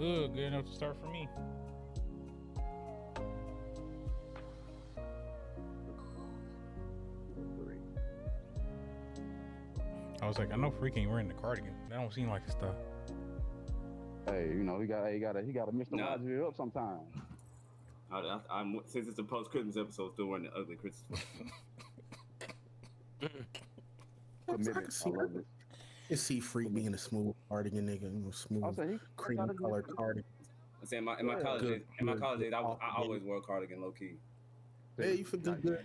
Good enough to start for me. I was like, I know Freak ain't wearing the cardigan. That don't seem like his stuff. Hey, you know, he gotta mix the logic up sometimes. I'm since it's a post Christmas episode, still wearing the ugly Christmas. Commitment. I love it. You see Freak being a smooth cardigan nigga, smooth cream colored cardigan. I'm saying in my college days, I always wore a cardigan low key. Yeah, you feel good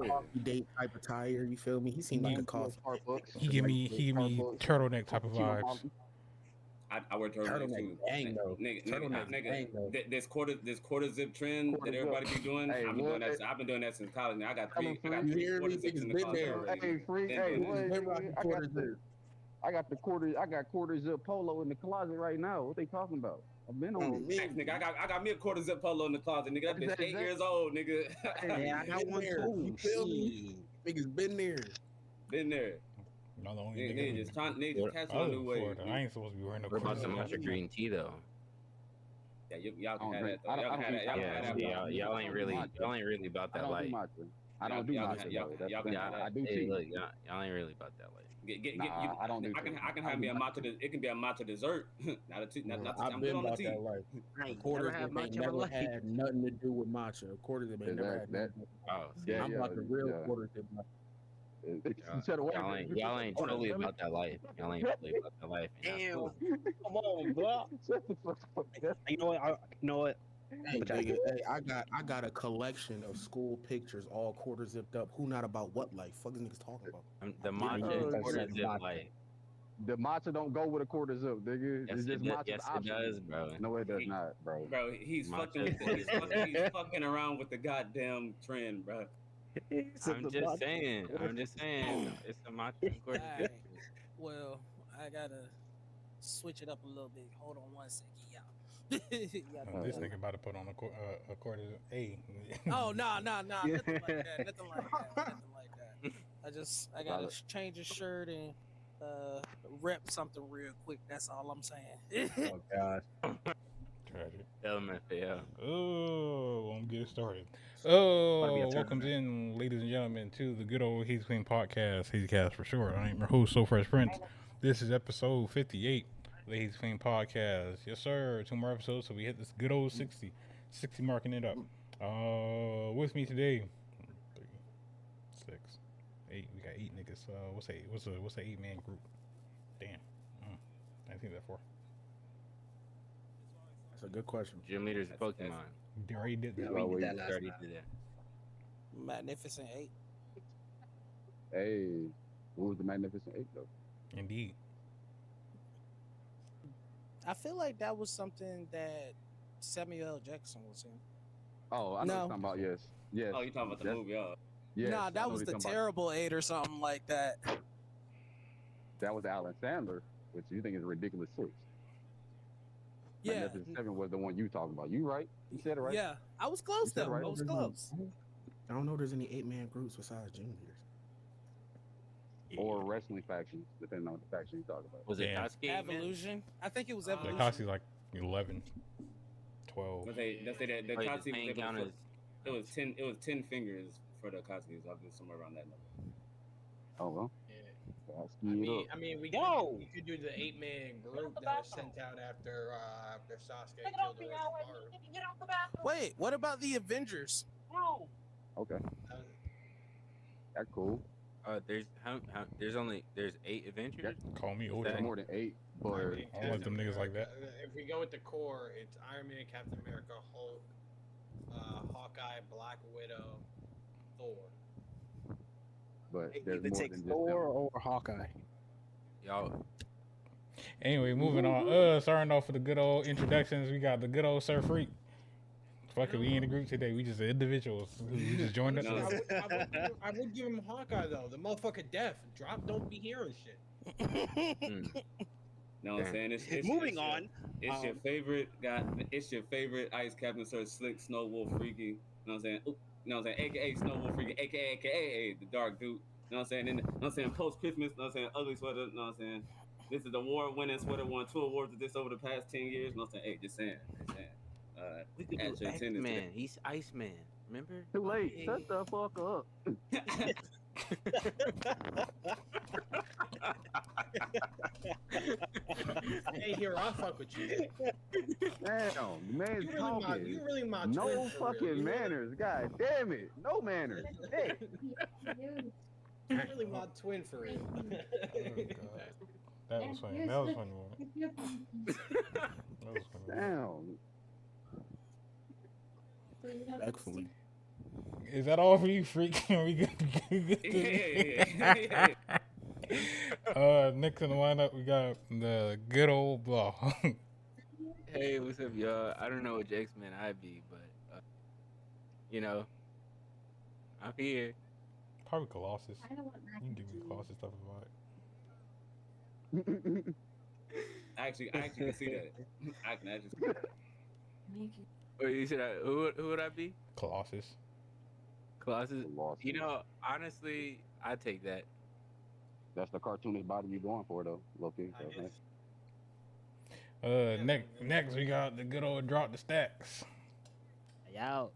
coffee date type of attire. You feel me? He seemed like a coffee. He give me turtleneck type of vibes. I wear turtlenecks too. Dang though. Nigga. This quarter zip trend that everybody be doing. I've been doing that since college. Now I got three quarter zips in the closet already. Hey, Freak, I got quarter zip polo in the closet right now. What they talking about? I've been on it. Nigga, I got me a quarter zip polo in the closet, nigga. That bitch 8 years old, nigga. Yeah, I got one too. You feel me? Niggas been there. Been there. No, the only nigga just catch my new way. I ain't supposed to be wearing no. What about the matcha green tea though? Yeah, y'all can have that though. Y'all can have that. Y'all ain't really about that life. I don't do matcha. I do tea. Look, y'all ain't really about that life. I don't do. I can have me a matcha. It can be a matcha dessert. Not a tea. I've been about that life. Quarters that ain't never had nothing to do with matcha. Quarters that ain't never had nothing. I'm about the real quarters that. Y'all ain't totally about that life. Y'all ain't totally about that life. Damn. Come on, bro. You know what? Hey, nigga, I got a collection of school pictures, all quarter zipped up. Who not about what life? Fuck is niggas talking about? The matcha quarter zip life. The matcha don't go with a quarter zip, nigga. Yes, it does, bro. No, it does not, bro. Bro, he's fucking around with the goddamn trend, bro. I'm just saying. It's a matcha quarter zip. Well, I gotta switch it up a little bit. Hold on one second, y'all. This nigga about to put on a quarter. Hey. Oh no, nothing like that. I gotta change a shirt and rep something real quick. That's all I'm saying. Oh God. Tragic. Element fail. Oh, I'm getting started. Oh, welcome in, ladies and gentlemen, to the good old Hazy Flame podcast, Hazy Cast for short. I am your host, So Fresh Prince. This is episode 58. The Hazy Flame podcast. Yes, sir. 2 more episodes, so we hit this good old 60 marking it up. With me today, 3, 6, 8. We got 8 niggas. What's 8? What's a 8-man group? Damn. I think that 4. That's a good question. Gym leaders of Pokemon. They already did that. Already did that. Magnificent 8. Hey, what was the Magnificent 8 though? Indeed. I feel like that was something that Samuel L. Jackson was in. Oh, I know what you're talking about. Yes. Oh, you talking about the movie? Yes, nah, that was the Terrible 8 or something like that. That was Alan Sandler, which you think is a ridiculous 6. Yeah. Magnificent 7 was the one you talking about. You right? You said it right. Yeah, I was close though. Right. I was close. I don't know if there's any 8-man groups besides gym leaders. Or wrestling factions, depending on the faction you talk about. Was it Koski? Evolution? I think it was Evolution. The Koski's like 11, 12. Let's say that the Koski it was 10 fingers for the Koskis. I'll do somewhere around that number. Oh well. Yeah. I mean, we could do the 8-man group that was sent out after Sasuke killed the rest. Wait, what about the Avengers? No. Okay. That's cool. There's 8 Avengers. Call me old. There's more than 8, but I don't like them niggas like that. If we go with the core, it's Iron Man, Captain America, Hulk, Hawkeye, Black Widow, Thor. But there's more than just Thor or Hawkeye. Y'all. Anyway, moving on. Starting off with the good old introductions. We got the good old Sir Freak. Fuck it, we ain't a group today. We just individuals who just joined us. I would give him Hawkeye though. The motherfucker deaf. Drop don't be hearing shit. Know what I'm saying? It's moving on. It's your favorite guy. It's your favorite Ice Captain Sir Slick Snow Wolf Freaky. You know what I'm saying? You know what I'm saying? AKA Snow Wolf Freaky. AKA the Dark Dude. You know what I'm saying? You know what I'm saying? Post Christmas. You know what I'm saying? Ugly sweater. You know what I'm saying? This is the award-winning sweater. Won 2 awards with this over the past 10 years. No saying, hey, just saying. We could do X-Man. He's Iceman. Remember? Too late. Shut the fuck up. Hey, here, I'll fuck with you. Damn, the man's talking. You really my no fucking manners. God damn it. No manners. Hey. You're really my twin for real. Oh, God. That was funny. That was funny. That was funny. Damn. Excellent. Is that all for you, freak? We good? Next in the lineup, we got the good old Blah. Hey, what's up, y'all? I don't know which X-Men I'd be, but you know, I'm here. Probably Colossus. You can give me Colossus stuff about it. I actually can see that. I can actually see that. Wait, you said who would I be? Colossus. Colossus. You know, honestly, I'd take that. That's the cartoonish body you're going for, though, Loki. Next we got the good old drop the stacks. Y'all,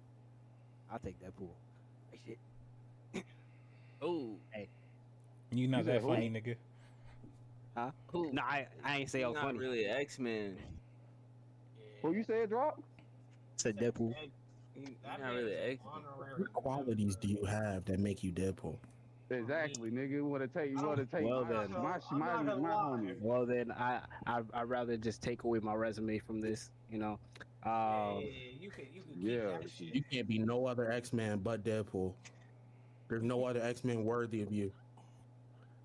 I'll take that pool. Hey, shit. Oh, hey. You not that funny, nigga. Huh? Who? No, I ain't say I was not funny. really X-Men. Who you said drop? Said Deadpool. Not really X-Men. What qualities do you have that make you Deadpool? Exactly, nigga. You want to take Well, then, my homie. Well, then I'd rather just take away my resume from this, you know. You can Yeah. You can't be no other X-Man but Deadpool. There's no other X-Men worthy of you.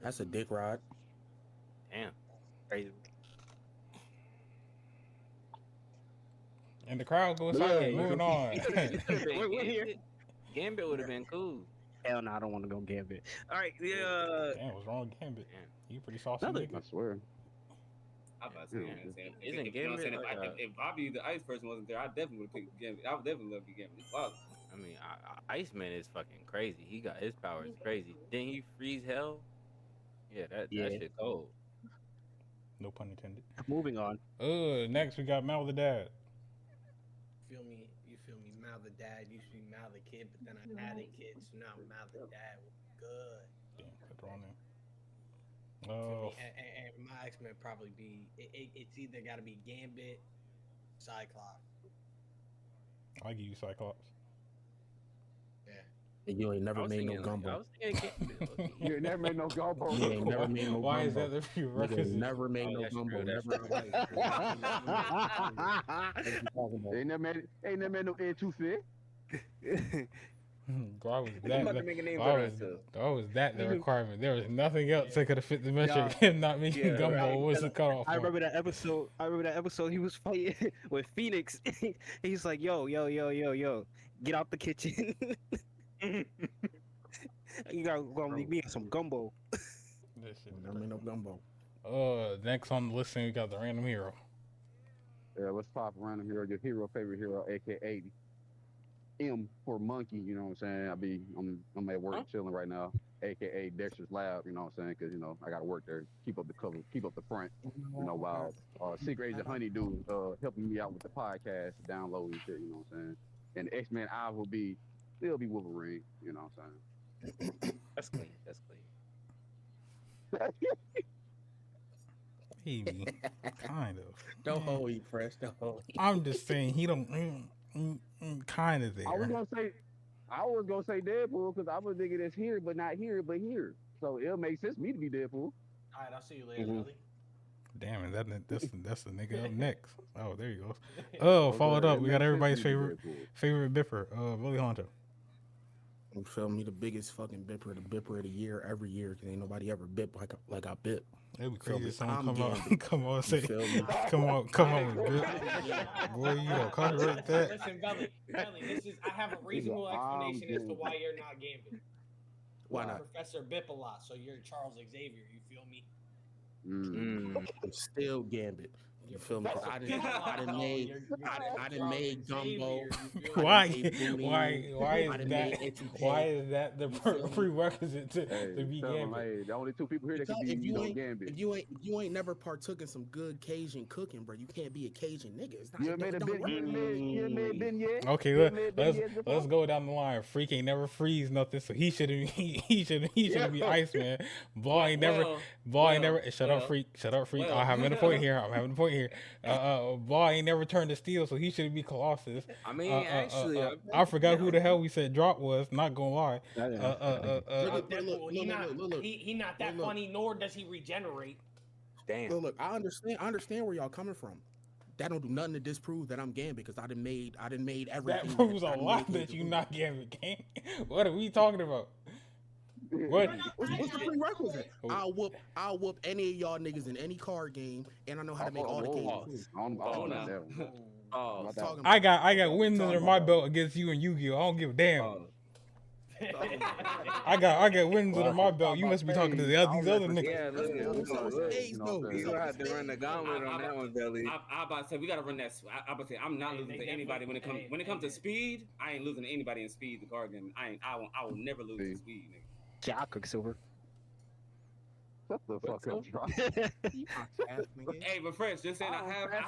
That's a dick rod. Damn, crazy. And the crowd goes silent. Moving on. We're here. Gambit would have been cool. Hell no, I don't want to go Gambit. All right, yeah. Damn, what's wrong with Gambit? You pretty saucy, Nothing. nigga. I swear. I'm about to say, if Bobby the Ice person wasn't there, I definitely would have picked Gambit. I would definitely love to be Gambit. Wow. I mean, Iceman is fucking crazy. He got his powers crazy. Didn't he freeze hell? Yeah, that shit cold. No pun intended. Moving on. Next we got Mal the Dad. You feel me? Mal the Dad used to be Mal the Kid, but then I added kids, so now Mal the Dad was good. Damn, put the wrong name. And my X-Men probably be it's either got to be Gambit, Cyclops. I'll give you Cyclops. And you ain't never made no gumbo. You ain't never made no gumbo. You ain't never made no gumbo. Why is that the prerequisite? Never made no gumbo. Ain't never made no etouffee. Why was that the requirement? There was nothing else that could have fit the metric. Him not making gumbo was the cutoff. I remember that episode. He was fighting with Phoenix. He's like, yo, get out the kitchen. You gotta go leave me some gumbo. Never made no gumbo. Next on the list, we got the random hero. Yeah, let's pop random hero. Your favorite hero, aka M for monkey. You know what I'm saying? I'm at work chilling right now, aka Dexter's Lab. You know what I'm saying? Because I gotta work there, keep up the cover, keep up the front. While Secret Agent Honeydew helping me out with the podcast, downloading shit. You know what I'm saying? And the X-Men I will be. Still be Wolverine, you know what I'm saying? That's clean. Maybe, kind of. Don't hold you, fresh. Don't hold you. I'm just saying he don't kind of there. I was gonna say Deadpool because I was thinking it's here, but not here, but here. So it'll make sense for me to be Deadpool. All right, I'll see you later, Billy. Damn it, that's the nigga up next. Oh, there you go. Followed up, we got everybody's favorite bipper, Willie Honto. You feel me? The biggest fucking bipper of the year every year because ain't nobody ever bip like I bip. It'd be crazy if someone come on, say, come on with bip. Boy, you don't copyright that. Listen, Belly, I have a reasonable explanation as to why you're not Gambit. Why not? Professor Bip a lot, so you're Charles Xavier. You feel me? Still Gambit. You feel me? I done made gumbo. Why is that the prerequisite to be gambling? Hey, the only two people here that can be gambling. If you ain't never partook in some good Cajun cooking, bro, you can't be a Cajun nigga. It's not. You ain't been yet. Okay, let's go down the line. Freak ain't never freeze nothing, so he shouldn't be Iceman. Ball ain't never. Shut up, freak. I'm having a point here. Ball ain't never turned to steel, so he shouldn't be Colossus. I mean, actually, I forgot who the hell we said Drop was. Not gonna lie. He not that funny, nor does he regenerate. Damn. Look, I understand where y'all coming from. That don't do nothing to disprove that I'm gambling because I done made everything. That proves a lot that you not gambling. What are we talking about? What's the prerequisite? I'll whoop any of y'all niggas in any card game, and I know how to make all the games. I got wins under my belt against you and Yu-Gi-Oh. I don't give a damn. I got wins under my belt. You must be talking to these other niggas. Yeah, you gonna have to run the gauntlet on that one, Belly. I about to say we gotta run that. I about to say I'm not losing to anybody when it comes to speed. I ain't losing to anybody in speed. The card game. I will never lose to speed, nigga. Ja Quicksilver. Shut the fuck up, Drop. Hey, but French, just saying, I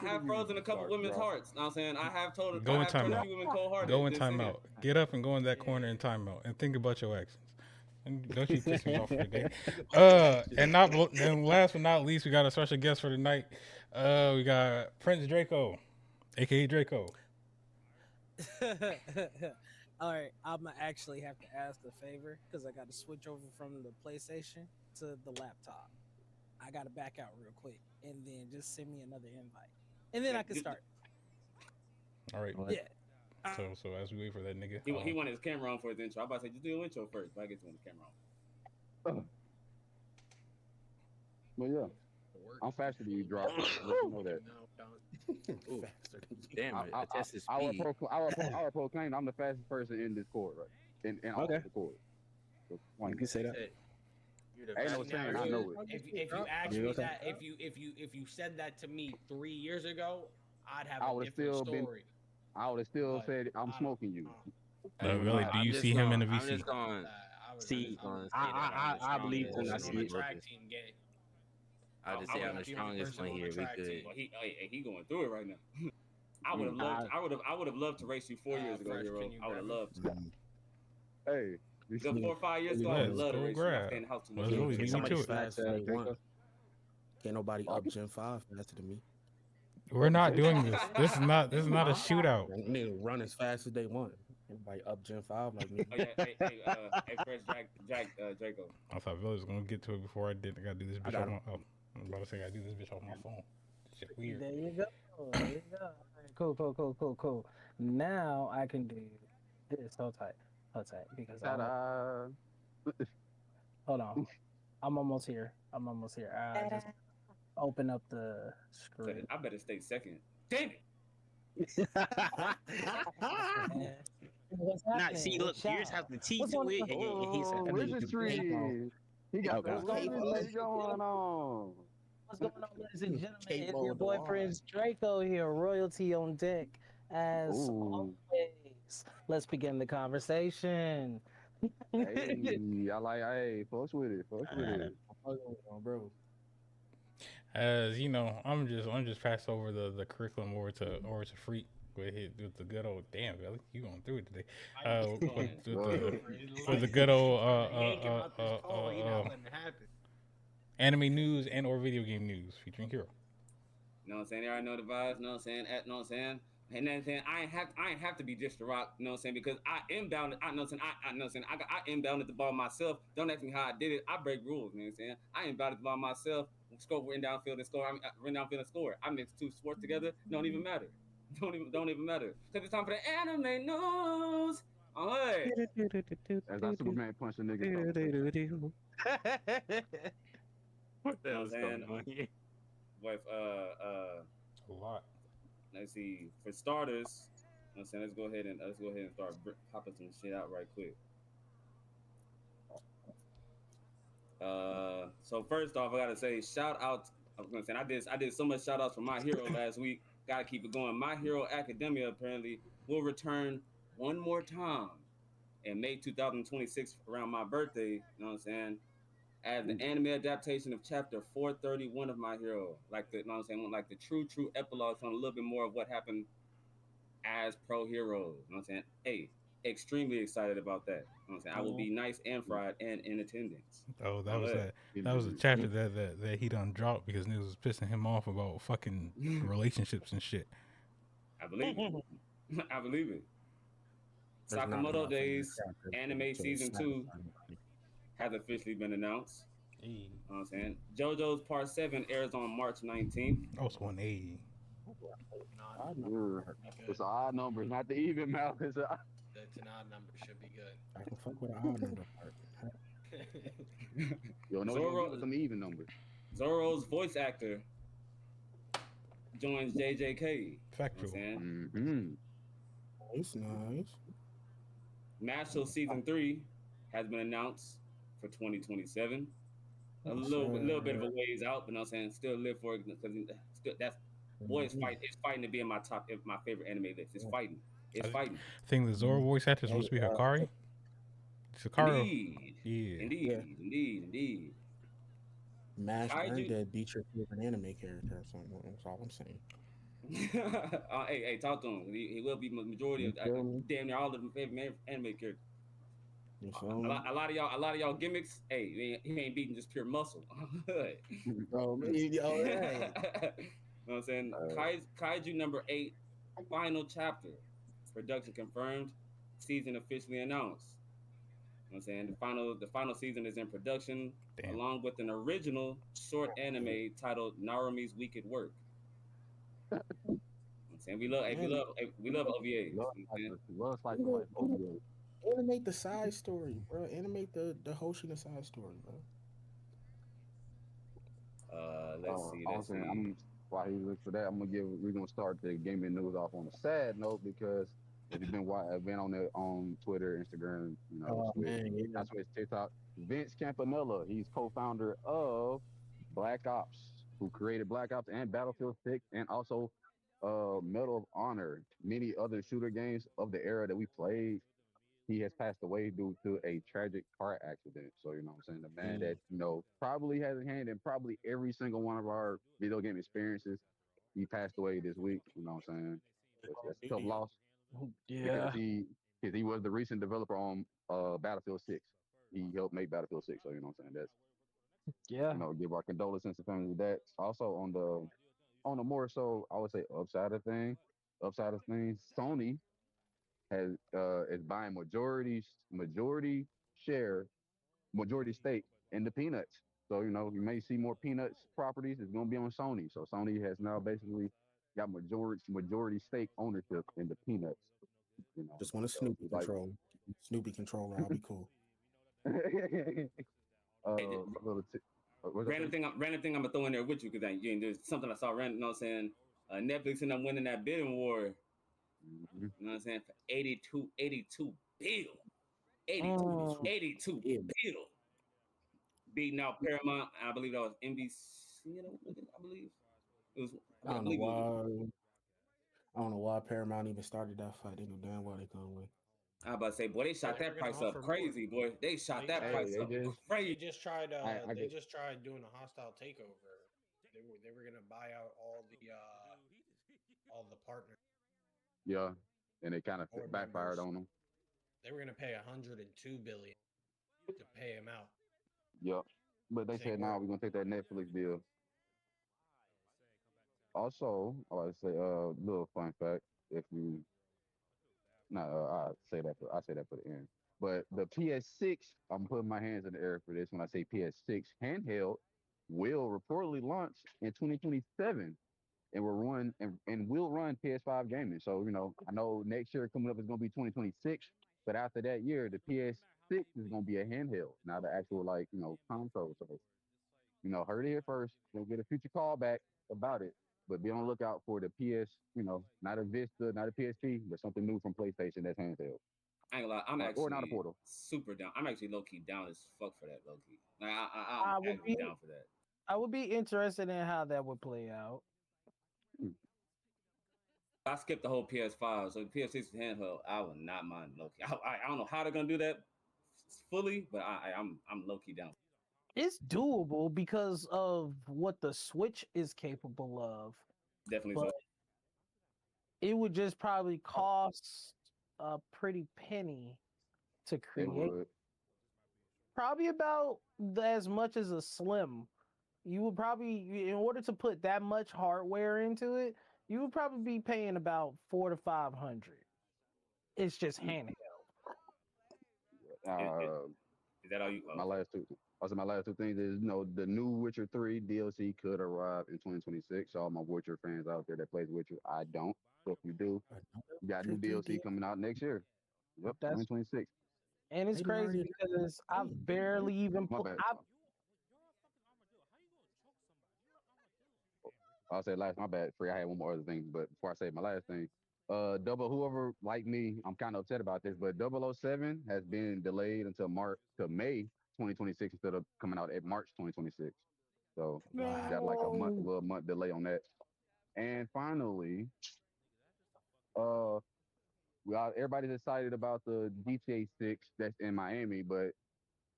have frozen a couple women's hearts. You know what I'm saying? I have told go in timeout. Go in timeout. Get up and go in that corner in timeout and think about your actions. And don't you piss me off for the day. And last but not least, we got a special guest for tonight. We got Prince Drako, aka Draco. All right, I'm gonna actually have to ask a favor because I got to switch over from the PlayStation to the laptop. I got to back out real quick, and then just send me another invite, and then I can start. All right. Yeah. So as we wait for that nigga, he wanted his camera on for his intro. I'm about to say just do your intro first, but I get you on the camera on. Well, yeah, I'm faster than you, Drop. You know that. Damn it! I will proclaim I'm the fastest person in this court, right? In all the court. So, you can say that. Ain't no saying I know it. If you asked me that, if you said that to me 3 years ago, I'd have a different story. I would have still said I'm smoking you. Really, do you see him in the VC? I believe when I see it. I just say I'm the strongest one here. We good. He going through it right now. I would have loved to race you 4 years ago, Hero. I would have loved to. Hey. 4 or 5 years ago, I would love to race you. Somebody fast can't nobody up Gen 5 faster than me. We're not doing this. This is not a shootout. Nigga run as fast as they want. Everybody up Gen 5 like me. Hey, Fresh Draco. I thought Village was gonna get to it before I did. I gotta do this bitch off my. I'm about to say I gotta do this bitch off my phone. Shit weird. There you go. All right, cool. Now I can do this. Hold tight. Because hold on. I'm almost here. I just open up the screen. I better stay second. Damn it! See, look, you just have to tease it with. He said, registry. He got going on. What's going on, ladies and gentlemen? It's your boy Prince Drako here, royalty on deck. As always, let's begin the conversation. Hey, fuck with it. Bro. As you know, I'm just passed over the curriculum over to Freak with the good old damn Belly. You going through it today? With the good old anime news and or video game news featuring Hero. You know what I'm saying? They already know the vibes. You know what I'm saying? You know what I'm saying? And then saying I ain't have to be just the rock, you know what I'm saying? Because I inbounded, I know what I'm saying, I inbounded the ball myself. Don't ask me how I did it. I break rules, you know what I'm saying? I inbounded the ball myself, score, ran downfield and score. Ran downfield and score. I mixed two sports together. Don't even matter. Don't even matter. Because it's time for the anime news. All right. As that Superman punched a nigga. What the hell's going on here? With a lot. Let's see. For starters, I'm saying let's go ahead and start popping some shit out right quick. So first off, I gotta say shout out I was gonna say I did so much shout outs for My Hero last week. Gotta keep it going. My Hero Academia apparently will return one more time in May 2026 around my birthday. You know what I'm saying? As the anime adaptation of chapter 431 of My Hero, like the, you know what I'm saying, like the true epilogue, showing a little bit more of what happened as pro heroes. You know what I'm saying? Hey, extremely excited about that. You know what I'm saying? I will be nice and fried and in attendance. Oh, that was that. That was a chapter that he done dropped because niggas was pissing him off about fucking relationships and shit. I believe it. I believe it. Sakamoto Days anime season 2 has officially been announced. Hey. You know what I'm saying? JoJo's Part 7 airs on March 19th. Oh, it's 180. It's an odd number, not the even mouth. It's an odd number. Should be good. I can fuck with an odd number part. You'll know some even numbers. Zoro's voice actor joins JJK. Factual. You know Nice. Mashal season 3 has been announced for 2027. A little bit of a ways out, but you know what I'm saying, still live for it because that's boy, it's fighting to be in my favorite anime list. It's fighting. I think the Zoro voice actor is supposed to be Hikari. Indeed. Mash Undead beat your favorite anime character or something. That's all I'm saying. Hey, talk to him. He will be majority of damn near all of them favorite anime characters. A lot of y'all gimmicks. Hey, he ain't beating just pure muscle. Bro, maybe all right. You know what I'm saying? Kaiju number 8, final chapter. Production confirmed. Season officially announced. You know what I'm saying? The final season is in production, along with an original short anime titled Narumi's Wicked Work. You know what I'm saying? We love OVAs. Animate the side story, bro. Animate the Hoshina side story, bro. Let's see. While he looks for that, we're gonna start the gaming news off on a sad note because if you've been on Twitter, Instagram, Switch, TikTok, Vince Campanella, he's co-founder of Black Ops, who created Black Ops and Battlefield 6, and also Medal of Honor, many other shooter games of the era that we played. He has passed away due to a tragic car accident. So, you know what I'm saying? The man that, probably has a hand in probably every single one of our video game experiences. He passed away this week. You know what I'm saying? That's a tough loss. Yeah. Because he was the recent developer on Battlefield 6. He helped make Battlefield 6. So, you know what I'm saying? That's, give our condolences to families with that. Also, on the more so, I would say upside of things, Sony is buying majority stake in the Peanuts. So you may see more Peanuts properties. It's going to be on Sony. So Sony has now basically got majority stake ownership in the Peanuts. Just want to Snoopy control. Snoopy controller. I'll be cool. Random thing I'm gonna throw in there with you because there's something I saw random. You know what I'm saying? Netflix ended up winning that bidding war. You know what I'm saying? For 82 bill. 82 bill. Beating out Paramount. I believe that was NBC. I believe it was. I don't know why Paramount even started that fight. They knew damn well they gonna win. I was about to say, boy, they shot that price up crazy, boy. They shot that price up crazy. They just tried. They just tried doing a hostile takeover. They were gonna buy out all the partners. Yeah, and it kind of backfired on them. They were gonna pay $102 billion to pay him out. Yep, but they said now we're gonna take that Netflix deal. Also, I like to say little fun fact. If you, I say that for the end. But the PS6, I'm putting my hands in the air for this when I say PS6 handheld will reportedly launch in 2027. And will run PS5 gaming. So, I know next year coming up is going to be 2026, but after that year, the PS6 is going to be a handheld, not the actual, console. So, heard it here first. We'll get a future call back about it, but be on the lookout for the PS, not a Vista, not a PSP, but something new from PlayStation that's handheld. I ain't gonna lie, I'm actually not a Portal. Super down. I'm actually low key down as fuck for that, low key. Like, I'm actually down for that. I would be interested in how that would play out. I skipped the whole PS5, so the PS6 handheld, I would not mind low key. I don't know how they're gonna do that fully, but I'm low key down. It's doable because of what the Switch is capable of. Definitely but so. It would just probably cost a pretty penny to create. Probably about as much as a Slim. You would probably, in order to put that much hardware into it, you would probably be paying about $400 to $500. It's just handheld. Is that all you? My last two. Also, my last two things is the new Witcher 3 DLC could arrive in 2026. All my Witcher fans out there that plays Witcher, I don't. So if you do, you got new DLC coming out next year. Yep, 2026. And it's crazy because I've barely even put. I'll say last. My bad. Free. I had one more other thing, but before I say my last thing, whoever like me, I'm kind of upset about this, but 007 has been delayed until May 2026 instead of coming out at March 2026. So got like a little month delay on that. And finally, everybody's excited about the GTA 6 that's in Miami, but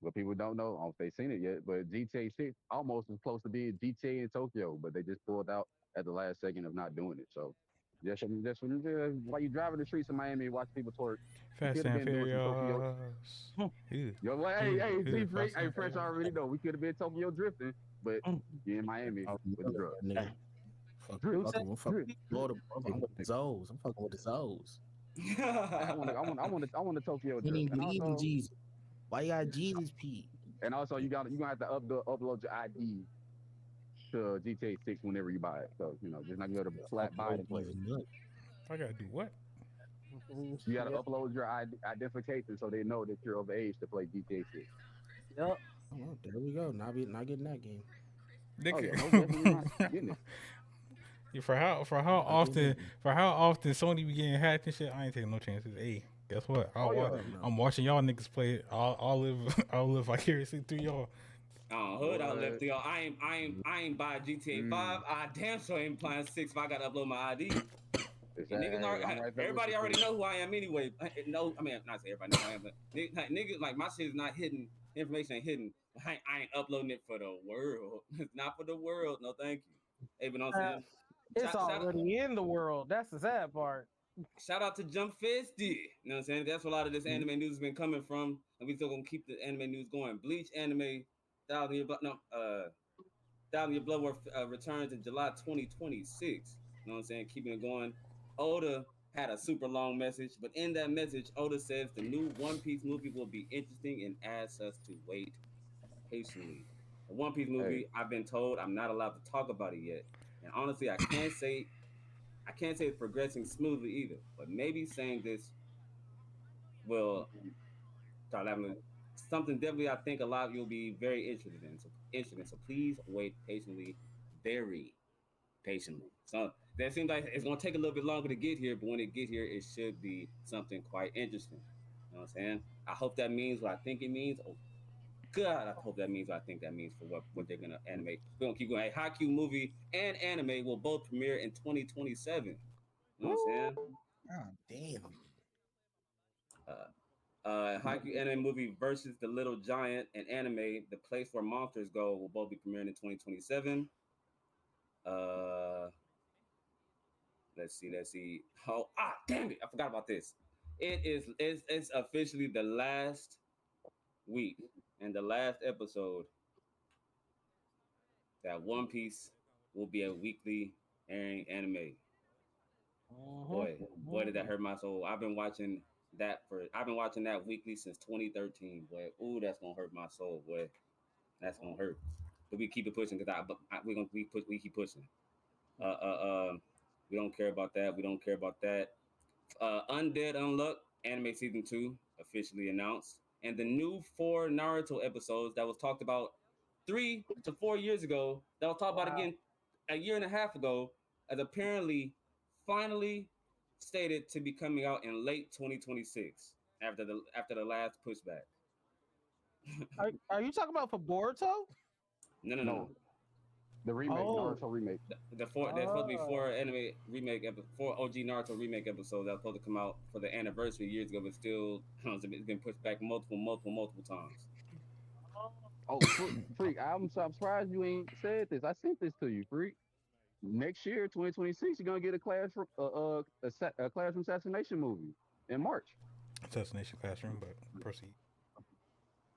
what people don't know, I don't know if they've seen it yet, but GTA 6 almost was close to being GTA in Tokyo, but they just pulled out at the last second of not doing it. So just while you driving the streets of Miami, watch people twerk. Fast and Furious. Yo, hey, Z-Freak, hey, Fresh already know. We could have been Tokyo drifting, but you're in Miami with the drugs. I'm fucking with the Zoes. I'm fucking with the Zoes. I want to Tokyo drift. You didn't believe in Jesus. Why you got Jesus, Pete? And also, you're gonna have to upload your ID to GTA 6 whenever you buy it. So just not go to flat buy it and play it. I gotta do what? You gotta upload your identification so they know that you're of age to play GTA 6. Yep. Oh, there we go. Not getting that game. For how often Sony be getting hacked and shit, I ain't taking no chances. Hey, guess what? I'm watching y'all niggas play it. I'll live vicariously through y'all. Hood, I'll live through y'all. I ain't buy GTA 5. I damn sure ain't playing 6 if I gotta upload my ID. Everybody already know who I am anyway. No, I mean not say everybody know who I am, but niggas like my shit is not hidden. Information ain't hidden. I ain't uploading it for the world. It's not for the world. No, thank you. Hey, but I'm saying it's already in the world. That's the sad part. Shout out to Jump Fisty. You know what I'm saying? That's where a lot of this anime news has been coming from, and we still gonna keep the anime news going. Bleach anime, Thousand Year Blood War returns in July 2026. You know what I'm saying? Keeping it going. Oda had a super long message, but in that message, Oda says the new One Piece movie will be interesting and asks us to wait patiently. The One Piece movie, I've been told I'm not allowed to talk about it yet, and honestly, I can't say it's progressing smoothly either. But maybe saying this will start having something definitely I think a lot of you will be very interested in. So please wait patiently, very patiently. So that seems like it's gonna take a little bit longer to get here, but when it get here, it should be something quite interesting. You know what I'm saying? I hope that means what I think it means. Oh God, I hope that means what I think that means for what they're gonna animate. We're gonna keep going. A Haikyuu movie and anime will both premiere in 2027. You know what I'm saying? Oh, damn. Haikyuu anime movie versus The Little Giant and anime The Place Where Monsters Go will both be premiering in 2027. Let's see. Oh, damn it! I forgot about this. It's officially the last week and the last episode that One Piece will be a weekly airing anime. Boy, did that hurt my soul. I've been watching that weekly since 2013. Boy, ooh, that's gonna hurt my soul. Boy, that's gonna hurt. But we keep it pushing because we keep pushing. We don't care about that. Undead Unluck anime season 2 officially announced, and the new 4 Naruto episodes that was talked about 3 to 4 years ago, that was talked about again a year and a half ago, as apparently finally stated to be coming out in late 2026 after the last pushback. Are you talking about for Boruto? No. The remake, Oh, Naruto remake. The four there's supposed to be four anime remake four OG Naruto remake episodes that were supposed to come out for the anniversary years ago, but still it's been pushed back multiple times. Oh, freak! I'm surprised you ain't said this. I sent this to you, freak. Next year, 2026, you're gonna get a a classroom assassination movie in March. Assassination Classroom, but proceed.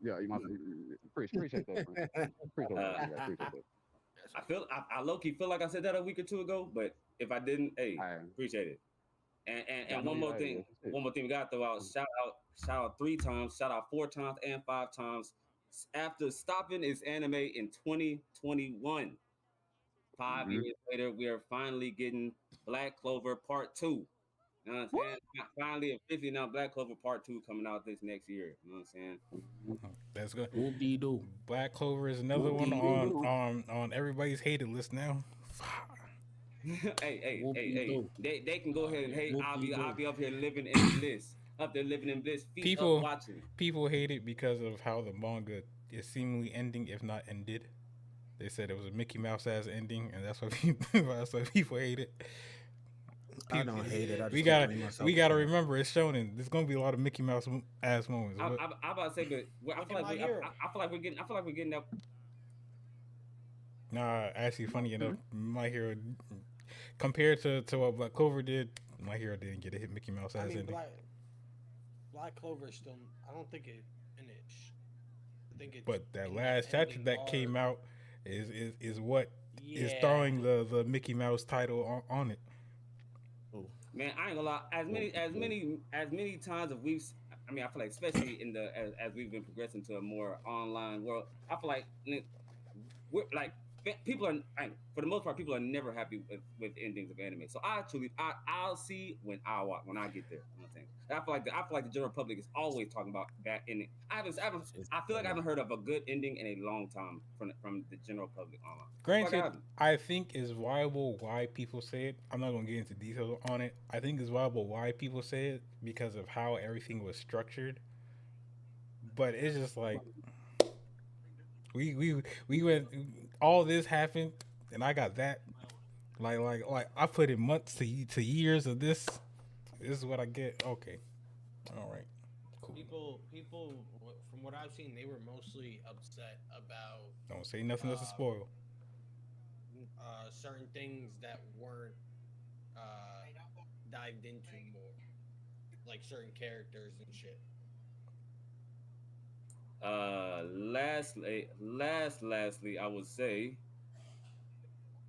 Yeah, you must appreciate that, friend. Appreciate that. Yeah, appreciate that. I low key feel like I said that a week or two ago, but if I didn't, hey, I, appreciate it. And know one you. more Hey, thing, that's it. we got to throw out. Shout out 3 times, shout out 4 times, and 5 times. After stopping its anime in 2021, 5 years later, we are finally getting Black Clover Part 2. You know what I'm saying? Finally, officially now, Black Clover Part 2 coming out this next year. You know what I'm saying? That's good. Whoop dee doo. Black Clover is another Whoop one dee doo. on everybody's hated list now. Whoop dee Hey. doo. They can go ahead and hate. Whoop dee I'll doo. be up here living in bliss. Up there living in bliss, feet up People watching. people hate it because of how the manga is seemingly ending, if not ended. They said it was a Mickey Mouse ass ending, and that's why people hate it. I don't hate it. I We just can't gotta bring myself. we gotta remember it's shonen. There's gonna be a lot of Mickey Mouse ass moments. I'm about to say, but I feel like we're getting that. Nah, actually, funny enough, My Hero compared to what Black Clover did, My Hero didn't get a hit Mickey Mouse ass ending. Black Clover is still. I don't think it finished. I think it's. But that last chapter that came out is what is throwing the Mickey Mouse title on it. Man, I ain't gonna lie. As many times as we've, I mean, I feel like especially in the as we've been progressing to a more online world, I feel like we're like people are for the most part people are never happy with endings of anime. So I'll see when I get there. You know what I'm saying? I feel like the general public is always talking about that ending. I feel like I haven't heard of a good ending in a long time from the general public online. Granted, I think it's viable why people say it. I'm not gonna get into details on it. I think it's viable why people say it because of how everything was structured. But it's just like we went all this happened and I got that. Like I put in months to years of this. This is what I get. Okay. All right. Cool. People from what I've seen, they were mostly upset about. Don't say nothing else to spoil. Certain things that weren't dived into more, like certain characters and shit. Lastly, I would say, you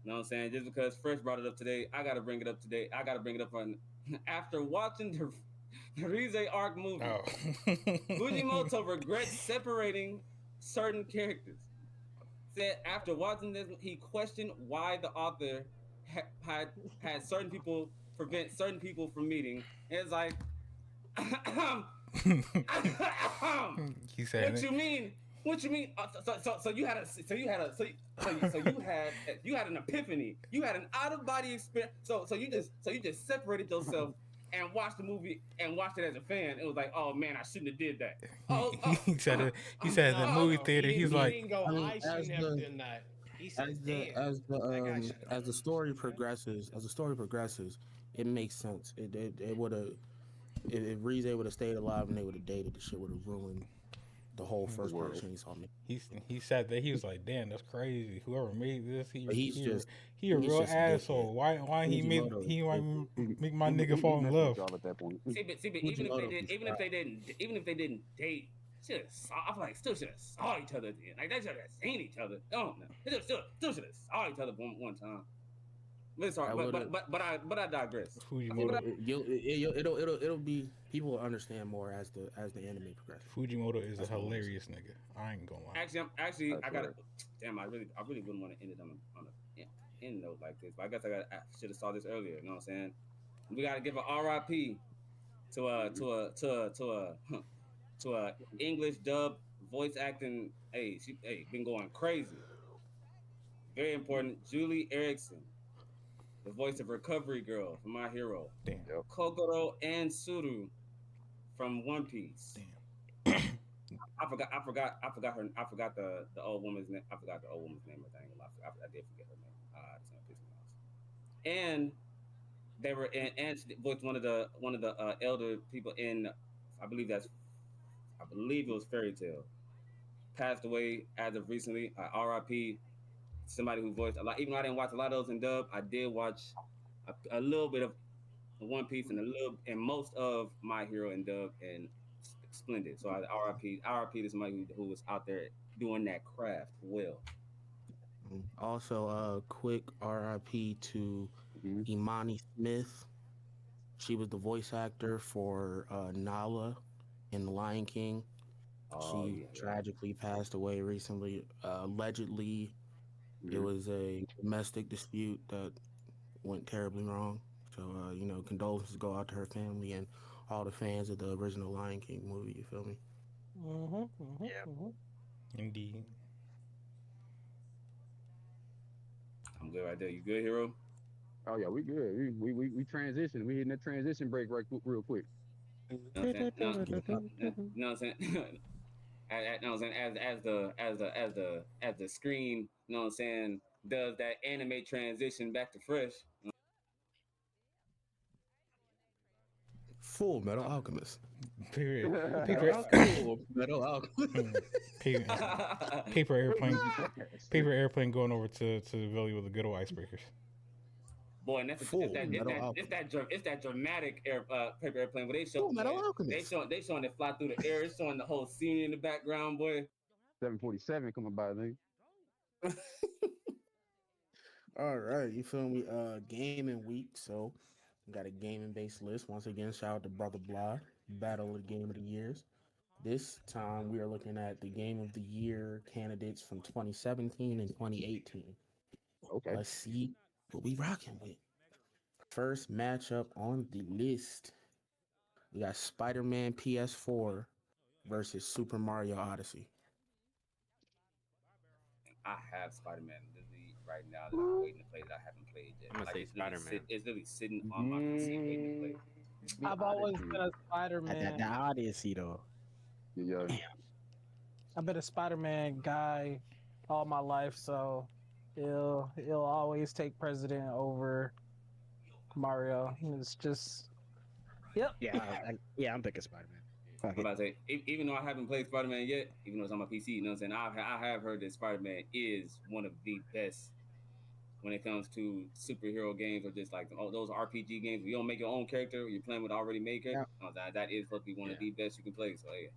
know what I'm saying? Just because Fresh brought it up today, I gotta bring it up today. I gotta bring it up on after watching the Rize arc movie. Oh. Fujimoto regrets separating certain characters. Said after watching this, he questioned why the author had certain people prevent certain people from meeting. And it's like, he said, "What you mean? What you mean? So you had an epiphany. You had an out of body experience. So you just separated yourself." And watched the movie and watched it as a fan. It was like, oh man, I shouldn't have did that. He said in the movie theater. He's like, he didn't go, I shouldn't have done that. He said, as the story progresses, it makes sense. It would have if Rize would have stayed alive and they would have dated, the shit would have ruined the whole first part of Chainsaw Man. He said that he was like, damn, that's crazy. Whoever made this, he a he's real asshole. Why he make my nigga fall in love? But even if they didn't date, I feel like still should have saw each other then. Like they should have seen each other. Don't know. They still should have saw each other one time. But sorry, but I digress. It'll be people will understand more as the anime progresses. Fujimoto is a hilarious nigga. I ain't gonna lie. Actually, I got damn. I really wouldn't want to end it on a end note like this. But I guess I should have saw this earlier. You know what I'm saying? We got to give a RIP to a English dub voice acting. Hey, been going crazy. Very important. Julie Erickson, the voice of Recovery Girl from My Hero. Damn. Kokoro and Suru from One Piece. Damn. I forgot her. I forgot the old woman's name. I forgot the old woman's name. I did forget her name. It's gonna piss me off. And they were in, and she voiced one of the elder people in. I believe that's. I believe it was Fairy Tale. Passed away as of recently. R.I.P. Somebody who voiced a lot. Even though I didn't watch a lot of those in dub, I did watch a little bit of One Piece and most of My Hero in dub and Splendid. So RIP to somebody who was out there doing that craft well. Also, quick RIP to Imani Smith. She was the voice actor for Nala in The Lion King. She tragically passed away recently. Allegedly, it was a domestic dispute that went terribly wrong. So, condolences go out to her family and all the fans of the original Lion King movie. You feel me? Indeed. I'm good right there. You good, Hero? Oh yeah, we good. We transition. We hitting that transition break real quick. You know what I'm saying? As the screen, you know what I'm saying, does that anime transition back to fresh. Full Metal Alchemist. Period. Full Metal Alchemist. Paper airplane going over to the valley with the good old icebreakers. Boy, and it's that dramatic paper airplane where they showing it fly through the air. It's showing the whole scene in the background, boy. 747 coming by, nigga. All right, you feel me? Gaming week, so we got a gaming based list. Once again, shout out to Brother Blah, Battle of the Game of the Years. This time we are looking at the Game of the Year candidates from 2017 and 2018. Okay. Let's see what we rocking with. First matchup on the list, we got Spider-Man PS4 versus Super Mario Odyssey. I have Spider-Man literally right now that I'm waiting to play that I haven't played yet. I'm gonna say Spider-Man. It's literally sitting on my PC waiting to play. I've always been a Spider-Man. The Odyssey though. Yeah. I've been a Spider-Man guy all my life, so he'll always take precedent over Mario. It's just, yep. Yeah, I'm picking Spider-Man. I'm about to say, even though I haven't played Spider-Man yet, even though it's on my PC, you know what I'm saying, I have heard that Spider-Man is one of the best when it comes to superhero games or just like those RPG games where you don't make your own character, you're playing with already made character. Yeah. That is supposed to be one of the best you can play. So hey,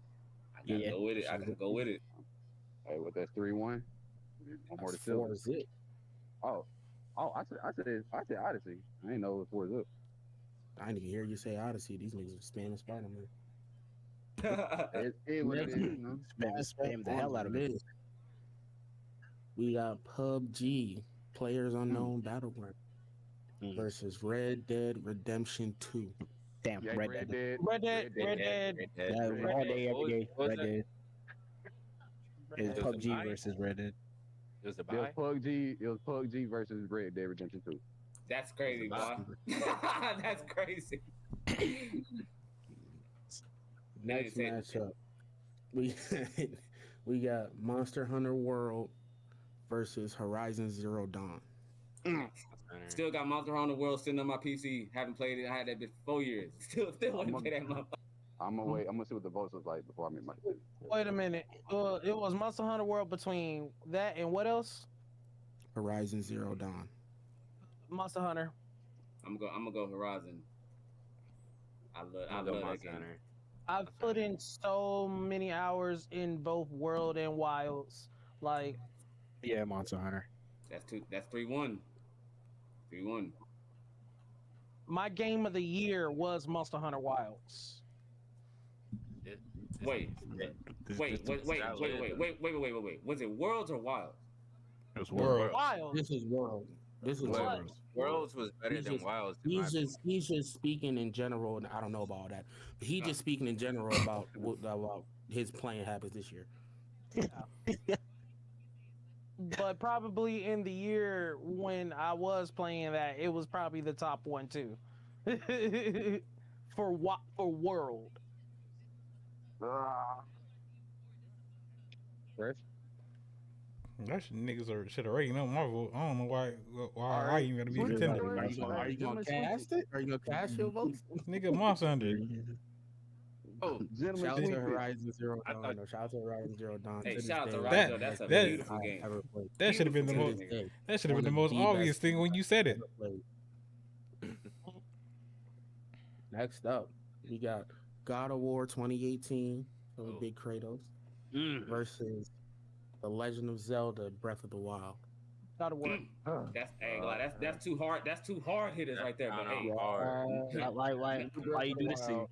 I gotta go with it. I gotta go with it. Hey, what that's 3-1? One more to 4-0. I said Odyssey. I didn't know it was 4-0. I didn't even hear you say Odyssey. These niggas are spamming Spider-Man. Spam the hell out of it. We got PUBG, Players Unknown Battleground versus Red Dead Redemption 2. Damn, Red Dead. Red Dead. All day, every day. Red Dead. It's PUBG versus Red Dead. It was PUBG versus Red Dead Redemption 2. That's crazy, boy. That's crazy. Next matchup, we got Monster Hunter World versus Horizon Zero Dawn. Still got Monster Hunter World sitting on my PC. Haven't played it. I had that bit for 4 years. Still want to play that motherfucker. I'm gonna wait. I'm gonna see what the votes look like before I make my decision. Wait a minute. It was Monster Hunter World between that and what else? Horizon Zero Dawn. Monster Hunter. I'm gonna go Horizon. I love Monster Hunter. I've put in so many hours in both World and Wilds. Like, yeah, Monster Hunter. That's 3-1. 3-1. My game of the year was Monster Hunter Wilds. Wait. Was it Worlds or Wilds? It was Worlds. Wilds. This is World. Worlds was better than Wilds. He's just speaking in general, and I don't know about that. But he's just speaking in general about his playing habits this year. Yeah. But probably in the year when I was playing that, it was probably the top one too. For World. Fresh. That niggas should already know my vote. I don't know why All I right. even gotta be a Switch it, contender. Dre. Are you gonna cast it? Are you gonna cast your vote? Nigga, Monster Hunter. Oh, Gentlemen, Shout out to tweet this. Horizon Zero I Dawn. thought- No, shout out to Horizon Zero Dawn. Hey, To this shout out to day, Rise That- Up. That's a that- beautiful game. I've ever played. That should have been the Beautiful most. game, Day, That should have one been the of most the obvious best thing when you said it. ever played. Next up, we got God of War 2018 from Oh. Big Kratos versus The Legend of Zelda: Breath of the Wild. Gotta work. That's too hard. That's too hard hitters right there. But hey, Why you do this to you?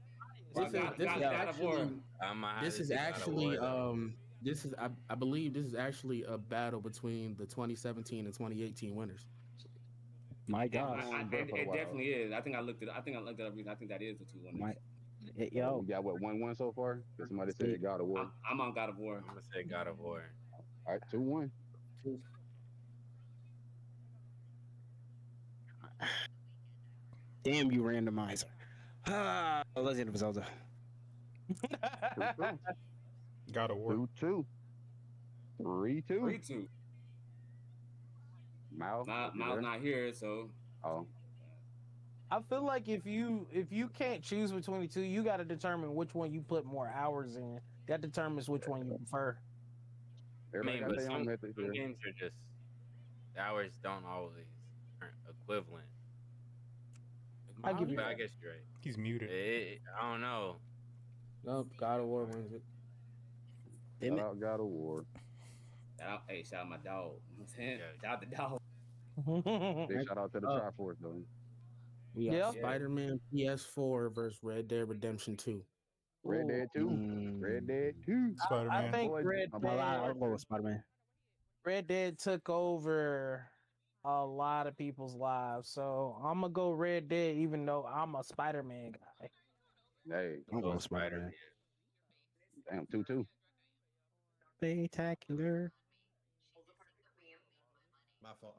This is actually I believe this is actually a battle between the 2017 and 2018 winners. My God. It definitely is. I think I looked it up recently. I think that is the 2-1. Yo, we got what 1-1 so far? Because somebody said God of War. I'm on God of War. I'm gonna say God of War. All right, 2-1. damn you, randomizer. Legend of Zelda. 2-2. Gotta work. 2-2. 3-2. 3-2. Mal not here, so. Oh. I feel like if you can't choose between the two, you got to determine which one you put more hours in. That determines which one you prefer. Everybody got but their some own method here. games are just the hours aren't equivalent. I give you But I that. guess you're right. He's muted. I don't know. Nope, God of War wins it. Shout out God of War. Shout out my dog. You know what I'm saying? Shout out the dog. Big shout out to the Triforce though. We got Yeah. Spider-Man PS4 versus Red Dead Redemption 2. Red Dead 2. Red Dead 2. Spider-Man. I think I'll go with Spider-Man. Red Dead took over a lot of people's lives, so I'm gonna go Red Dead, even though I'm a Spider-Man guy. Hey, I'm going Spider-Man. damn 2-2. Spectacular. My fault.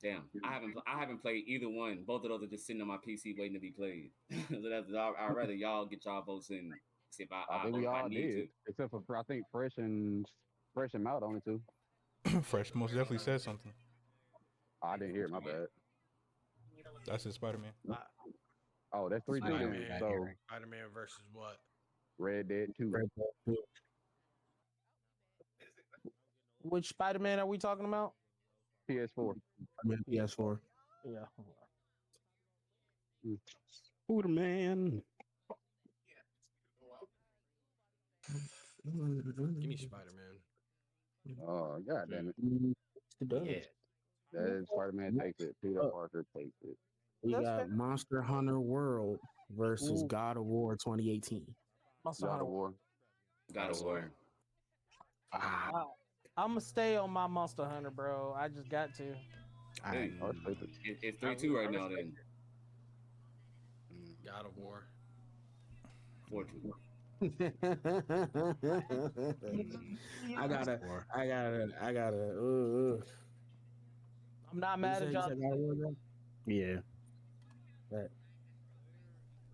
Damn, I haven't played either one. Both of those are just sitting on my PC waiting to be played. So I'd rather y'all get y'all votes in. See if I think we all need did, except for I think Fresh and Mouth only two. Fresh most definitely said something. I didn't hear it, my bad. That's his Spider-Man. Oh, that's 3-2. So Spider-Man versus what? Red Dead 2. Which Spider-Man are we talking about? PS4. PS4. Yeah. Spider-Man. Give me Spider-Man. Oh, god damn it. Yeah. That is Spider-Man takes it. Peter Parker takes it. We got Monster Hunter World versus God of War 2018. God of War. God of War. I'm gonna stay on my Monster Hunter, bro. I just got to. Hey, it's 3-2 right now. Then God of War. 4-2. I gotta. I'm not mad at y'all. Yeah. But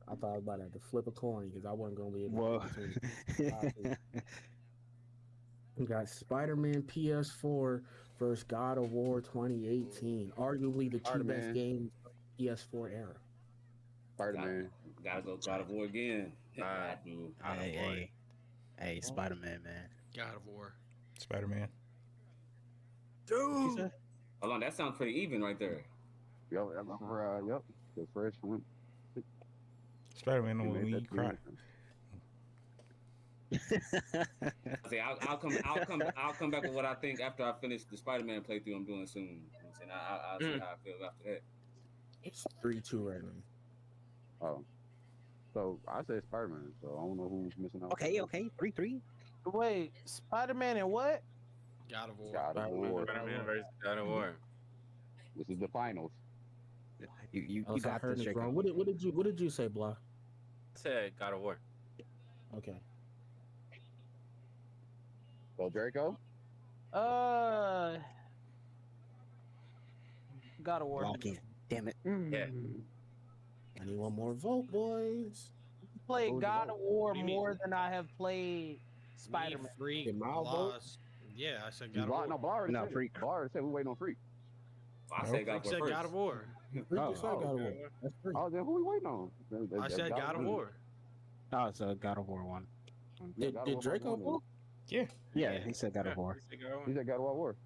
I thought I was about to have to flip a coin because I wasn't gonna be able Whoa. to. We got Spider-Man PS4 versus God of War 2018. Arguably the two best games of the PS4 era. Spider-Man. Gotta go God of War again. Hey, Spider-Man, man. God of War. Spider-Man. Dude. Hold on, that sounds pretty even right there. Yep. The Fresh one. Spider-Man don't when you cry. See, I'll come back with what I think after I finish the Spider-Man playthrough I'm doing soon. You know what I'm saying? I'll see how I feel after that. It's 3-2 right now. Oh. So I said Spider-Man, so I don't know who's missing out. Okay, 3-3. Wait, Spider-Man and what? God of War. God of War. Spider-Man versus God of War. This is the finals. You got this, Jacob. What did you say, Blah? I said God of War. Okay. So Draco? Uh, God of War. Lock in. Damn it. Yeah. I need one more vote, boys. Played God of War What do you mean? more than I have played Me, Spider-Man. Freak, Did Miles vote? Lost. Yeah, I said God of War. No, Blar No, said it. Freak. Blar said we waiting on Freak. I said Freak God of said War God first. of War. Freak Oh, just said God of War. that's free. Oh, then who we waiting on? I said God of War. Oh, it's a God of War one. Yeah, Did, God of did War Draco Part 1. vote? Yeah, he said God of War. He said God of War.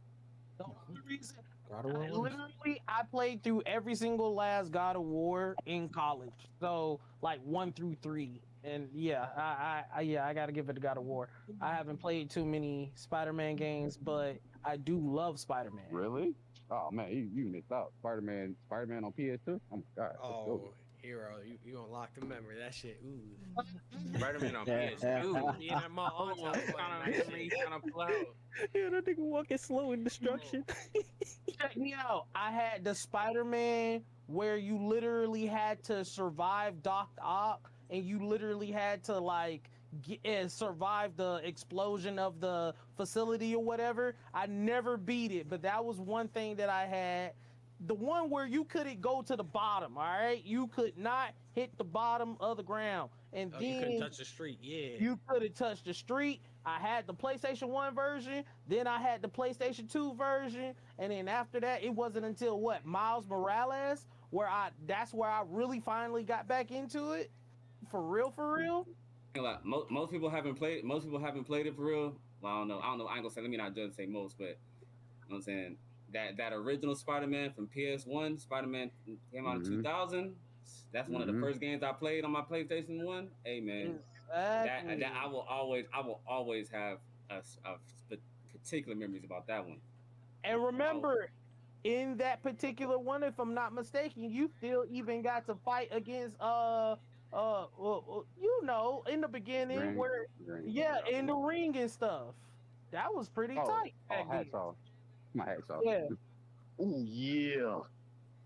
The only reason, God of War one. literally, I played through every single last God of War in college. So like 1 through 3, and yeah, I gotta give it to God of War. I haven't played too many Spider-Man games, but I do love Spider-Man. Really? Oh man, you missed out. Spider-Man on PS2. Oh my god. Oh, Hero, you unlocked the memory. That shit. Ooh. Spider-Man on PS2. Being at my aunt's house playing that shit. Trying to pull out. Yeah, that nigga walking slow in destruction. Check me out. I had the Spider-Man where you literally had to survive Doc Ock, and you literally had to like survive the explosion of the facility or whatever. I never beat it, but that was one thing that I had. The one where you couldn't go to the bottom, all right? You could not hit the bottom of the ground. And Oh, then you couldn't touch the street. Yeah. you couldn't touch the street. I had the PlayStation 1 version, then I had the PlayStation 2 version, and then after that, it wasn't until what, Miles Morales, that's where I really finally got back into it. For real, for real. Like most people haven't played. Most people haven't played it for real. Well, I don't know. I ain't gonna say. Let me not just say most, but you know what I'm saying that original Spider-Man from PS1, Spider-Man came out in 2000. That's one of the first games I played on my PlayStation 1. Hey man, Exactly. that I will always have particular memories about that one. And remember, in that particular one, if I'm not mistaken, you still even got to fight against in the beginning where in the ring and stuff. That was pretty tight. Hacksaw. My hacksaw. Yeah. Oh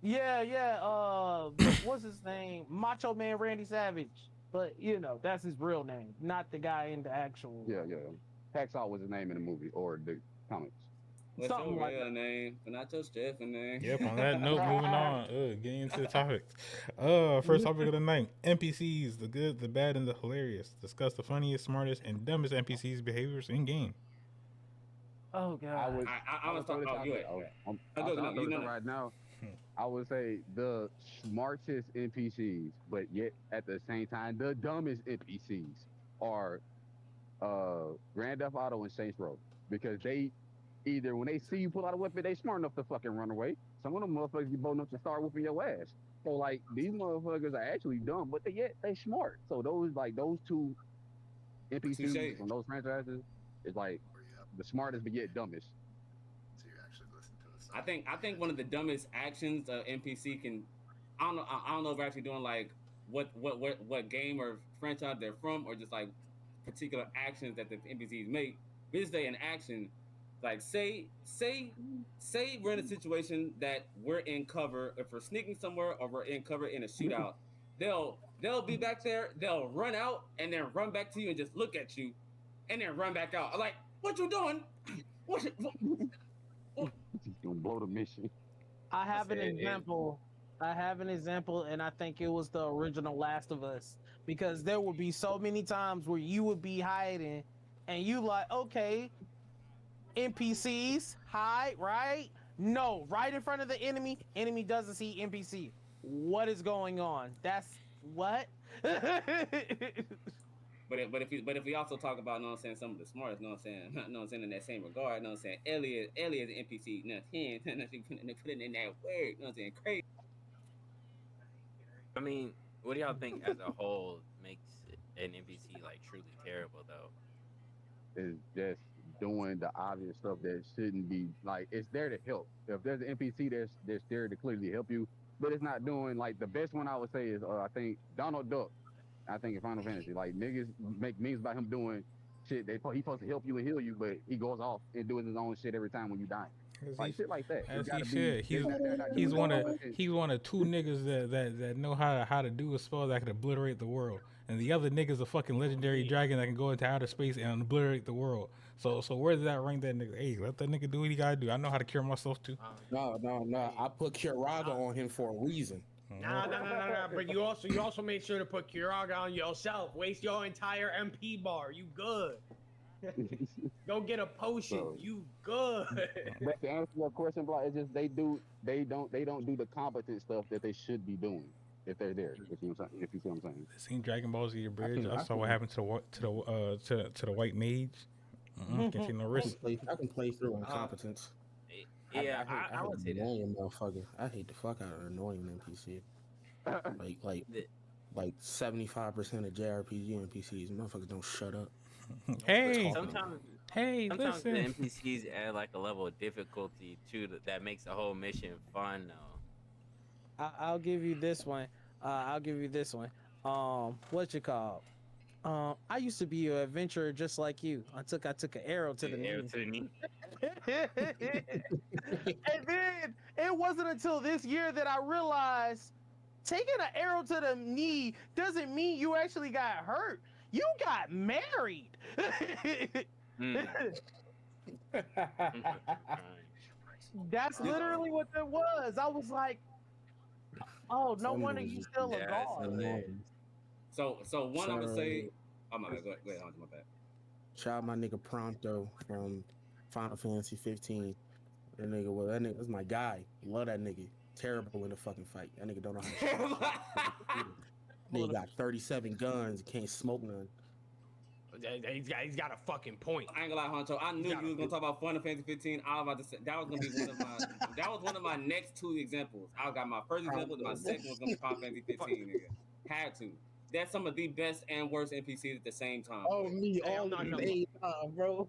yeah. Yeah. What's his name? Macho Man Randy Savage. But that's his real name, not the guy in the actual. Yeah. Hacksaw was his name in the movie or the comics. What's your real name? But not your Stephen name. Yep, on that note, moving on. Getting into the topics. First topic of the night. NPCs, the good, the bad, and the hilarious. Discuss the funniest, smartest, and dumbest NPCs behaviors in game. Oh god. I was talking about you. Right now. I would say the smartest NPCs, but yet at the same time, the dumbest NPCs are Grand Theft Auto and Saints Row, because they either when they see you pull out a weapon, they smart enough to fucking run away. Some of them motherfuckers be bold enough to start whooping your ass. So like these motherfuckers are actually dumb, but they smart. So those two NPCs on those franchises is like the smartest but yet dumbest. I think one of the dumbest actions NPC can, I don't know if we're actually doing like what game or franchise they're from, or just like particular actions that the NPCs make. But just say an action, like say we're in a situation that we're in cover, if we're sneaking somewhere or we're in cover in a shootout, they'll be back there, they'll run out and then run back to you and just look at you, and then run back out. I'm like, what you doing? What? He's gonna blow the mission. I have an example, and I think it was the original Last of Us, because there would be so many times where you would be hiding, and you like, okay, NPCs hide, right? No, right in front of the enemy. Enemy doesn't see NPC. What is going on? That's what. But if we also talk about, know what I'm saying, some of the smartest, know what I'm saying, in that same regard, know what I'm saying, Elliot is an NPC, know what I'm saying, put it in that word, know what I'm saying, crazy. I mean, what do y'all think as a whole makes an NPC like truly terrible though? Is just doing the obvious stuff that shouldn't be. Like, it's there to help. If there's an NPC that's there to clearly help you, but it's not doing, like, the best one I would say is I think Donald Duck. I think in Final Fantasy, like, niggas make memes about him doing shit. He's supposed to help you and heal you, but he goes off and doing his own shit every time when you die. Like shit like that. As he should. He's one of two niggas that know how to do a spell that could obliterate the world. and the other nigga's a fucking legendary dragon that can go into outer space and obliterate the world. So where does that rank that nigga? Hey, let that nigga do what he gotta do. I know how to cure myself too. No. I put Kiraga on him for a reason. No. But you also made sure to put Kiraga on yourself. Waste your entire MP bar. You good? Go get a potion. So, you good? But to answer your question, Block, it's just they don't do the competent stuff that they should be doing if they're there. If you see what I'm saying. Seen Dragon Ball Z Bridge. I saw what happened to the white mage. Can't see no risk. I can play through incompetence. Yeah, I would say that. Annoying motherfucker. I hate the fuck out of annoying NPC. Like 75% of JRPG NPCs, motherfuckers don't shut up. Hey, sometimes listen. the NPCs add like a level of difficulty too that makes the whole mission fun though. I'll give you this one. What you call? I used to be an adventurer just like you. I took an arrow to the knee. And then it wasn't until this year that I realized taking an arrow to the knee doesn't mean you actually got hurt. You got married. That's literally what that was. I was like, oh, no wonder you still a god. So one I would say, oh my bad, go ahead, on to my bad. Shout out my nigga Pronto from Final Fantasy 15. That nigga was my guy. Love that nigga. Terrible in the fucking fight. That nigga don't know how to shoot. Nigga got 37 guns, can't smoke none. He's got a fucking point. I ain't gonna lie, Honcho. I knew you was gonna talk about Final Fantasy 15. I was about to say that was gonna be one of my next two examples. I got my first example, and my second was gonna be Final Fantasy 15. Nigga, had to. That's some of the best and worst NPCs at the same time. Oh, me all the same time, bro.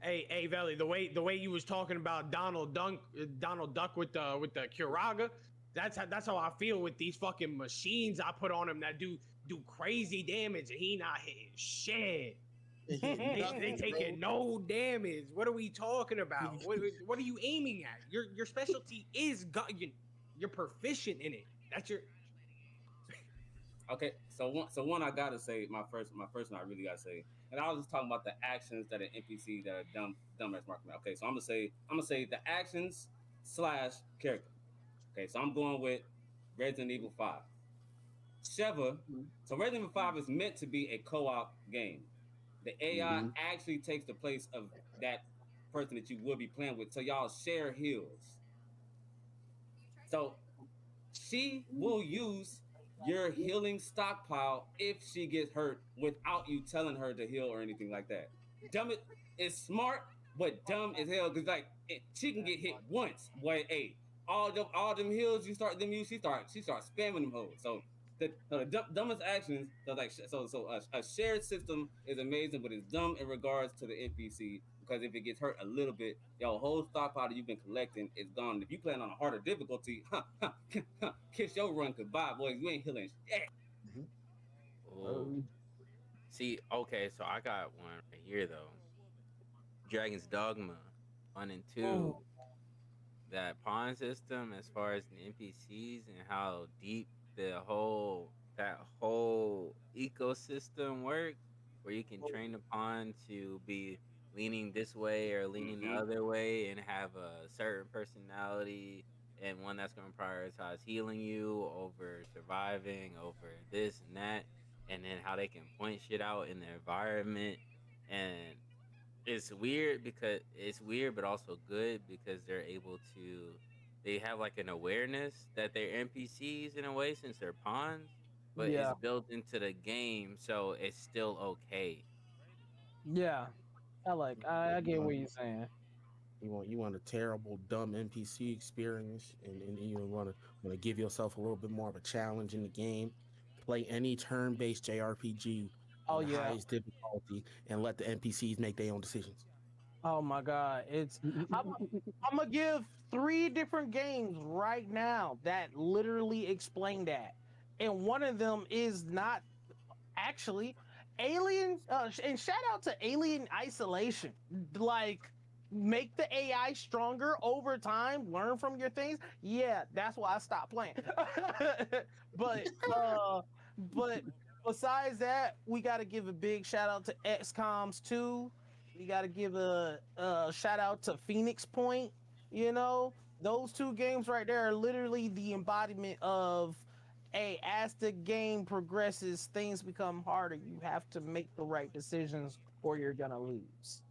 Hey, Valley. The way you was talking about Donald Duck with the Kiraga, that's how I feel with these fucking machines I put on him that do crazy damage and he not hitting shit. They taking no damage. What are we talking about? What are you aiming at? Your specialty is you're proficient in it. That's your. Okay, so one I gotta say, my first one I really gotta say, and I was just talking about the actions that an NPC that are dumb as marketing. Okay, so I'm gonna say the actions / character. Okay, so I'm going with Resident Evil 5. Sheva, so Resident Evil 5 is meant to be a co-op game. The AI actually takes the place of that person that you would be playing with, so y'all share heals. So she will use your healing stockpile if she gets hurt without you telling her to heal or anything like that. Dumb it is smart, but dumb as hell because she can get hit once. Boy, hey, all them heals you start them use, she starts spamming them hoes. So the dumbest actions. So a shared system is amazing, but it's dumb in regards to the NPC because if it gets hurt a little bit, your whole stockpile that you've been collecting is gone. If you plan on a harder difficulty, kiss your run goodbye, boys. You ain't healing shit. See, okay, so I got one right here though. Dragon's Dogma 1 and 2. Oh. That pawn system, as far as the NPCs and how deep that whole ecosystem works, where you can train the pawn to be leaning this way or leaning the other way and have a certain personality and one that's going to prioritize healing you over surviving, over this and that, and then how they can point shit out in the environment. And it's weird, but also good because they're able to, they have like an awareness that they're NPCs in a way since they're pawns, but it's built into the game, so it's still okay. Yeah, I get what you're saying. You want a terrible dumb NPC experience, and you want to give yourself a little bit more of a challenge in the game. Play any turn-based JRPG on the highest difficulty and let the NPCs make their own decisions. Oh my God, I'm gonna give 3 different games right now that literally explain that, and one of them is not actually Alien. And shout out to Alien Isolation. Like, make the AI stronger over time. Learn from your things. Yeah, that's why I stopped playing. but besides that, we got to give a big shout out to XComs 2. We got to give a shout out to Phoenix Point. You know, those two games right there are literally the embodiment of, hey, as the game progresses, things become harder. You have to make the right decisions or you're gonna lose.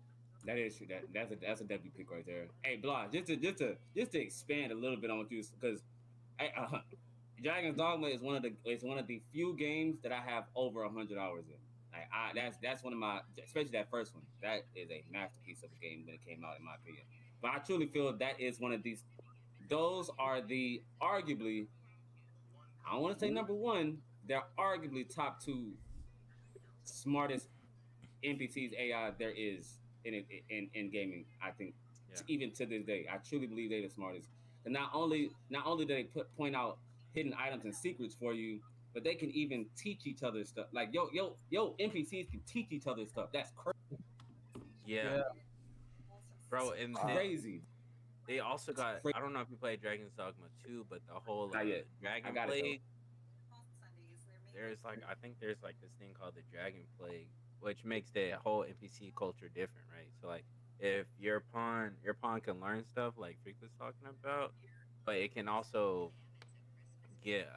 That is true. That's a W pick right there. Hey, Blah, just to expand a little bit on what you, because Dragon's Dogma is one of the few games that I have over 100 hours in. Like that's one of my, especially that first one. That is a masterpiece of a game when it came out, in my opinion. But I truly feel that is one of these. Those are the arguably. I don't want to say number one. They're arguably top two smartest NPCs AI there is in gaming. I think Yeah. even to this day, I truly believe they're the smartest. And not only do they point out hidden items and secrets for you, but they can even teach each other stuff. Like yo NPCs can teach each other stuff. That's Yeah, Yeah. bro, and crazy. they also It's got. crazy. I don't know if you played Dragon's Dogma 2, but the whole Not yet. I Dragon got it though. Plague. There's like I think there's like this thing called the Dragon Plague, which makes the whole NPC culture different, right? So like if your pawn can learn stuff like Freak was talking about, but it can also get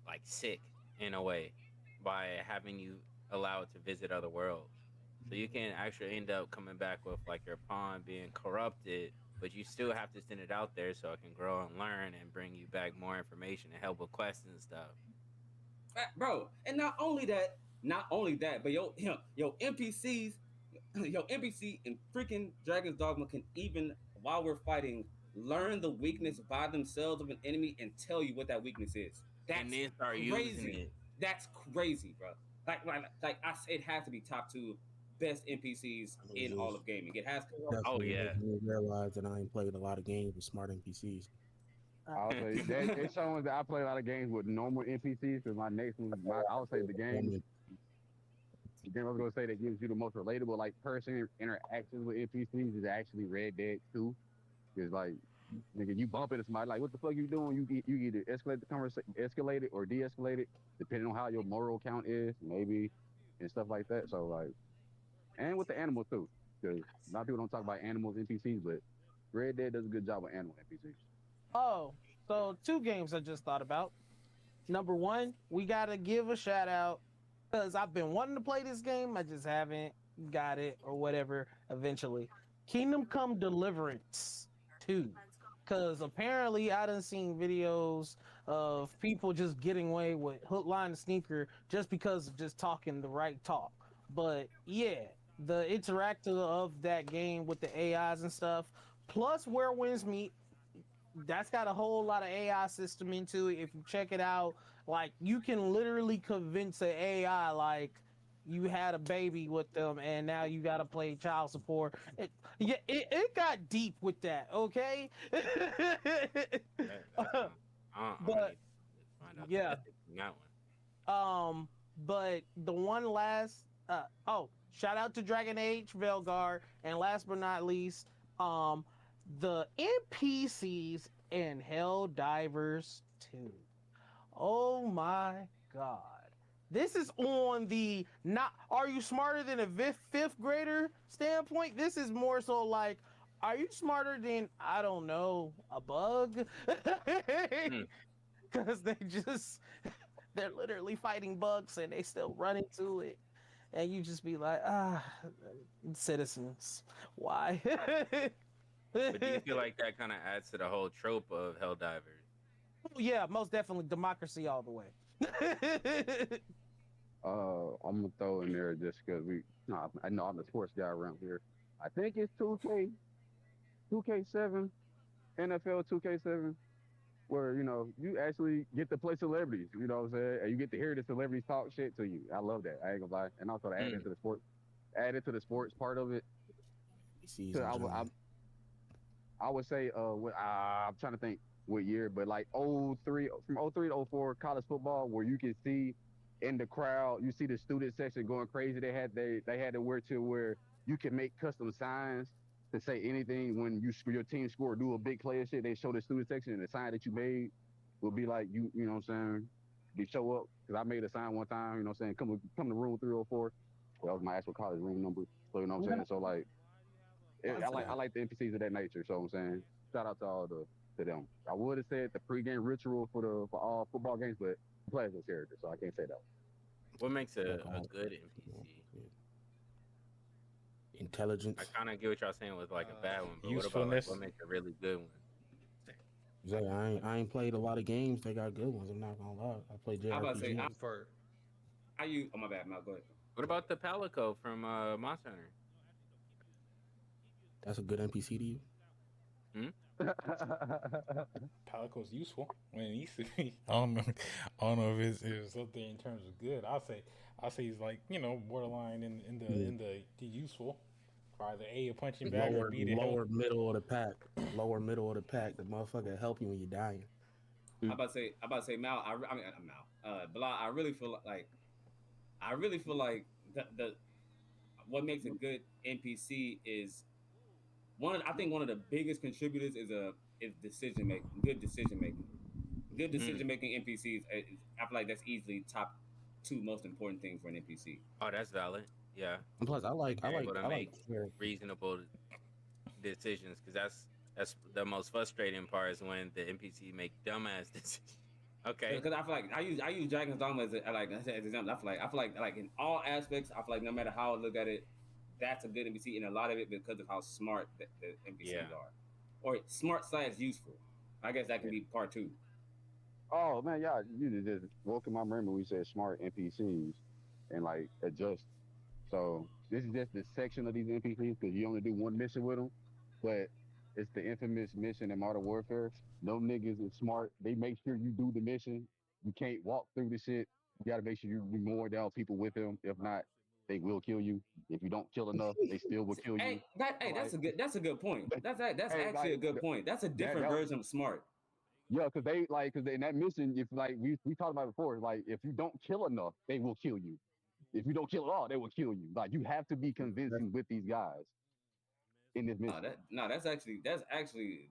like sick in a way by having you allow it to visit other worlds. So you can actually end up coming back with like your pawn being corrupted, but you still have to send it out there so it can grow and learn and bring you back more information and help with quests and stuff. Bro. And not only that, but yo NPCs, yo NPC in freaking Dragon's Dogma can even while we're fighting learn the weakness by themselves of an enemy and tell you what that weakness is. And That's then start using crazy. it. That's crazy, bro. Like I said, it has to be top two best NPCs I mean, in all of gaming. It has to. Oh definitely yeah. made me realize that I ain't played a lot of games with smart NPCs. I'll say that it's showing that I play a lot of games with normal NPCs. Because my next one, I'll say the game I was gonna say that gives you the most relatable like person interactions with NPCs is actually Red Dead 2. Because like nigga, you bump into somebody like what the fuck you doing? You either escalate the conversation, escalate it or de-escalate it, depending on how your moral count is, maybe, and stuff like that. So like, and with the animals too, because a lot of people don't talk about animals NPCs, but Red Dead does a good job with animal NPCs. Oh, so two games I just thought about. Number one, we gotta give a shout out because I've been wanting to play this game. I just haven't got it or whatever eventually. Kingdom Come Deliverance 2. Because apparently I done seen videos of people just getting away with hook, line, and sneaker just because of just talking the right talk. But yeah, the interactive of that game with the AIs and stuff, plus Where Winds Meet, that's got a whole lot of AI system into it. If you check it out, like you can literally convince an AI like you had a baby with them and now you got to play child support. It got deep with that, okay? That's I don't But need to find out the yeah, ethics in that one. but the one last shout out to Dragon Age Velgar, and last but not least, the NPCs in Helldivers 2. Oh my god. This is on the not are you smarter than a fifth grader standpoint. This is more so like, are you smarter than, I don't know, a bug? Hmm. Because they're literally fighting bugs and they still run into it. And you just be like, citizens, why? But do you feel like that kind of adds to the whole trope of Helldivers? Oh, yeah, most definitely democracy all the way. I'm gonna throw in there just because I know I'm the sports guy around here. I think it's 2K7, NFL 2K7, where you actually get to play celebrities. You know what I'm saying? And you get to hear the celebrities talk shit to you. I love that. I ain't gonna lie. And also to Hmm. add into the sports part of it. NPCs So in general. I would say I'm trying to think what year, but like '03 from '03 to '04 college football, where you can see in the crowd, you see the student section going crazy. They had to wear to where you can make custom signs to say anything when your team score, do a big play and shit. They show the student section and the sign that you made will be like you know what I'm saying, they show up because I made a sign one time. You know what I'm saying? Come to room 304. That was my actual college room number. So you know what I'm saying? So like, I like the NPCs of that nature. So I'm saying, shout out to all to them. I would have said the pregame ritual for all football games, but players was character, so I can't say that. What makes a good NPC? Intelligence. I kind of get what y'all saying with like a bad one, but what about Usefulness. what makes a really good one? I ain't played a lot of games. They got good ones. I'm not gonna lie. I play JRPGs. I'm about to say, I use. Oh my bad, Mal. Go ahead. What about the Palico from Monster Hunter? That's a good NPC to you. Palico's useful when he used to be. I don't know if it's up there in terms of good. I'll say he's like borderline in the useful. Either A, a punching bag, or B, to lower middle of the pack. Lower middle of the pack. The motherfucker help you when you're dying. I'm about to say, Mal. I mean, Mal. Blah. I really feel like the what makes a good NPC is I think one of the biggest contributors is decision making. Good decision making. Good decision making NPCs. I feel like that's easily top 2 most important things for an NPC. Oh, that's valid. Yeah. And plus, I like reasonable decisions, because that's the most frustrating part is when the NPC make dumbass decisions. Okay. Because I feel like I use Dragon's Dogma as an example. I feel like in all aspects, I feel like no matter how I look at it, that's a good NPC, and a lot of it because of how smart the NPCs are, or smart / useful. I guess that can be part 2. Oh man, yeah, you just woke in my memory when we said smart NPCs and like adjust. So this is just the section of these NPCs because you only do one mission with them, but it's the infamous mission in Modern Warfare. No niggas is smart. They make sure you do the mission. You can't walk through the shit. You got to make sure you mow down people with them. If not, they will kill you. If you don't kill enough, they still will kill you. That's a good point. That's actually a good point. That's a different version of smart. Yeah, because in that mission, if like we talked about before, like if you don't kill enough, they will kill you. If you don't kill at all, they will kill you. Like you have to be convincing with these guys in this mission. That's actually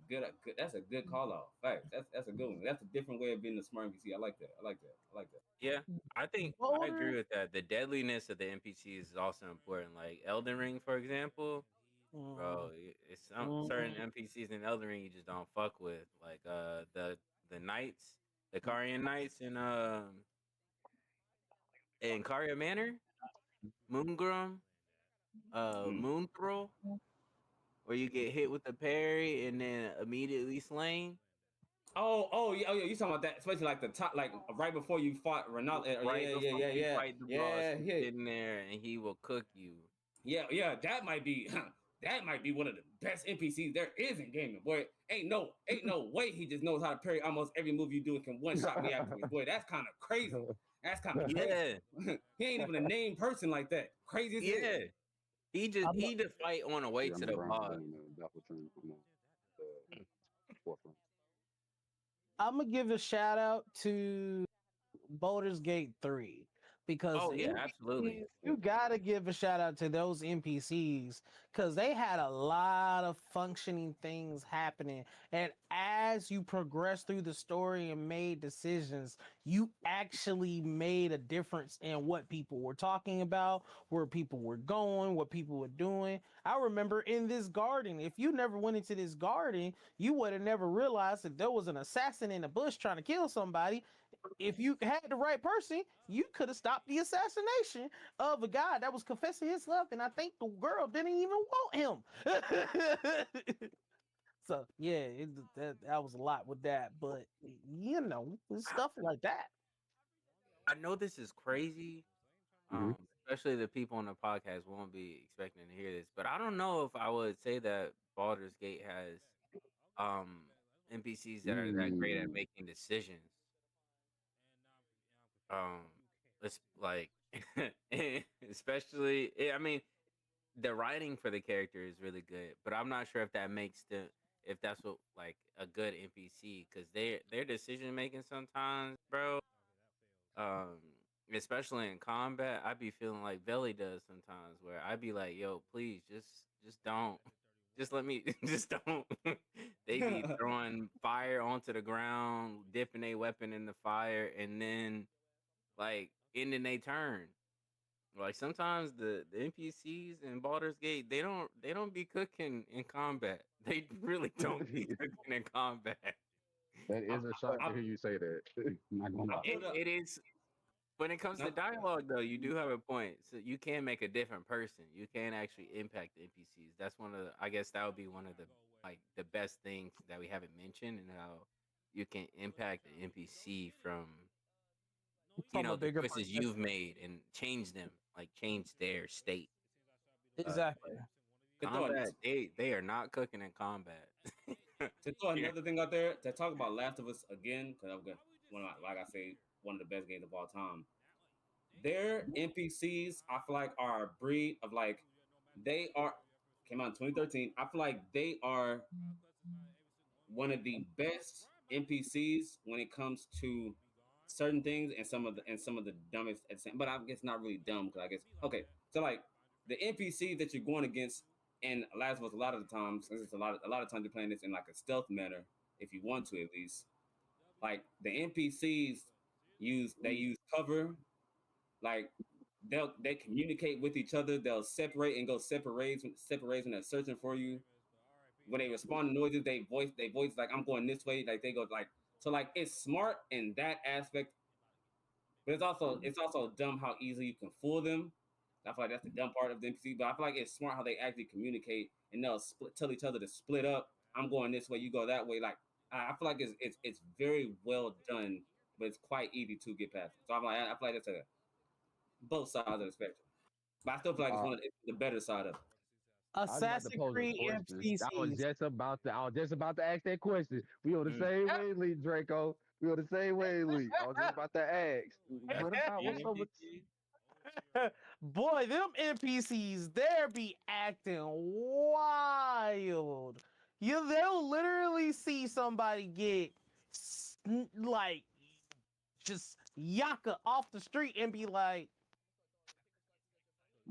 good. That's a good call out. Facts. That's a good one. That's a different way of being a smart NPC. I like that. Yeah, I think I agree with that. The deadliness of the NPCs is also important. Like Elden Ring, for example, bro. It's some certain NPCs in Elden Ring you just don't fuck with. Like the knights, the Carian Knights in Caria Manor, Moongrum, Moonthrow, where you get hit with a parry and then immediately slain. Oh, yeah. You talking about that? Especially like the top, like right before you fought Ronaldo. You fight the boss, he's sitting there and he will cook you. Yeah. That might be one of the best NPCs there is in gaming. Boy, ain't no way he just knows how to parry almost every move you do and can one shot me afterwards. Boy, that's kind of crazy. That's kind of crazy. He ain't even a named person like that. Crazy as hell. He just fight on the way to the boss. I'm gonna give a shout out to Baldur's Gate 3 because absolutely, you gotta give a shout out to those NPCs because they had a lot of functioning things happening, and as you progress through the story and made decisions, you actually made a difference in what people were talking about, where people were going, what people were doing. I remember in this garden, if you never went into this garden, you would have never realized that there was an assassin in the bush trying to kill somebody. If you had the right person, you could have stopped the assassination of a guy that was confessing his love, and I think the girl didn't even want him. So yeah, that was a lot with that, but stuff like that. I know this is crazy, especially the people on the podcast won't be expecting to hear this, but I don't know if I would say that Baldur's Gate has NPCs that are that great at making decisions. It's like, especially, I mean, the writing for the character is really good, but I'm not sure if that's what like a good NPC, because their decision making sometimes, bro. Especially in combat, I be feeling like Belly does sometimes, where I be like, "Yo, please, just don't." Just let me, just don't. They be throwing fire onto the ground, dipping a weapon in the fire, and then like ending they turn. Like sometimes the NPCs in Baldur's Gate, they don't be cooking in combat. They really don't be cooking in combat. That is a shock to hear you say that. Not gonna lie. It is. When it comes to dialogue, though, you do have a point. So you can make a different person. You can actually impact the NPCs. That's one of the. I guess that would be one of the the best things that we haven't mentioned, and how you can impact the NPC from From a the bigger choices perspective. you've made and change them, like change their state. Exactly. Combat, they are not cooking in combat. To throw another thing out there, to talk about Last of Us again, because I've got like I say, one of the best games of all time. Their NPCs, I feel like, are a breed of they are came out in 2013. I feel like they are one of the best NPCs when it comes to certain things and some of the dumbest at the same. But I guess not really dumb because I guess okay. So like the NPCs that you're going against in Last of Us, a lot of the times, since it's a lot of times you're playing this in like a stealth manner, if you want to at least. Like the NPCs use cover, like they communicate with each other. They'll separate and go separate when they're searching for you. When they respond to noises, they voice like I'm going this way. Like they go like so like it's smart in that aspect, but it's also dumb how easily you can fool them. I feel like that's the dumb part of the NPC, but I feel like it's smart how they actually communicate and they'll tell each other to split up. I'm going this way, you go that way. Like I feel like it's very well done, but it's quite easy to get past. So I feel like that's both sides of the spectrum. But I still feel like it's the better side of it. I was about to Assassin's pose a Creed question. NPCs. I was just about to ask that question. We on the same wavelength, Draco. We on the same wavelength. I was just about to ask. What's up with Boy, them NPCs, they'll be acting wild. They'll literally see somebody get like just yaka off the street and be like,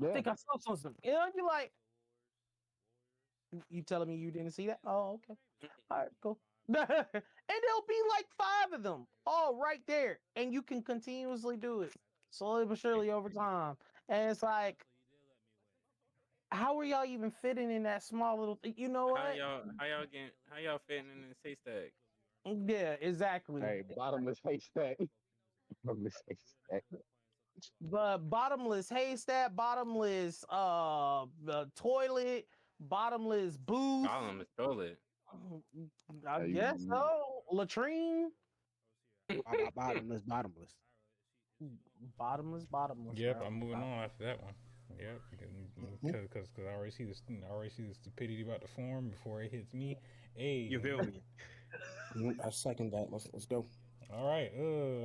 I think I saw something. You're like, you telling me you didn't see that? Oh, okay. All right, cool. And there'll be like 5 of them all right there, and you can continuously do it slowly but surely over time. And it's like, how are y'all even fitting in that small little thing? You know what? How y'all fitting in this haystack? Yeah, exactly. Hey, bottomless haystack. Bottomless haystack. But bottomless haystack, bottomless toilet, bottomless booth. Bottomless toilet. I guess so. Latrine. Bottomless. Bottomless. Yep, Bro. I'm moving on after that one. Yep, because I already see this. I already see the stupidity about to form before it hits me. Hey, You feel me? I second that. Let's go. All right.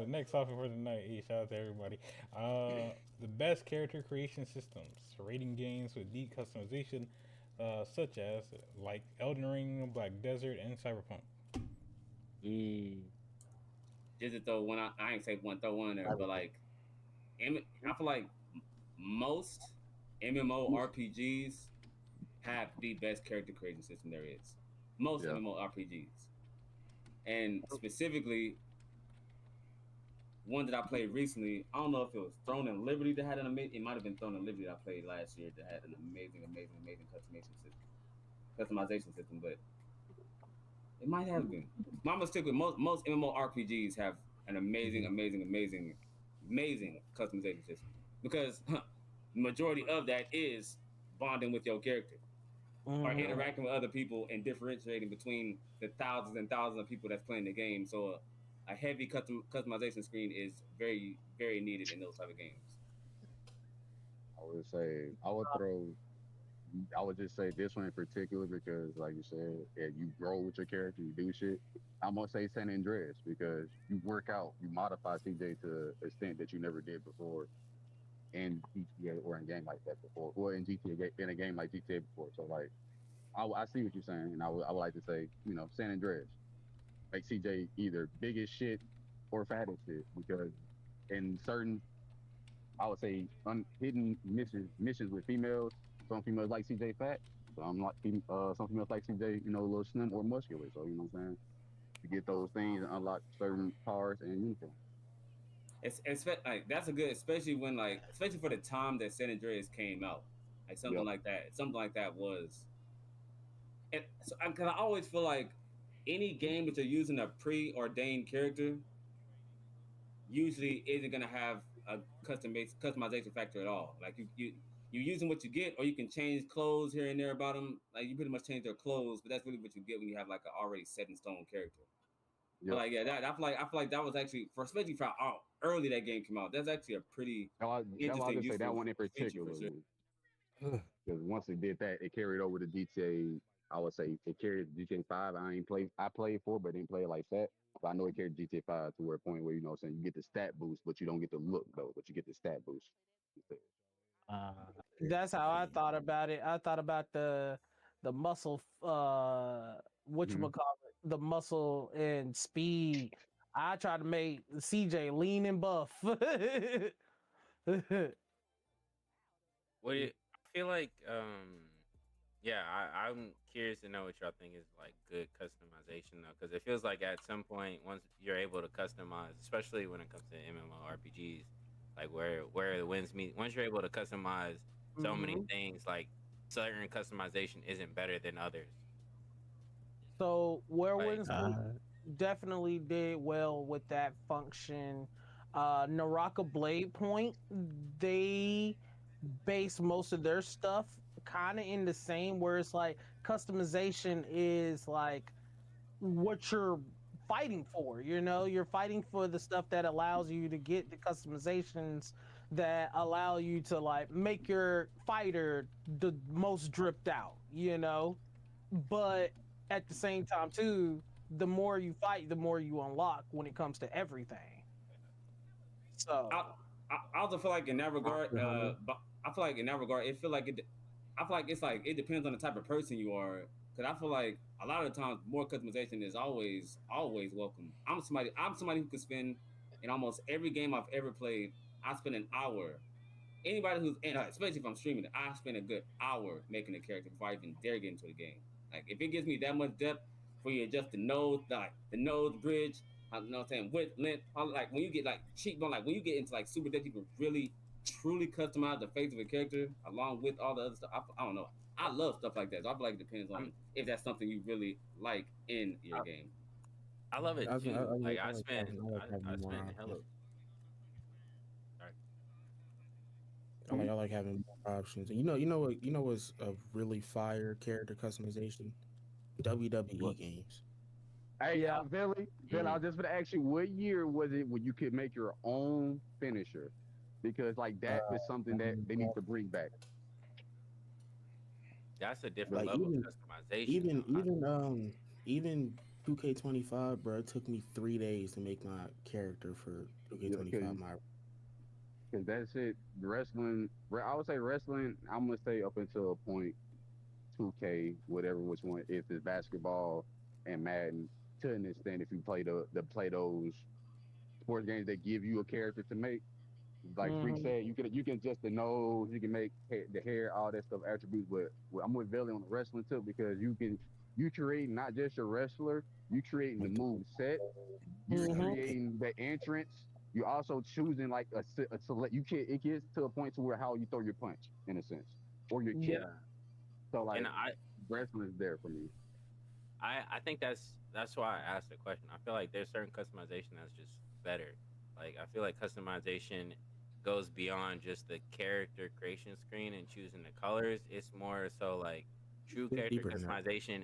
Next topic for tonight. Hey, shout out to everybody. The best character creation systems, rating games with deep customization, such as like Elden Ring, Black Desert, and Cyberpunk. Just to throw one, I ain't say throw one in there, but like, I feel like most MMORPGs have the best character creation system there is. Most MMORPGs, and specifically one that I played recently. I don't know if it was Throne and Liberty that had an amazing. It might have been Throne and Liberty that I played last year that had an amazing customization system, but it might have been. My mistake with most MMORPGs have an amazing customization system because the majority of that is bonding with your character or interacting with other people and differentiating between the thousands and thousands of people that's playing the game. So a heavy customization screen is very, very needed in those type of games. I would just say this one in particular because, like you said, you grow with your character, you do shit. I'm gonna say San Andreas because you work out, you modify CJ to an extent that you never did before in GTA or in a game like that before, or in a game like GTA before. So like, I see what you're saying, and I would like to say, San Andreas, make CJ either big as shit or fat as shit because in certain, I would say hidden missions with females. Some females like CJ fat, I'm like some females like CJ, a little slim or muscular. So you know what I'm saying. You get those things and unlock certain powers and uniforms. It's like that's a good, especially when like, especially for the time that San Andreas came out, like something Yep. like that. Something like that was. And so, because I always feel like any game that you're using a preordained character usually isn't gonna have a customization factor at all. Like you using what you get, or you can change clothes here and there about them. Like you pretty much change their clothes, but that's really what you get when you have like an already set in stone character. But Yep. like yeah, I feel like that was actually especially for how early that game came out. That's actually a pretty That's why I interesting, just say that useful one in feature for sure. particular. Because once it did that, it carried over to GTA. I would say it carried GTA 5. I played 4, but didn't play it like that. But I know it carried GTA 5 to where a point where what I'm saying, you get the stat boost, but you don't get the look though, but you get the stat boost instead. That's how I thought about it. I thought about the muscle Mhm. the muscle and speed. I tried to make CJ lean and buff. What do you, I feel like yeah, I'm curious to know what y'all think is like good customization though, because it feels like at some point once you're able to customize, especially when it comes to MMORPGs, like where the wins meet, once you're able to customize so many things, like certain customization isn't better than others. So Like definitely did well with that function. Naraka Blade Point, they base most of their stuff kind of in the same, where it's like customization is like what you're fighting for. You're fighting for the stuff that allows you to get the customizations that allow you to like make your fighter the most dripped out. But at the same time too, the more you fight, the more you unlock when it comes to everything. So I also feel like in that regard, but I feel like in that regard, it feel like it. I feel like it's like it depends on the type of person you are. Because I feel like a lot of the times more customization is always welcome. I'm somebody who could spend in almost every game I've ever played. I spend an hour. Anybody who's especially if I'm streaming it, I spend a good hour making a character before I even dare get into the game. Like if it gives me that much depth for you adjust the nose, like the nose bridge, you know what I'm saying, width, length, like when you get like cheekbone, like when you get into like super depth, you can really truly customize the face of a character along with all the other stuff. I don't know. I love stuff like that. So I feel like it depends on if that's something you really like in your game. I love it too. Like I like spend I having more spend hella. options. Sorry. I like having more options. And you know what's a really fire character customization? WWE games. Hey, yeah, Billy, I was just gonna ask you, what year was it when you could make your own finisher? Because like that is something that they need to bring back. That's a different Like level of even customization even though. even even 2K25, bro. It took me 3 days to make my character for 2K25. Because that's it. Wrestling, I would say wrestling. I'm gonna say up until a point, 2K, whatever, which one, if it's basketball and Madden, to an extent, if you play those sports games that give you a character to make. Like Freak said, you can adjust the nose, you can make the hair, all that stuff attributes. But I'm with Billy on the wrestling too because you create not just your wrestler, you creating the move set, you creating the entrance. You also choosing like a select. You can't. It gets to a point to where how you throw your punch in a sense or your kick. Yeah. So like And wrestling is there for me. I think that's why I asked the question. I feel like there's certain customization that's just better. Like I feel like customization goes beyond just the character creation screen and choosing the colors. It's more so like true It's character deeper than that. customization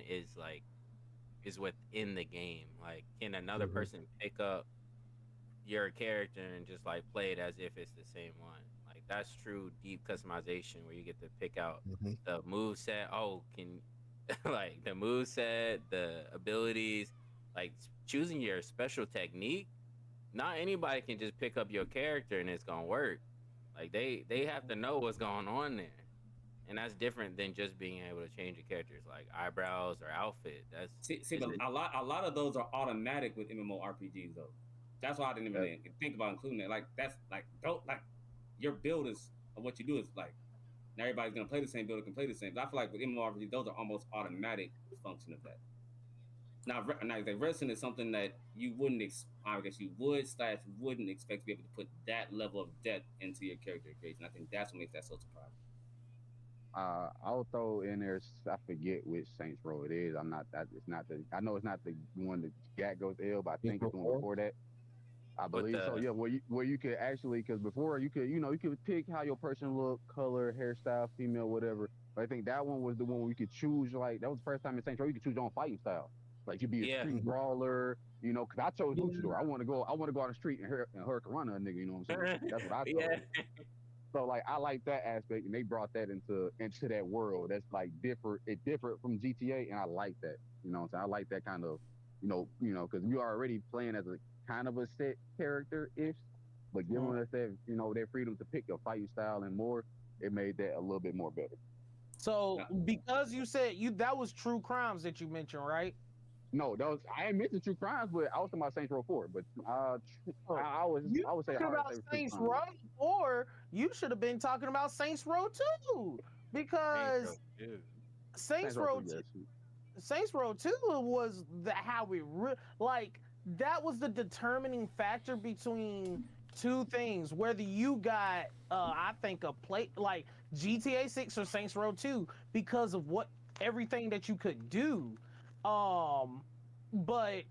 is within the game. Like can another Mhm. person pick up your character and just like play it as if it's the same one? Like that's true deep customization where you get to pick out Mhm. the move set. Oh, can like the move set, the abilities, like choosing your special technique. Not anybody can just pick up your character and it's gonna work. Like they have to know what's going on there, and that's different than just being able to change your characters like eyebrows or outfit. That's See, it's but a lot of those are automatic with MMORPGs though. That's why I didn't even think about including it. Like that's like don't like your build is what you do is like Now everybody's gonna play the same build, can play the same. But I feel like with MMORPG, those are almost automatic function of that. Now, the wrestling is something that you wouldn't, I guess you wouldn't expect to be able to put that level of depth into your character creation. I think that's what makes that so surprising. I'll throw in there. I forget which Saints Row it is. I'm not that. It's not the. I know it's not the one that Jack goes to L, but I think it's the one before that. I believe so. Yeah, where you could actually, because before you could, you could pick how your person look, color, hairstyle, female, whatever. But I think that one was the one where you could choose. Like that was the first time in Saints Row you could choose your own fighting style. Like you'd be a street brawler, because I chose luchador. I want to go on the street and hurricanrana a nigga. You know what I'm saying? That's what I chose. So like I like that aspect, and they brought that into that world. That's like different. It different from GTA, and I like that. You know what I'm saying? I like that kind of, because you are already playing as a kind of a set character ish, but giving us that, their freedom to pick your fighting style and more, it made that a little bit more better. So because you said that was True Crimes that you mentioned, right? No, I ain't mentioned True Crimes, but I was talking about Saints Row 4. But I would say about Saints Row 4. You should have been talking about Saints Row 2 because Saints Row 2 was how we that was the determining factor between two things, whether you got I think a play like GTA 6 or Saints Row 2 because of everything that you could do. But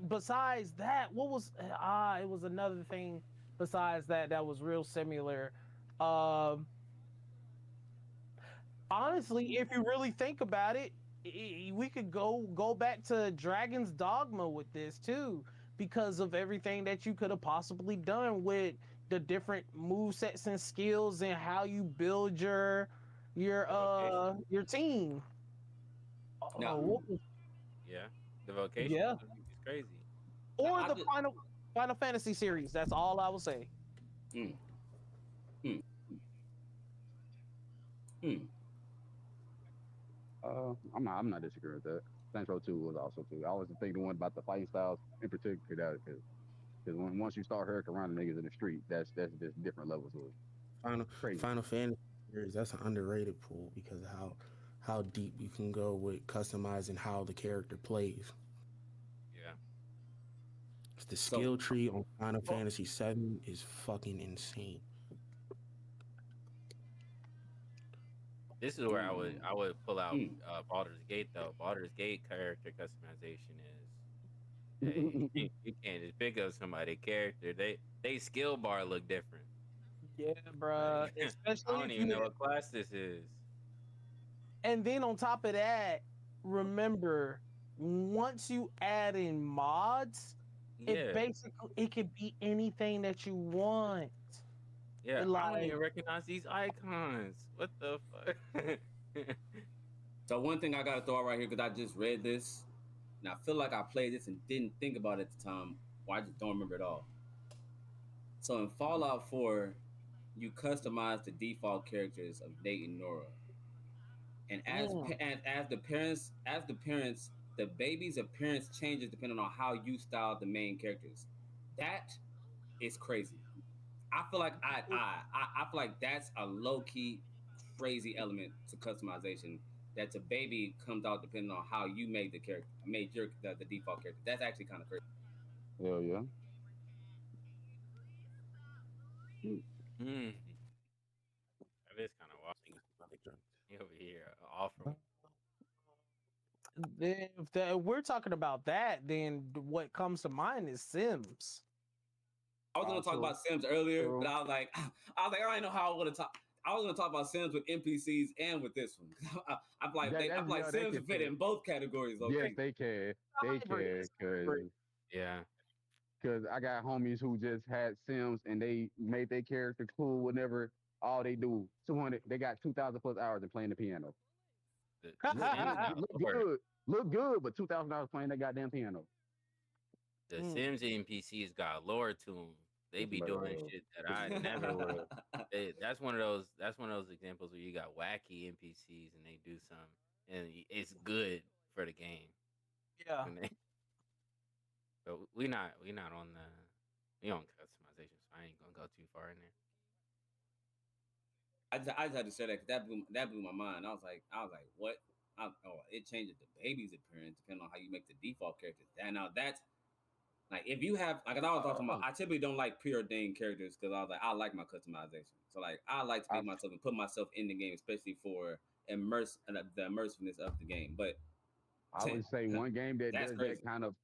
besides that, what was it was another thing besides that was real similar. Honestly, if you really think about it, we could go back to Dragon's Dogma with this too, because of everything that you could have possibly done with the different move sets and skills and how you build your team. No. The vocation is crazy. Or the Final Fantasy series. That's all I will say. I'm not disagreeing with that. Saints Row 2 was also too. I was thinking one about the fighting styles in particular, because once you start hurricanrana niggas in the street, that's just different levels of Final Fantasy series. That's an underrated pool because of how deep you can go with customizing how the character plays. The skill tree on Final Fantasy 7 is fucking insane. This is where I would pull out Baldur's Gate though. Baldur's Gate character customization is you can't just pick up somebody's character. They skill bar look different. Yeah, bro. Especially I don't even know what class this is. And then on top of that, remember, once you add in mods, it can be anything that you want. Yeah, I don't even recognize these icons. What the fuck? So one thing I gotta throw out right here, because I just read this, and I feel like I played this and didn't think about it at the time, or I just don't remember it all. So in Fallout 4, you customize the default characters of Nate and Nora, and as the parents, the baby's appearance changes depending on how you style the main characters. That is crazy. I feel like I feel like that's a low key crazy element to customization. That the baby comes out depending on how you made the character, the default character. That's actually kind of crazy. Hell yeah. That is kind of wild. You over here offer. If we're talking about that, then what comes to mind is Sims. I was gonna talk about Sims earlier, but I was like, I don't know how I want to talk. I was gonna talk about Sims with NPCs and with this one. I'm like Sims fit in both categories. Okay? Yes, they can. They can. Because I got homies who just had Sims and they made their character cool whenever all they do 200. They got 2,000 plus hours in playing the piano. Look good, but $2,000 playing that goddamn piano. The Sims NPCs got lore to them. They be doing shit that I never would. That's one of those examples where you got wacky NPCs and they do something and it's good for the game. Yeah. But we not on customization, so I ain't gonna go too far in there. I just had to share that because that blew my mind. I was like, what? It changes the baby's appearance depending on how you make the default characters. And now that's like if you have like I was talking about. I typically don't like preordained characters because I was like I like my customization. So like I like to make myself and put myself in the game, especially for the immersiveness of the game. But I would say one game that does that kind of.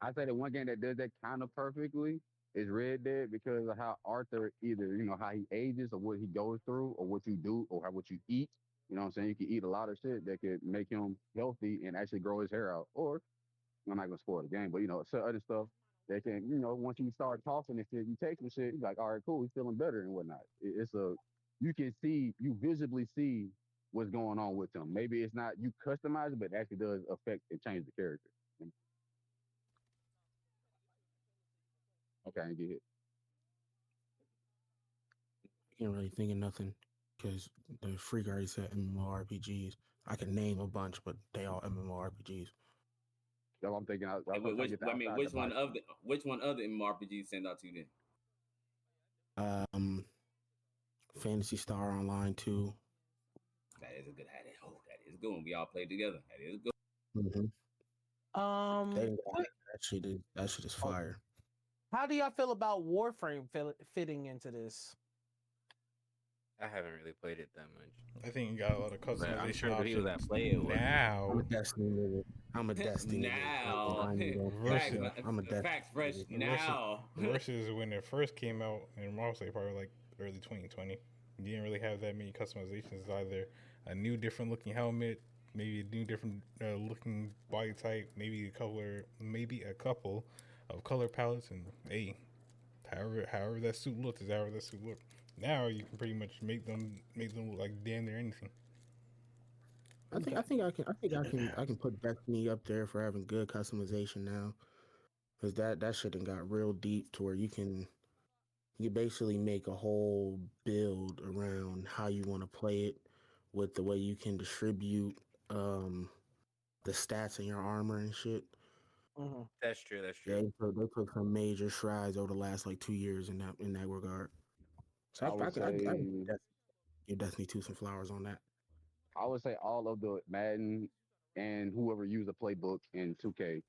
I say the one game that does that kind of perfectly is Red Dead because of how Arthur either how he ages or what he goes through or what you do or what you eat. You know what I'm saying? You can eat a lot of shit that could make him healthy and actually grow his hair out. Or I'm not gonna spoil the game, but some other stuff that can once you start talking and shit, you take some shit. You're like, all right, cool, he's feeling better and whatnot. It's a you can see you visibly see what's going on with him. Maybe it's not you customize it, but it actually does affect and change the character. Okay, I get it. I can't really think of nothing because the freak already said MMORPGs. I can name a bunch, but they all MMORPGs. So I'm thinking. Which one of the MMORPGs stand out to you then? Fantasy Star Online 2. That is a good. That is good one. We all played together. That is good. Mm-hmm. That shit is fire. How do y'all feel about Warframe fitting into this? I haven't really played it that much. I think you got a lot of customization I'm sure options. the people that play it now. I'm a Destiny nigga. I'm a Destiny nigga. I'm a Destiny. Facts fresh now. Versus when it first came out, and I'll say probably like early 2020, you didn't really have that many customizations. Either a new different looking helmet, maybe a new different looking body type, maybe a couple of color palettes, and however that suit looked is however that suit looked. Now you can pretty much make them look like damn near anything. I think I can put Destiny up there for having good customization now, because that shit done got real deep to where you basically make a whole build around how you want to play it, with the way you can distribute the stats in your armor and shit. Mm-hmm. That's true. Yeah, they took some major strides over the last like 2 years in that regard. So I would give Destiny 2 some flowers on that. I would say all of the Madden and whoever used a playbook in 2K,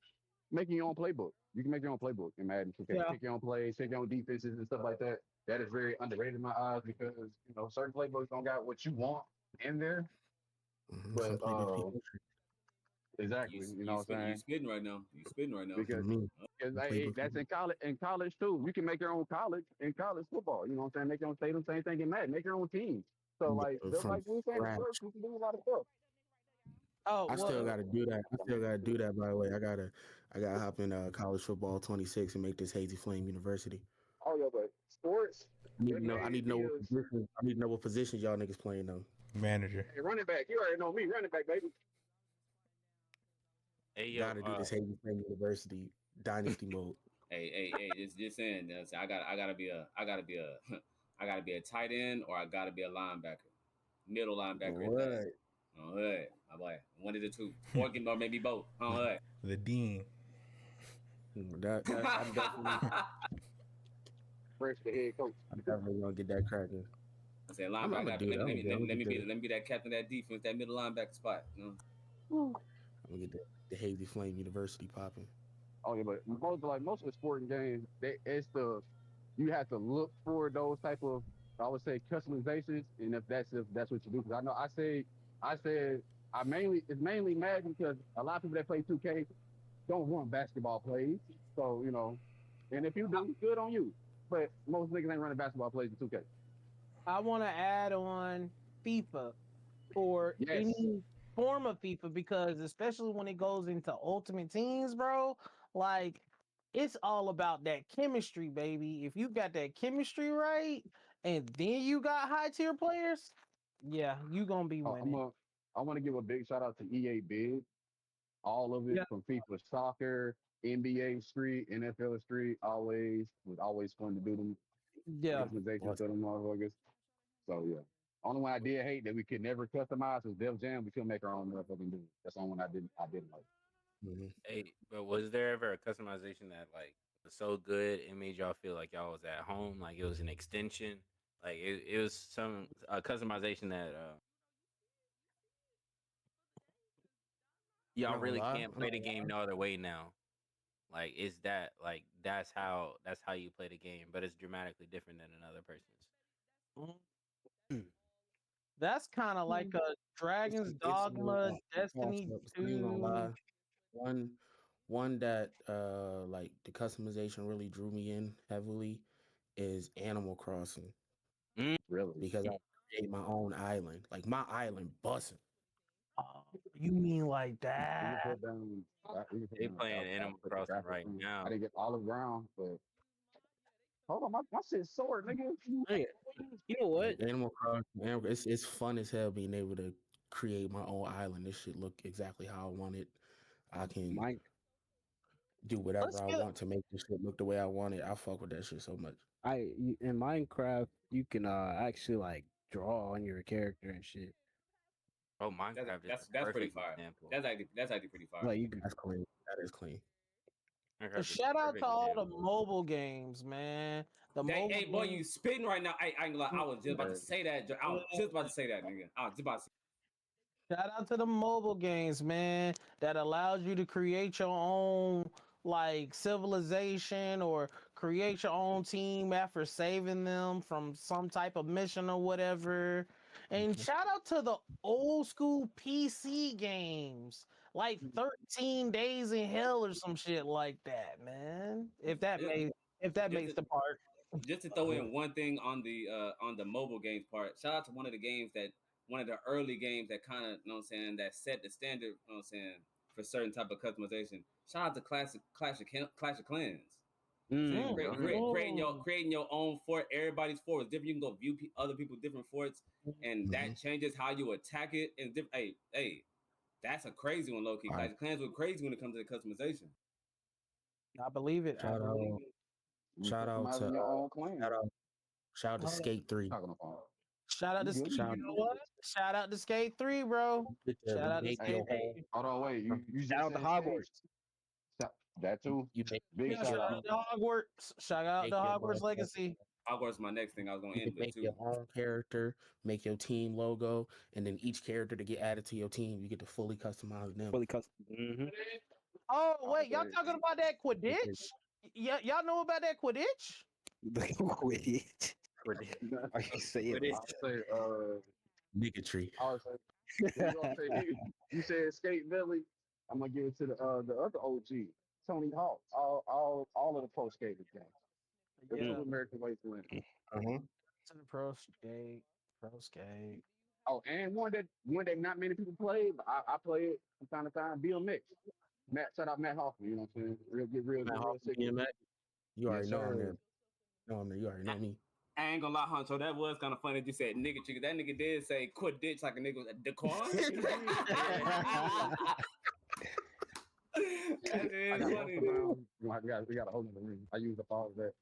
making your own playbook. You can make your own playbook in Madden 2K. Yeah. Pick your own plays, pick your own defenses and stuff like that. That is very underrated in my eyes because certain playbooks don't got what you want in there. Mm-hmm. But exactly, you know what I'm saying? You spitting right now. Because that's in college. In college too, you can make your own college in college football. You know what I'm saying? Make your own stadium, same thing in Madden. Make your own team. So like, just like we saying, you can do a lot of stuff. Oh, I still got to do that. By the way, I gotta hop in college football 26 and make this Hazy Flame University. Oh yeah, but sports. I need to know what positions y'all niggas playing though. Manager. Hey, running back. You already know me. Running back, baby. Hey, gotta do this Hazy Flame University dynasty mode. Hey, just saying. I gotta be a tight end or I gotta be a linebacker, middle linebacker. What? Oh, hey, my boy. One of the two, or maybe both. Oh, hey. The dean. I'm definitely fresh the head coach. I'm definitely gonna get that cracking. I said linebacker. Let me be that captain of that defense, that middle linebacker spot. I'm gonna get the Hazy Flame University popping. Oh yeah, but most of the sporting games, you have to look for those type of, I would say, customizations, and if that's what you do. Because I know it's mainly Madden because a lot of people that play 2K don't run basketball plays. So and if you do, good on you. But most niggas ain't running basketball plays in 2K. I want to add on FIFA for any form of FIFA because especially when it goes into Ultimate Teams, bro, like it's all about that chemistry, baby. If you got that chemistry right, and then you got high tier players, yeah, you gonna be winning. I want to give a big shout out to EA Big, all of it from FIFA Soccer, NBA Street, NFL Street. Was always fun to do them. Yeah, customizations for them motherfuckers. So yeah, only one I did hate that we could never customize was Def Jam. We couldn't make our own motherfucking do. That's the only one I didn't like. Mm-hmm. Hey, but was there ever a customization that like was so good it made y'all feel like y'all was at home, like it was an extension Like it was some customization that y'all Not gonna really lie. can't play the game no other way now. Like it's that like that's how you play the game, but it's dramatically different than another person's. That's kind of like a Dragon's Dogma, Destiny I ain't gonna 2. lie. One that like the customization really drew me in heavily is Animal Crossing. Really? Because I create my own island. Like my island busting. You mean like We that? can put down. They playing Animal Crossing right now. I didn't get all around, but hold on, my shit's sore, nigga. Hey, you know what? Animal Crossing, it's fun as hell being able to create my own island. This shit look exactly how I want it. I can do whatever I want to make this shit look the way I want it. I fuck with that shit so much. In Minecraft, you can actually like draw on your character and shit. Oh, Minecraft That's is a pretty perfect fire. example. That's actually pretty fire. Like you can. That's clean. That is clean. Shout out to all the mobile games, man. Hey, boy, you spitting right now. I ain't gonna lie. I was just about to say that. I was just about to say that, nigga. I was just about to say. Shout out to the mobile games, man, that allows you to create your own like civilization or create your own team after saving them from some type of mission or whatever. And shout out to the old school PC games, like 13 Days in Hell or some shit like that, man. If that makes the part. Just to throw in one thing on the mobile games part, shout out to one of the early games that kind of, you know what I'm saying, that set the standard, you know what I'm saying, for certain type of customization. Shout out to Clash of Clans. Creating your own fort. Everybody's fort is different. You can go view other people's different forts, and that changes how you attack it. And hey, that's a crazy one, low key. Clash of Clans was crazy when it comes to the customization. I believe it. Shout out to your own clan. Shout out to Skate 3. Shout out to Skate. You know what? Shout out to Skate 3, bro. Shout out to Skate 3. Hold on, wait. You shout out to Hogwarts. That too. Big shout out to Hogwarts. Shout out to Hogwarts Legacy. Hogwarts is my next thing I was gonna end with make too. Your own character, make your team logo, and then each character to get added to your team, you get to fully customize them. Fully custom. Oh wait, y'all talking about that Quidditch? Yeah, y'all know about that Quidditch? Quidditch. Are you saying bigotry? I would say, you said Skate Billy. I'm gonna give it to the other OG, Tony Hawk. All of the pro skaters games. Yeah. American Wasteland. To the pro skate. Oh, and one that not many people play, but I play it from time to time. BMX. Shout out Matt Hoffman. You know what I'm saying? Real sick. BMX. You already Yes, know I'm sir. there. No, I'm there. You already know me. I ain't gonna lie, Honcho. That was kind of funny that you said nigga chicken. That nigga did say quit ditch like a nigga was a Daquan. That is funny, dude. We got a whole other room. I use the all of that.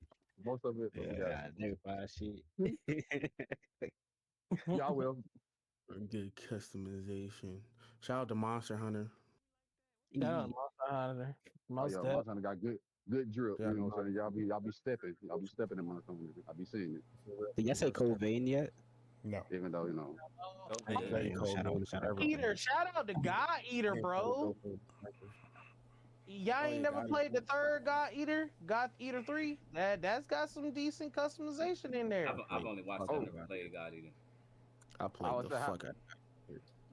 Most of it. Yeah, never shit. Y'all will. Good customization. Shout out to Monster Hunter. Shout out to Monster Hunter. Monster Hunter got good drip. You know what I'm saying? Y'all be stepping. Y'all be stepping in Monster Hunter. I be seeing it. Did y'all say Covain yet? No. Even though, you know. Shout out to God Eater, bro. Y'all ain't never played the third God Eater 3? That's got some decent customization in there. I've only watched it. I've never played God Eater. I played the fuck out.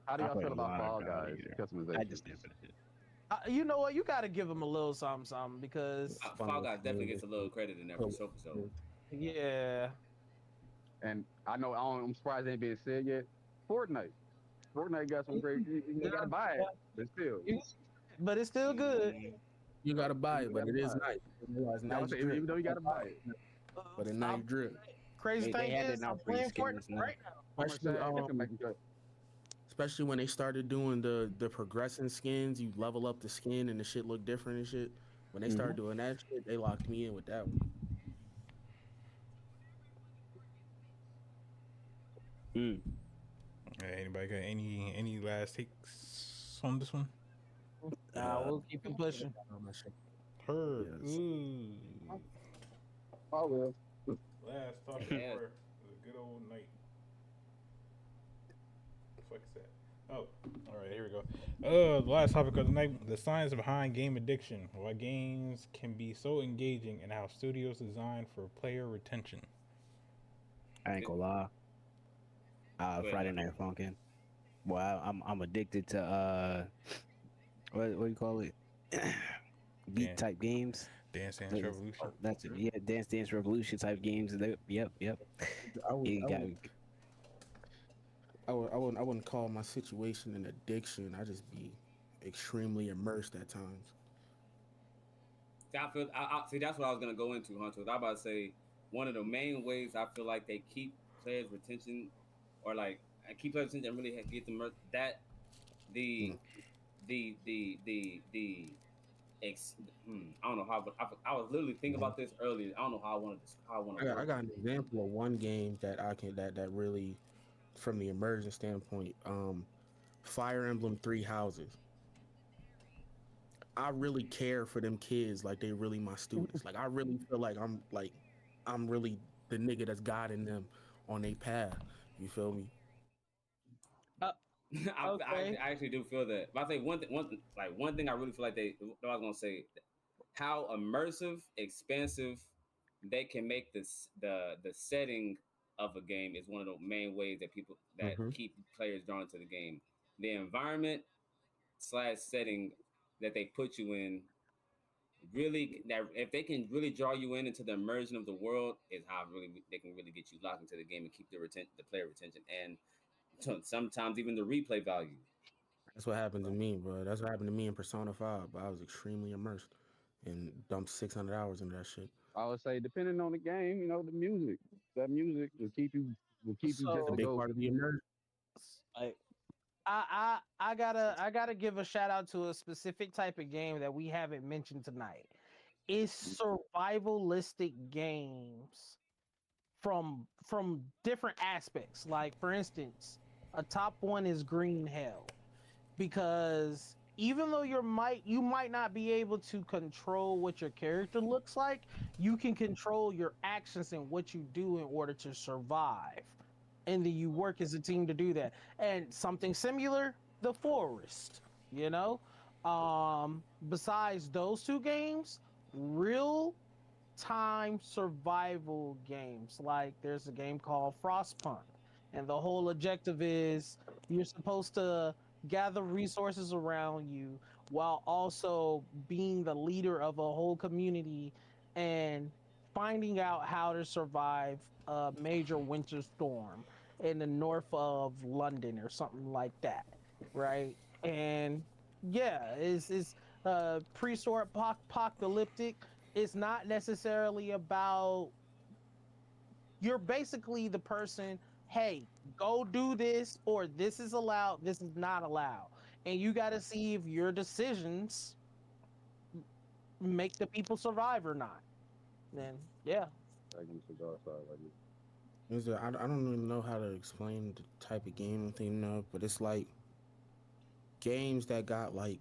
How do y'all feel about Fall Guys customization? I just never did. You know what? You got to give them a little something because Fall Guys definitely gets a little credit in there for sure. Yeah. And I know I'm surprised it ain't been said yet. Fortnite got some great. You gotta buy it, but still. But it's still good. You gotta buy it, but it is nice. Even though you gotta buy it, but it's nice drip. Crazy thing is, I'm playing Fortnite right now. Especially when they started doing the progressing skins, you level up the skin and the shit look different and shit. When they started doing that shit, they locked me in with that one. Anybody got any last takes on this one? We'll keep it pushing. Her. I will. Last talk for the good old night. What the fuck is that? Oh, all right, here we go. The last topic of the night: the science behind game addiction. Why games can be so engaging, and how studios design for player retention. I ain't gonna lie. Friday Night Funkin'. Well, I'm addicted to what do you call it? Beat type games. Dance Dance Revolution. That's it. Yeah, Dance Revolution type games. Yep. I wouldn't call my situation an addiction. I just be extremely immersed at times. See, that's what I was gonna go into, Hunter. I was about to say one of the main ways I feel like they keep players' retention, or like keep players' retention and really get them that the the I don't know how, but I was literally thinking about this earlier. I don't know how I want to. I got an example of one game that I can that really, from the immersion standpoint, Fire Emblem Three Houses. I really care for them kids like they really my students. Like I really feel like I'm really the nigga that's guiding them on their path. You feel me? I actually do feel that. But I say one thing I really feel like I was gonna say, how immersive, expansive they can make this the setting of a game is one of the main ways that people that keep players drawn to the game. The environment / setting that they put you in, really, that if they can really draw you into the immersion of the world, is how really they can really get you locked into the game and keep the player retention, and sometimes even the replay value. That's what happened to me, bro. That's what happened to me in Persona 5. But I was extremely immersed and dumped 600 hours into that shit. I would say, depending on the game, the music. That music will keep you just a to big go. part of the immersion. I gotta give a shout out to a specific type of game that we haven't mentioned tonight. It's survivalistic games from different aspects. Like for instance, a top one is Green Hell, because even though you might not be able to control what your character looks like, you can control your actions and what you do in order to survive, and then you work as a team to do that. And something similar, The Forest, you know. Besides those two games, real time survival games, like there's a game called Frostpunk, and the whole objective is you're supposed to gather resources around you while also being the leader of a whole community and finding out how to survive a major winter storm in the north of London or something like that, right? And yeah, it's pre-store apocalyptic. It's not necessarily about, you're basically the person, hey, go do this, or this is allowed, this is not allowed, and you got to see if your decisions make the people survive or not. Then yeah, I don't even know how to explain the type of game I'm thinking of, but it's like games that got like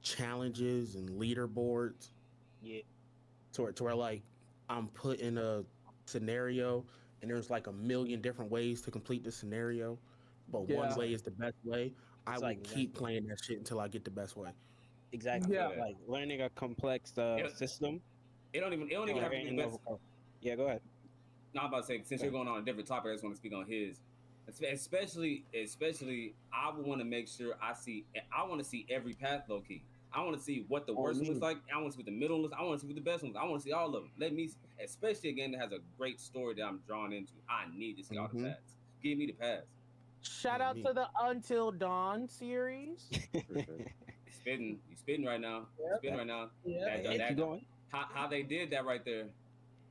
challenges and leaderboards. Yeah. To where like I'm put in a scenario and there's like a million different ways to complete the scenario, but one way is the best way. I will keep playing that shit until I get the best way. Exactly. Yeah. Like learning a complex system. It don't even have to be the best. Yeah, go ahead. No, I'm about to say, since you're going on a different topic, I just want to speak on his. Especially, I would want to make sure I want to see every path, low key. I want to see what the worst one looks like. I want to see what the middle looks. I want to see what the best one looks. I want to see all of them. Let me, especially a game that has a great story that I'm drawn into. I need to see all the paths. Give me the paths. Shout out to the Until Dawn series. You spitting right now. Spitting right now. Keep going. How they did that right there.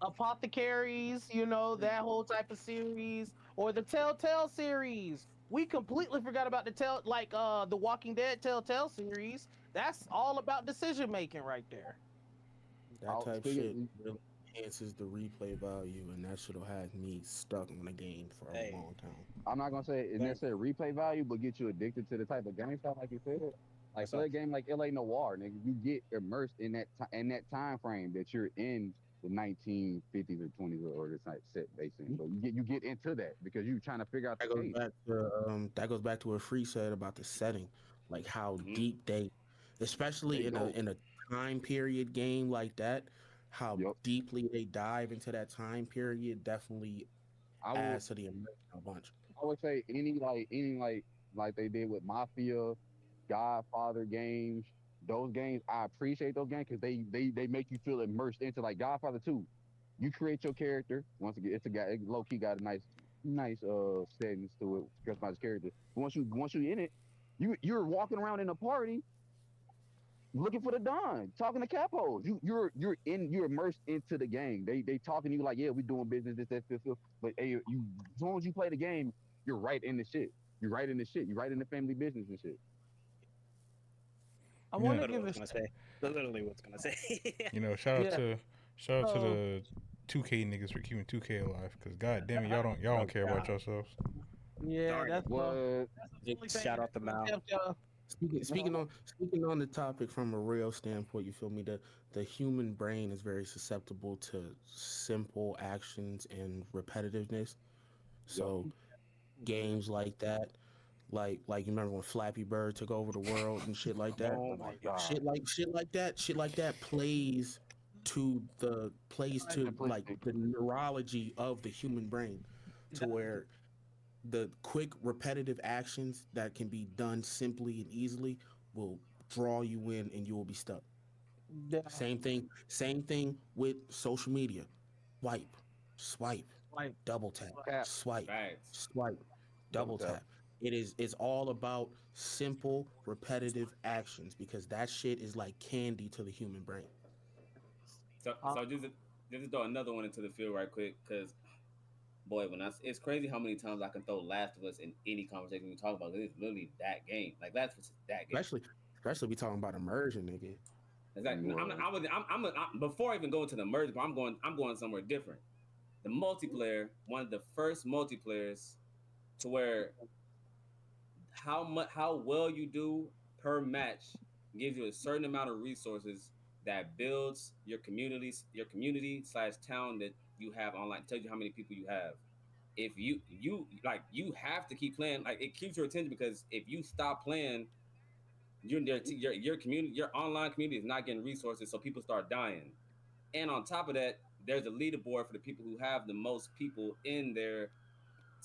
Apothecaries, that whole type of series, or the Telltale series. We completely forgot about the Walking Dead Telltale series. That's all about decision making right there. That type shit really enhances the replay value, and that shit'll have me stuck in the game for a long time. I'm not gonna say it's necessarily replay value, but get you addicted to the type of game stuff, like you said. Like play a game like LA Noire, nigga, you get immersed in that time frame that you're in the 1950s or 20s or this like set based in. But you get into that because you're trying to figure out the game. That goes back to what Free said about the setting, like how Mm-hmm. deep they, They especially in a go. time period game like that, how Yep. deeply they dive into that time period definitely I would adds to the immersion a bunch. I would say any like they did with Mafia, Godfather games. Those games I appreciate those games because they make you feel immersed into like Godfather 2. You create your character. Once again, it's a guy low key got a nice settings to it, customize character. But once you in it, you're walking around in a party looking for the Don, talking to capos. You're immersed into the game. They talking to you like, yeah, we doing business, this. But hey, as long as you play the game, you're right in the shit. You're right in the shit. You're right in the family business and shit. I You want know, to Literally give what a it's gonna say. Literally what's gonna say. yeah. shout out to So the 2K niggas for keeping 2K alive. Cause god damn it, y'all don't Oh care about God. yourselves. yeah, Darn it. What? that's the only thing Shout out that the really mouth. kept y'all. Speaking on the topic from a real standpoint, you feel me? The human brain is very susceptible to simple actions and repetitiveness. Yep. So games like that, like you remember when Flappy Bird took over the world and shit like that. Oh Oh my my God. god. Shit like that plays I hate the to like PlayStation. the neurology of the human brain, to where the quick repetitive actions that can be done simply and easily will draw you in and you will be stuck. Yeah, Same thing with social media. Wipe, swipe, like double tap, Tap, swipe, Facts. swipe, double double tap. tap. It's all about simple repetitive actions because that shit is like candy to the human brain. So uh, so just to throw another one into the field right quick, because boy, it's crazy how many times I can throw Last of Us in any conversation we talk about. 'Cause it's literally that game. Like Last of Us is that game. Especially we talking about immersion, nigga. Exactly. What? Before I even go into the merge, I'm going somewhere different. The multiplayer, one of the first multiplayers to where how well you do per match gives you a certain amount of resources that builds your community slash town that you have online. It tells you how many people you have. If you have to keep playing, like it keeps your attention, because if you stop playing, your community, your online community is not getting resources, so people start dying. And on top of that, there's a leaderboard for the people who have the most people in their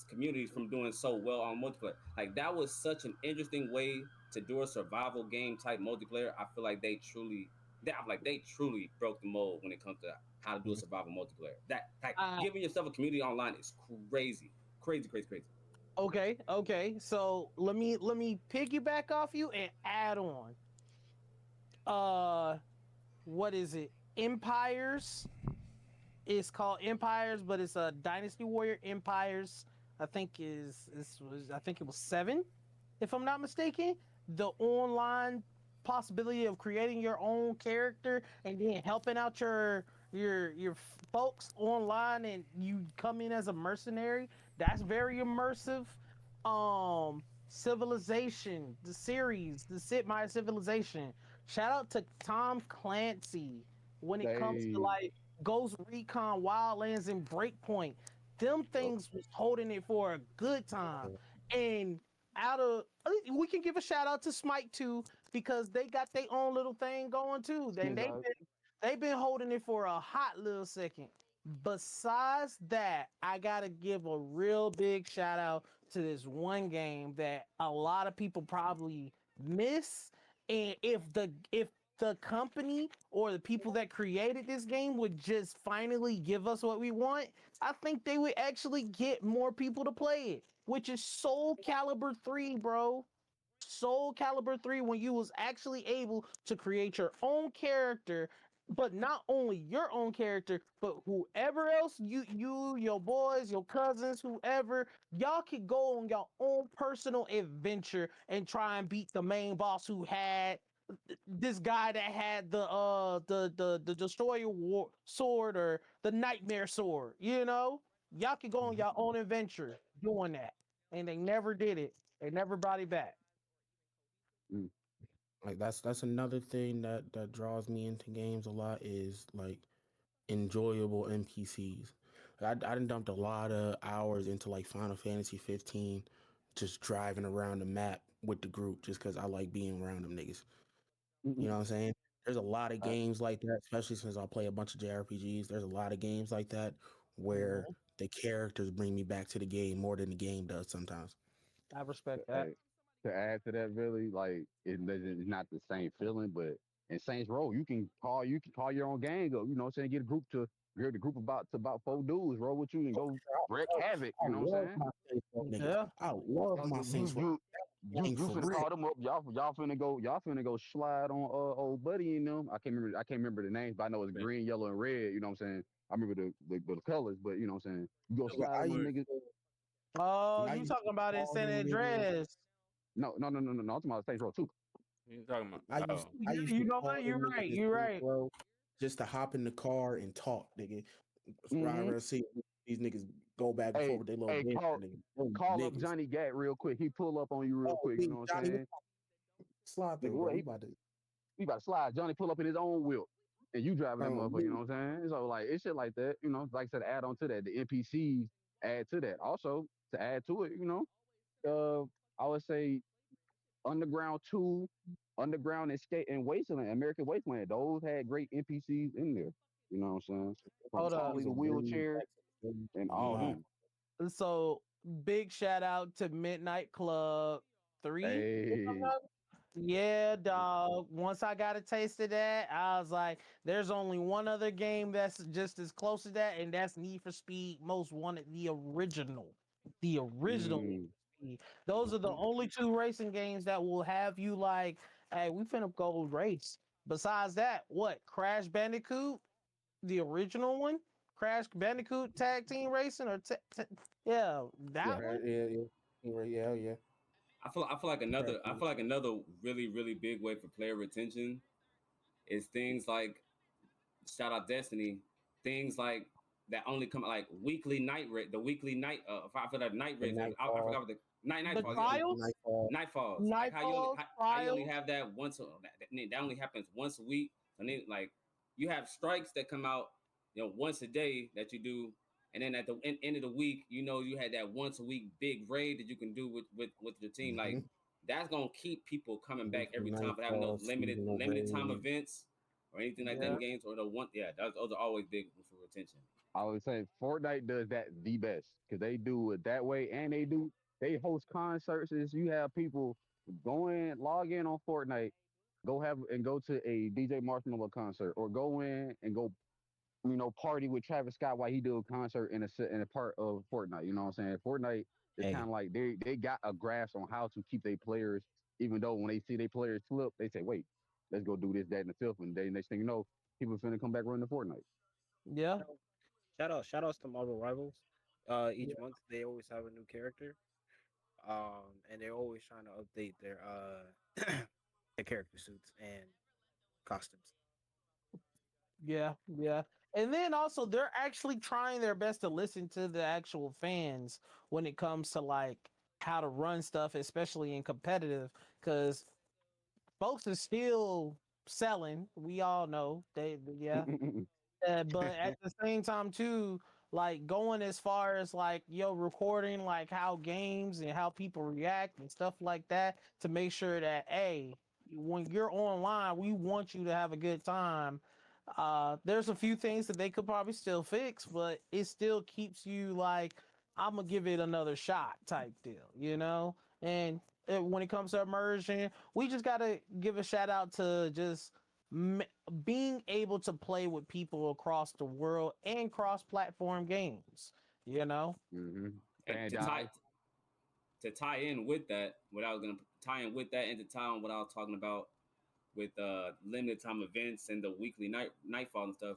communities from doing so well on multiplayer. Like that was such an interesting way to do a survival game type multiplayer. I feel like they truly broke the mold when it comes to how to do a survival multiplayer. That like uh, giving yourself a community online is crazy, crazy, crazy, crazy. okay. So let me piggyback off you and add on. Uh, what is it? Empires. It's called Empires, but it's a Dynasty Warrior Empires. I think it was 7, if I'm not mistaken. The online possibility of creating your own character and then helping out your folks online, and you come in as a mercenary. That's very immersive. Civilization, the series, the Sid Meier Civilization. Shout out to Tom Clancy when it comes to They like Ghost Recon, Wildlands, and Breakpoint. Them yep. things was holding it for a good time. And out of we can give a shout out to Smite too, because they got their own little thing going too. And Skin dog. they've been holding it for a hot little second. Besides that, I gotta give a real big shout out to this one game that a lot of people probably miss. And if the company or the people that created this game would just finally give us what we want, I think they would actually get more people to play it, which is Soul Calibur 3, bro. Soul Calibur 3, when you was actually able to create your own character, but not only your own character, but whoever else your boys, your cousins, whoever, y'all could go on your own personal adventure and try and beat the main boss who had this guy that had the destroyer sword, or the nightmare sword. Y'all could go on your own adventure doing that, and they never did it. They never brought it back. Mm. Like that's another thing that draws me into games a lot is like enjoyable NPCs. I done dumped a lot of hours into like Final Fantasy 15, just driving around the map with the group, just because I like being around them niggas. You know what I'm saying? There's a lot of games like that, especially since I play a bunch of JRPGs. There's a lot of games like that where the characters bring me back to the game more than the game does sometimes. I respect that. Hey, to add to that, really, like it's not the same feeling, but in Saints Row, you can call your own gang up. You know what I'm saying? Get a group about 4 dudes, roll with you and go wreak havoc. I You know what I'm love saying? my Saints Row niggas. Yeah. I love my Saints Row. You For finna real. call them up. Y'all finna go slide on old buddy and them. I can't remember the names, but I know it's green, yellow, and red. You know what I'm saying? I remember the colors, but you know what I'm saying? You go slide I on them used niggas. Oh, I you used talking to about in call San them niggas. Andreas? No. I'm talking about Saints Row too. You talking about? I used Oh, I Yeah, used you to know call what? You're them right. niggas in You're Saints right. Row just to hop in the car and talk, nigga. Mm-hmm. Rather see these niggas go back and forth Hey, with their little hey, bitch call niggas. Them call up niggas. Johnny Gat real quick. He pull up on you real Oh, quick. You big know what I'm Johnny, saying? slide Nigga, through, what bro. he, he about to slide. Johnny pull up in his own whip, and you driving that motherfucker. You me. know what I'm saying? So like it's shit like that. You know, like I said, add on to that. The NPCs add to that. Also to add to it, I would say Underground 2, Underground and Skate and Wasteland, American Wasteland. Those had great NPCs in there. You know what I'm saying? From Hold up. Tommy It's the a very wheelchair and all lot. them. So big shout out to Midnight Club 3. Hey. Yeah, dog. Once I got a taste of that, I was like, there's only one other game that's just as close to that, and that's Need for Speed Most Wanted, the original. The original Need Mm. for Speed. Those are the only two racing games that will have you like, hey, we finna go race. Besides that, what? Crash Bandicoot, the original one? Crash Bandicoot Tag Team Racing yeah, Yeah, that one? yeah. I feel like another really really big way for player retention is things like shout out Destiny, things like that only come like weekly night the weekly night I feel like night The raids. I Nightfall, forgot what the The nightfalls. Yeah, trials? Nightfall. nightfalls. Like Nightfalls, how you only trials? have that once that only happens once a week. And then like you have strikes that come out once a day that you do, and then at the end of the week you had that once a week big raid that you can do with your team. Mm-hmm. Like that's gonna keep people coming back Weekly every time for having those Nightfall, seasonal limited time raid. events or anything like that in Yeah. games or the one. Yeah, those are always big for retention. I would say Fortnite does that the best because they do it that way, and they host concerts. Is you have people log in on Fortnite, go to a DJ Marshmallow concert, or go in and go party with Travis Scott while he do a concert in a part of Fortnite. You know what I'm saying? Fortnite is kind Hey, of like they got a grasp on how to keep their players, even though when they see their players slip, they say, wait, let's go do this, that, and the fifth, and then next thing you know, people finna come back running to Fortnite. Yeah. Shout outs to Marvel Rivals. Each month they always have a new character. And they're always trying to update their their character suits and costumes. Yeah, yeah. And then also they're actually trying their best to listen to the actual fans when it comes to like how to run stuff, especially in competitive, because folks are still selling. We all know yeah. But at the same time too, like going as far as like recording like how games and how people react and stuff like that to make sure that hey, when you're online, we want you to have a good time. There's a few things that they could probably still fix, but it still keeps you like I'm gonna give it another shot type deal. And when it comes to immersion, we just gotta give a shout out to just being able to play with people across the world and cross-platform games. You know. Mm-hmm. And Bandai. to tie in with that, what I was gonna tie in with that and to tie on what I was talking about with limited time events and the weekly nightfall and stuff.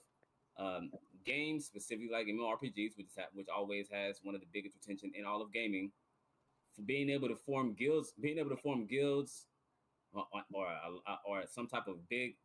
Um, Games specifically like MMORPGs, which always has one of the biggest retention in all of gaming, for being able to form guilds, or some type of big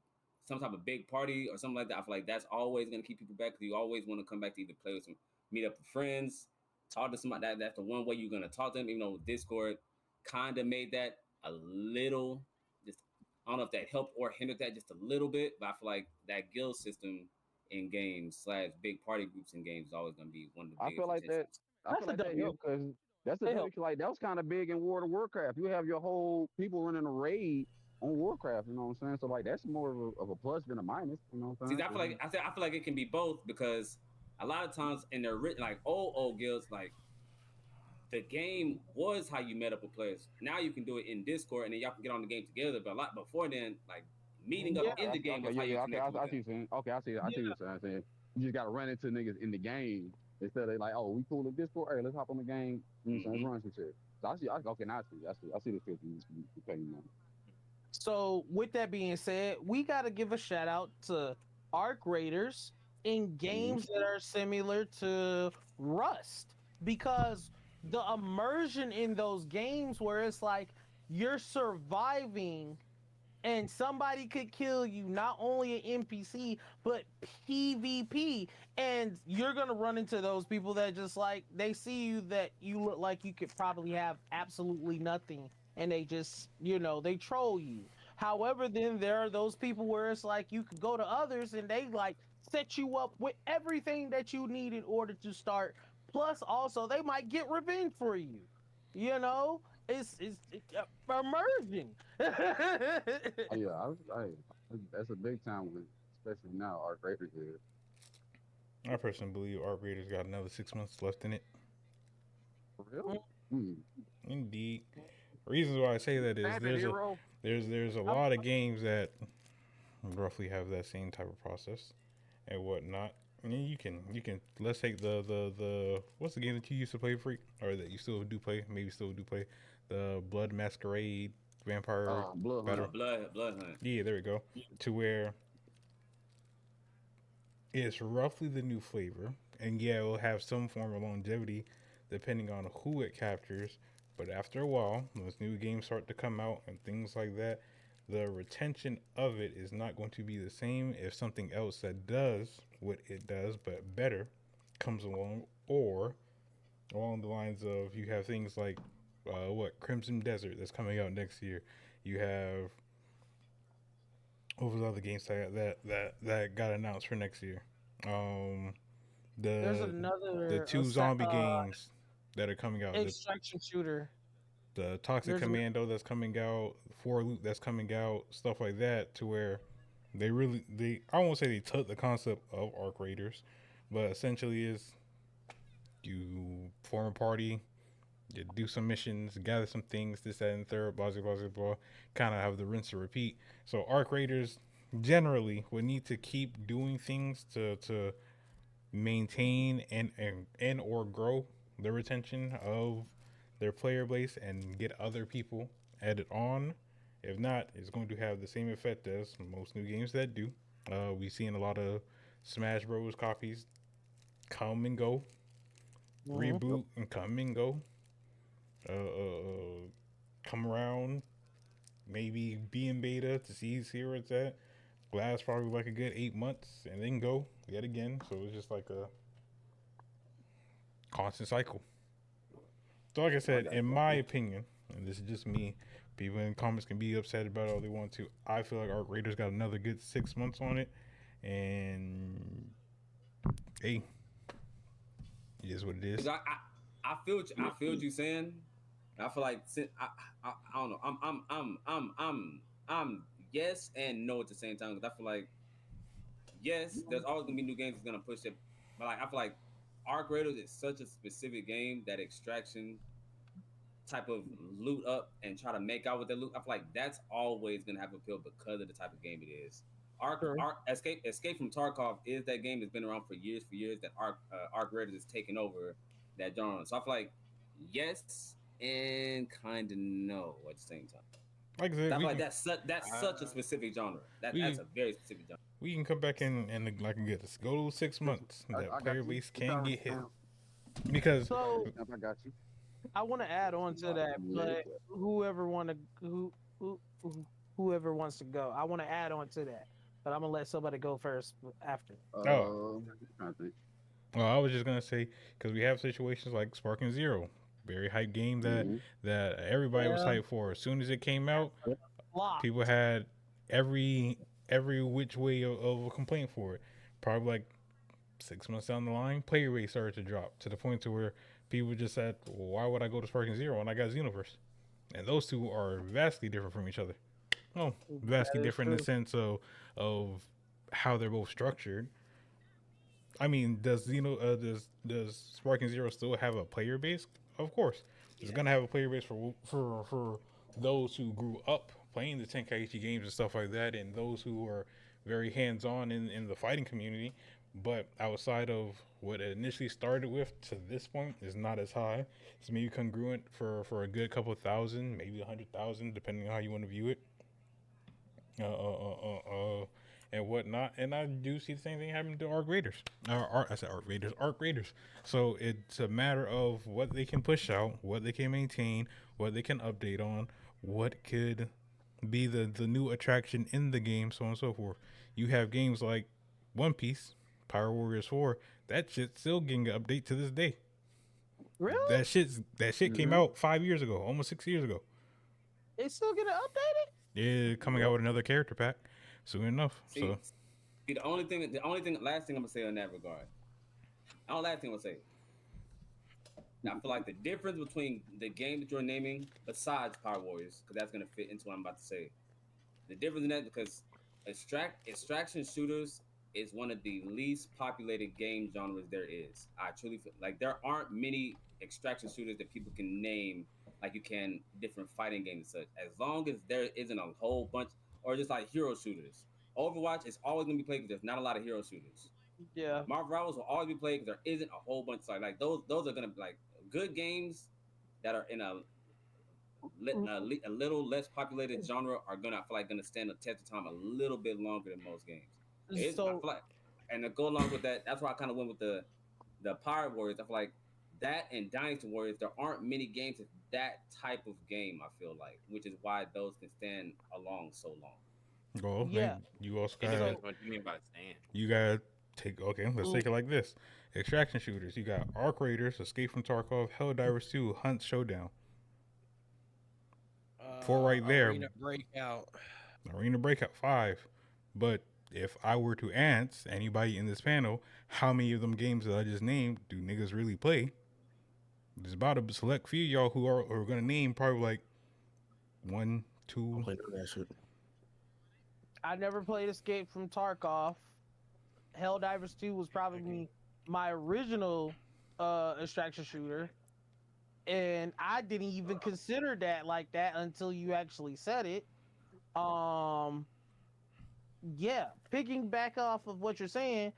party or something like that. I feel like that's always gonna keep people back because you always want to come back to either play with meet up with friends, talk to somebody. That's the one way you're gonna talk to them. Even though Discord kind of made that a little just I don't know if that helped or hindered that just a little bit, but I feel like that guild system in games / big party groups in games is always gonna be one of the I biggest feel like that. intentions. I feel like that help because that's the It W. helps. Like that was kind of big in World of Warcraft. You have your whole people running a raid on Warcraft. You know what I'm saying? So like that's more of a plus than a minus. You know what See, I'm I feel saying? like I feel like it can be both because a lot of times in the like old guilds, like the game was how you met up with players. Now you can do it in Discord and then y'all can get on the game together. But a lot before then, like meeting up Yeah. Okay, in the game okay, was yeah, how you yeah, okay. connected with I see them. you saying. Okay, I see. I see Yeah. what you're saying. You just gotta run into niggas in the game instead of like, oh, we cool at Discord. Hey, let's hop on the game. You know what I'm saying? Let's run some shit. So I see. Okay, now I see. I see the 50 you paying money. So with that being said, we got to give a shout out to Arc Raiders in games that are similar to Rust because the immersion in those games where it's like you're surviving and somebody could kill you, not only an NPC but PvP, and you're gonna run into those people that just like they see you that you look like you could probably have absolutely nothing, and they just they troll you. However, then there are those people where it's like you could go to others and they like set you up with everything that you need in order to start. Plus, also they might get revenge for you. You know, it's immersion. Oh yeah, that's a big time one, especially now. Our Raiders is I personally believe Art Raiders got another 6 months left in it. for real. Hmm. Indeed. Reasons why I say that is Stamp it, hero. there's a lot of games that roughly have that same type of process and whatnot. I mean, you can let's take the what's the game that you used to play, Freak, or that you still do play, maybe still do play, the Blood Masquerade Vampire Blood Battle. Hunt. Blood Hunt. Yeah, there we go. To where it's roughly the new flavor, and yeah, it will have some form of longevity depending on who it captures. But after a while, when new games start to come out and things like that, the retention of it is not going to be the same if something else that does what it does but better comes along, or along the lines of you have things like what Crimson Desert that's coming out next year. You have what was the other games that got announced for next year? Um, There's the another two zombie games that are coming out. extraction shooter. The Toxic There's Commando that's coming out, Four Loop that's coming out, stuff like that, to where they I won't say they took the concept of Arc Raiders, but essentially is you form a party, you do some missions, gather some things, this, that, and third, blah, blah, blah, blah, kind of have the rinse and repeat. So Arc Raiders generally would need to keep doing things to maintain and or grow the retention of their player base and get other people added on. If not, it's going to have the same effect as most new games that do. We've seen a lot of Smash Bros. Copies come and go, reboot and come and go, come around, maybe be in beta to see where it's at. Last probably like a good 8 months and then go yet again. So it's just like a constant cycle. So like I said, in my opinion, and this is just me, people in the comments can be upset about it all they want to. I feel like Arc Raiders got another good 6 months on it, and hey, it is what it is. I feel what you saying. I feel like I don't know. I'm yes and no at the same time because I feel like yes, there's always gonna be new games that's gonna push it, but like I feel like Arc Raiders is such a specific game that extraction type of loot up and try to make out with the loot. I feel like that's always gonna have appeal because of the type of game it is. Arc Escape from Tarkov is that game that's been around for years. That Arc Raiders is taking over that genre. So I feel like yes and kind of no at the same time. Like I said, I feel like that's such a specific genre. That's a very specific genre. We can come back in and like get this. Go to 6 months. That player base can get hit because So I got you. I want to add on to that, but whoever wants to go, I want to add on to that, but I'm gonna let somebody go first after. I think. Well, I was just gonna say because we have situations like Sparking Zero, very hype game that everybody was hyped for. As soon as it came out, people had every which way of a complaint for it. probably like 6 months down the line, player base started to drop to the point to where people just said, well, "Why would I go to Sparking Zero when I got Xenoverse?" And those two are vastly different from each other. Well, vastly That is different in the true. sense of how they're both structured. I mean, does Sparking Zero still have a player base? Of course, it's gonna have a player base for those who grew up playing the Tenkaichi games and stuff like that, and those who are very hands on in the fighting community. But outside of what it initially started with to this point is not as high. It's maybe congruent for a good couple of thousand, maybe 100,000, depending on how you want to view it. uh, uh, uh, uh, and whatnot. And I do see the same thing happening to Arc Raiders. I said Arc Raiders, Arc Raiders. So it's a matter of what they can push out, what they can maintain, what they can update on, what could be the new attraction in the game, so on and so forth. You have games like One Piece, Power Warriors 4. That shit still getting an update to this day. Really? That shit came out 5 years ago, almost 6 years ago. It's still getting updated? Yeah, coming out with another character pack soon enough. So See, last thing I'm gonna say in that regard. Last thing I'm gonna say. I feel like the difference between the game that you're naming, besides Power Warriors, because that's gonna fit into what I'm about to say. The difference in that because extraction shooters is one of the least populated game genres there is. I truly feel like there aren't many extraction shooters that people can name like you can different fighting games and such. As long as there isn't a whole bunch or just like hero shooters. Overwatch is always gonna be played because there's not a lot of hero shooters. Yeah. Marvel Rivals will always be played because there isn't a whole bunch. Like those are gonna be like good games that are in a little less populated genre are gonna I feel like gonna stand the test of time a little bit longer than most games. I feel So like, and to go along with that, that's why I kind of went with the Pirate Warriors. I feel like that and Dynasty Warriors, there aren't many games of that type of game. I feel like, which is why those can stand along so long. well, yeah. then you also It got depends what you mean by stand. you got take okay. Let's take it like this: extraction shooters. You got Arc Raiders, Escape from Tarkov, Helldivers 2, Hunt Showdown. Four right there. Arena Breakout. Arena Breakout 5. But if I were to ask anybody in this panel, how many of them games that I just named do niggas really play? There's about a select few of y'all who are gonna name probably like one, two. Play that shit. I never played Escape from Tarkov. Helldivers 2 was probably my original extraction shooter. And I didn't even consider that like that until you actually said it. Um yeah, picking back off of what you're saying,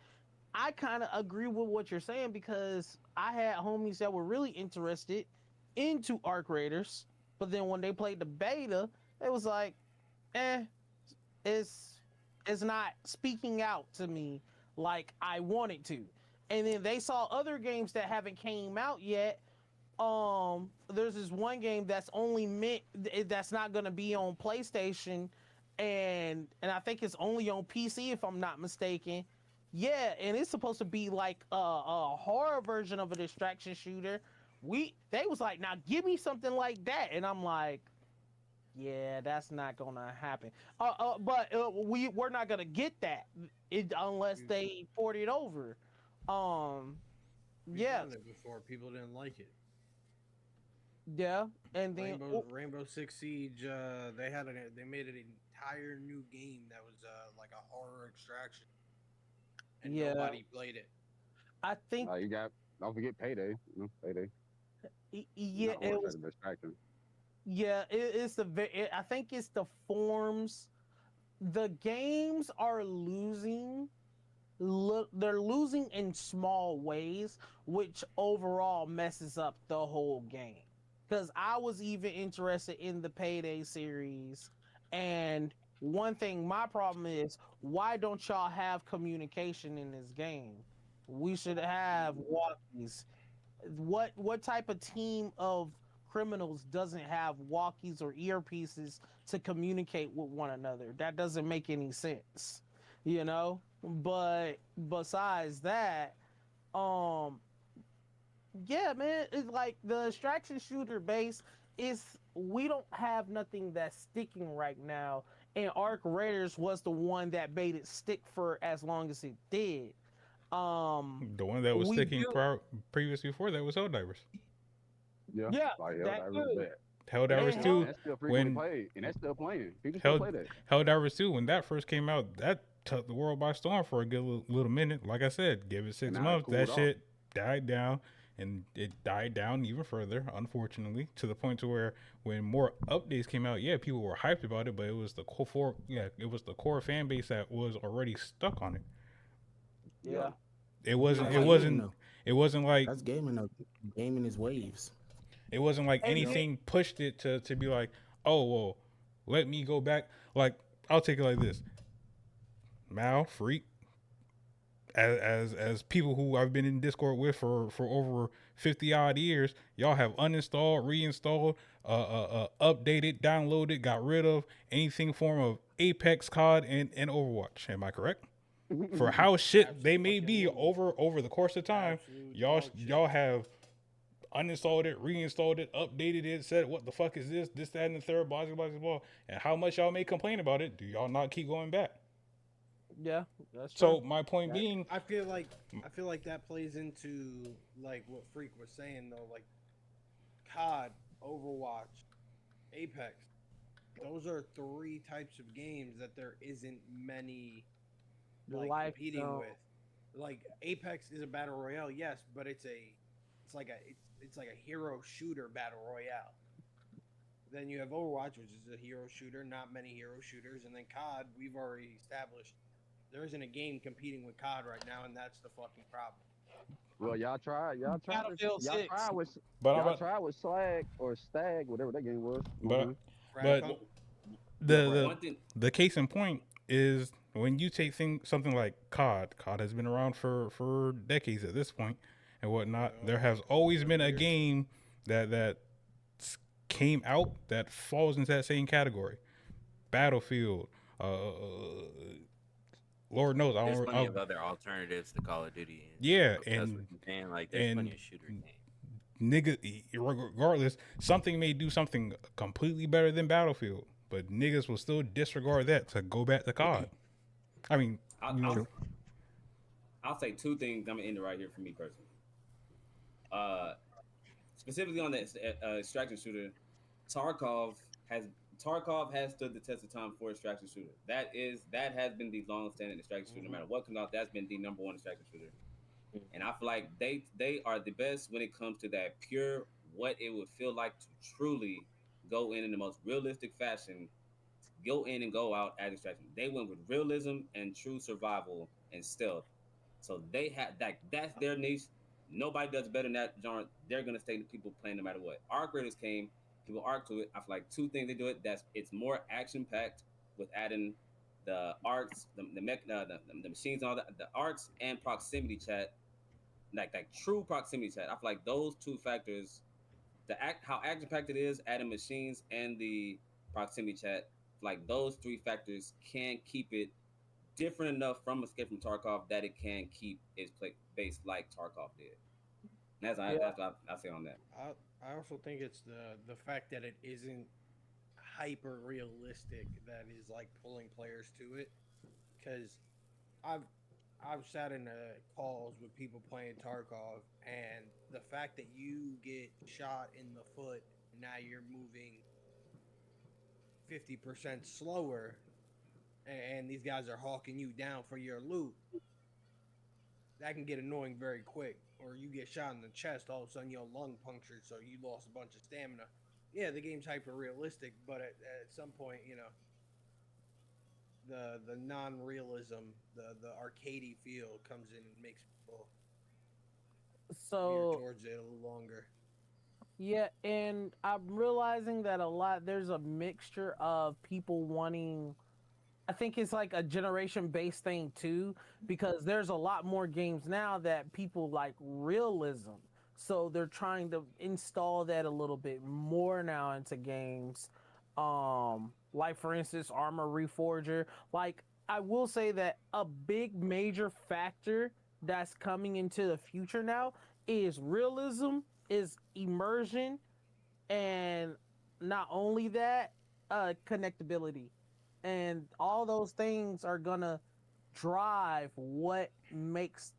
I kind of agree with what you're saying because I had homies that were really interested into Arc Raiders, but then when they played the beta, it was like, eh, it's it's not speaking out to me like I wanted to. And then they saw other games that haven't came out yet. There's this one game that's only meant that's not going to be on PlayStation, and I think it's only on PC if I'm not mistaken. Yeah, and it's supposed to be like a horror version of a distraction shooter. They was like, now give me something like that, and I'm like, yeah, that's not gonna happen. But we're not gonna get that unless they port it over. Um, We've yeah, done it before. People didn't like it. yeah, and then Rainbow Six Siege. They made an entire new game that was like a horror extraction, and yeah, nobody played it. I think You got don't forget Payday. You know, Payday. yeah, Not it horse was at a distraction. yeah, I think it's the forms. The games are losing. They're losing in small ways, which overall messes up the whole game. Because I was even interested in the Payday series, and one thing my problem is, why don't y'all have communication in this game? We should have walkies. What type of team of criminals doesn't have walkies or earpieces to communicate with one another? That doesn't make any sense, you know. But besides that, um yeah, man, it's like the extraction shooter base is we don't have nothing that's sticking right now. And Arc Raiders was the one that made it stick for as long as it did. The one that was We sticking do, previous before that was Helldivers. Yeah, yeah, like hell, that that was too. bad. Helldivers And And hell, two, that's still frequently when played, and that's still playing. People still Hell play that. Helldivers two, when that first came out, that took the world by storm for a good little minute. Like I said, give it And six now it months, that cooled off. shit died down, and it died down even further, unfortunately, to the point to where when more updates came out, yeah, people were hyped about it, but it was the core fan base that was already stuck on it. Yeah. yeah, It That's wasn't. It gaming wasn't. though. It wasn't like That's gaming though. Gaming is waves. it wasn't like and then anything pushed it to be like, oh well, let me go back. Like I'll take it like this: Mal, Freak, as people who I've been in Discord with for over 50 odd years, y'all have uninstalled, reinstalled, updated, downloaded, got rid of anything form of Apex, COD, and Overwatch. Am I correct? For how shit they may be over the course of time, Absolute y'all dog shit. y'all have uninstalled it, reinstalled it, updated it, said what the fuck is this, that, and the third, blah blah blah blah. And how much y'all may complain about it, do y'all not keep going back? yeah, that's true. So my point being, I feel like that plays into like what Freak was saying though, like COD, Overwatch, Apex. Those are three types of games that there isn't many The like life, competing with. Like Apex is a battle royale, yes, but it's like a hero shooter battle royale. Then you have Overwatch, which is a hero shooter, not many hero shooters, and then COD, we've already established there isn't a game competing with COD right now, and that's the fucking problem. Well, Battlefield y'all 6. tried with, but I'm y'all about, tried with Slag or Stag, whatever that game was. You know what I'm but saying? but Fragpunk. Yeah, the right. the One thing, the case in point is when you take something like COD. COD has been around for decades at this point and whatnot. Yeah, There has almost always 30 been a years. game that came out that falls into that same category. Battlefield. Lord knows There's plenty of other alternatives to Call of Duty, and yeah, that's what I'm saying. Like, there's and plenty of shooter games. nigga, regardless, something may do something completely better than Battlefield, but niggas will still disregard that to go back to COD. I mean, I'll, you know, I'll, I'll say two things. I'm gonna end it right here for me personally. Uh, Specifically on the extraction shooter, Tarkov has Tarkov has stood the test of time for extraction shooter. That has been the long standing extraction shooter. No matter what comes out, that's been the number one extraction shooter. And I feel like they are the best when it comes to that pure what it would feel like to truly go in the most realistic fashion, go in and go out as extraction. They went with realism and true survival and stealth. So they had that's their niche. Nobody does better than that genre. They're gonna stay the people playing no matter what. Arc Raiders came, people arc to it. I feel like two things they do it. That's it's more action packed with adding the arcs, the machines, and all that, the arcs and proximity chat, like true proximity chat. I feel like those two factors, how action packed it is, adding machines and the proximity chat, like those three factors can keep it different enough from Escape from Tarkov that it can keep its play base like Tarkov did. Yeah. That's what I say on that. I also think it's the fact that it isn't hyper realistic that is like pulling players to it. Because I've I've sat in calls with people playing Tarkov, and the fact that you get shot in the foot, and now you're moving 50% slower, and these guys are hawking you down for your loot, that can get annoying very quick. Or you get shot in the chest, all of a sudden your lung punctured, so you lost a bunch of stamina. Yeah, the game's hyper realistic, but at some point, you know, the non realism, the arcadey feel comes in and makes people veer So towards it a little longer. yeah, and I'm realizing that a lot there's a mixture of people wanting, I think it's like a generation based thing too, because there's a lot more games now that people like realism. So they're trying to install that a little bit more now into games. Like for instance, Armor Reforger. Like I will say that a big major factor that's coming into the future now is realism, is immersion, and not only that, connectability, and all those things are gonna drive what makes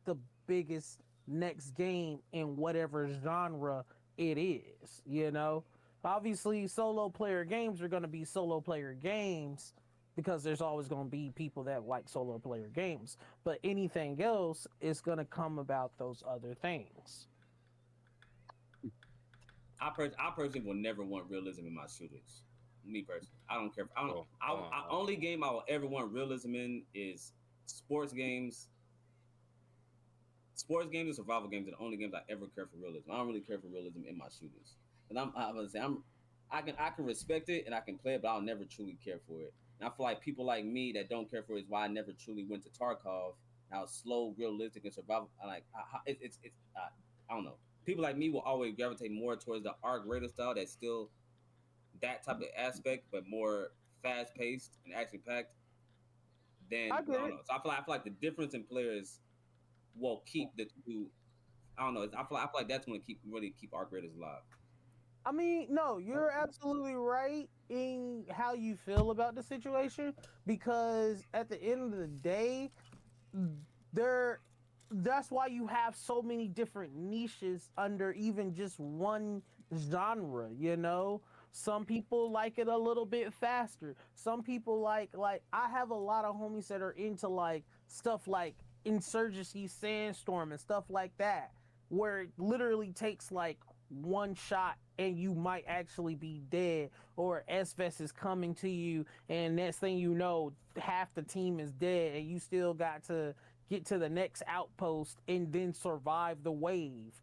the biggest next game in whatever genre it is. Obviously, solo player games are gonna be solo player games because there's always gonna be people that like solo player games. But anything else is gonna come about those other things. I personally will never want realism in my shooters. Me personally, I don't care. I don't. Oh, hold on, hold Only on. game I will ever want realism in is sports games. Sports games and survival games are the only games I ever care for realism. I don't really care for realism in my shooters. And I'm gonna say I can respect it and I can play it, but I'll never truly care for it. And I feel like people like me that don't care for it is why I never truly went to Tarkov. Now slow, realistic, and survival. I don't know. People like me will always gravitate more towards the arc raider style. That's still that type of aspect, but more fast paced and action packed. Then I I get don't it. know. So I feel like the difference in players will keep the two. I don't know. I feel like that's going to keep arc raiders alive. I mean, no, you're absolutely right in how you feel about the situation because at the end of the day, there that's why you have so many different niches under even just one genre. Some people like it a little bit faster. Some people like I have a lot of homies that are into like stuff like Insurgency Sandstorm and stuff like that, where it literally takes like one shot and you might actually be dead, or SVS is coming to you and next thing you know half the team is dead and you still got to get to the next outpost and then survive the wave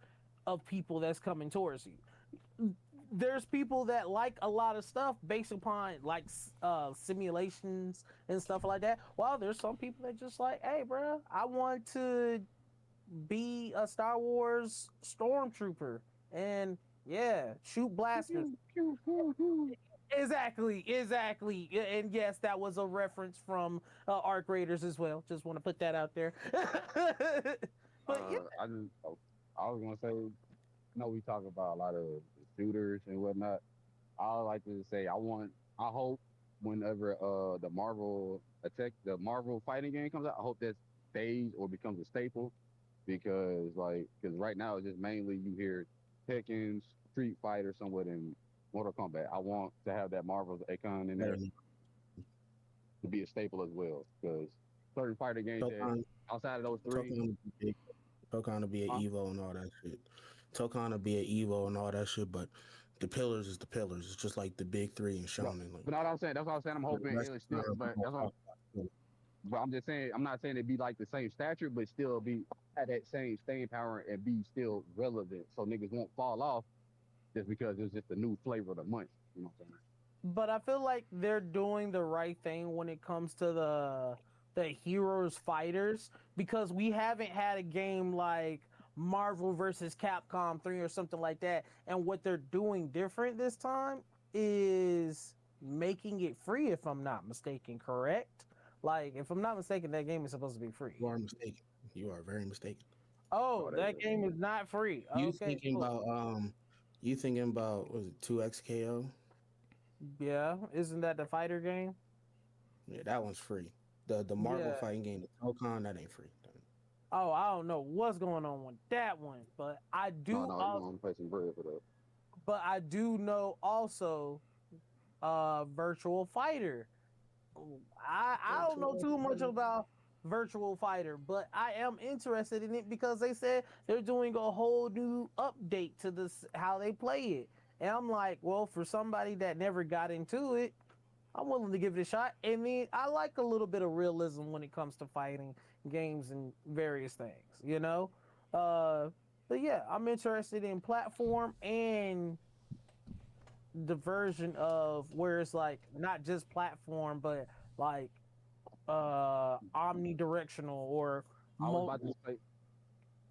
of people that's coming towards you. There's people that like a lot of stuff based upon like simulations and stuff like that, while there's some people that just like, hey bro, I want to be a Star Wars stormtrooper and yeah, shoot blasters. Exactly. And yes, that was a reference from Arc Raiders as well. Just want to put that out there. But yeah, I was gonna say, we talk about a lot of shooters and whatnot. I like to say, I hope whenever the Marvel fighting game comes out, I hope that stays or becomes a staple because right now it's just mainly you hear Tekken, Street Fighter, somewhat in Mortal Kombat. I want to have that Marvel's icon in there to be a staple as well because certain fighter games that Tokon, outside of those three, Tokon will be an Evo and all that shit. Tokon will be an Evo and all that shit, but the pillars is the pillars. It's just like the big three and Shonen. Like, but not what I'm saying. That's what I'm saying. I'm hoping it's still, but I'm just saying. I'm not saying it'd be like the same stature, but still be at that same staying power and be still relevant, so niggas won't fall off just because it's just a new flavor of the month. You know what I'm saying? but I feel like they're doing the right thing when it comes to the heroes fighters because we haven't had a game like Marvel versus Capcom 3 or something like that. And what they're doing different this time is making it free, if I'm not mistaken, correct? Like, if I'm not mistaken, that game is supposed to be free. you are mistaken. You are very mistaken. Oh, that game is not free. You Okay, thinking cool. about you thinking about, was it 2XKO? Yeah, isn't that the fighter game? Yeah, that one's free. The Marvel Yeah. fighting game, the Tokon, that ain't free. Oh, I don't know what's going on with that one, but I do. No, you're gonna pay some bread for that. But I do know also, Virtual Fighter. I don't know too much about Virtual Fighter, but I am interested in it because they said they're doing a whole new update to this how they play it, and I'm like, well, for somebody that never got into it, I'm willing to give it a shot. I mean, I like a little bit of realism when it comes to fighting games and various things. Uh, but yeah, I'm interested in platform and the version of where it's like not just platform, but like omnidirectional or I was about to say,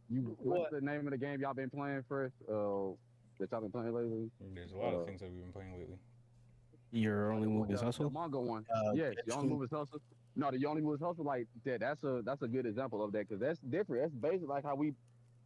what's what? the name of the game y'all been playing first? That y'all been playing lately? There's a lot of things that we've been playing lately. Your only move is The hustle. manga one. Yes, your only move is hustle. No, the only move is hustle. Like that. That's a good example of that because that's different. That's basically like how we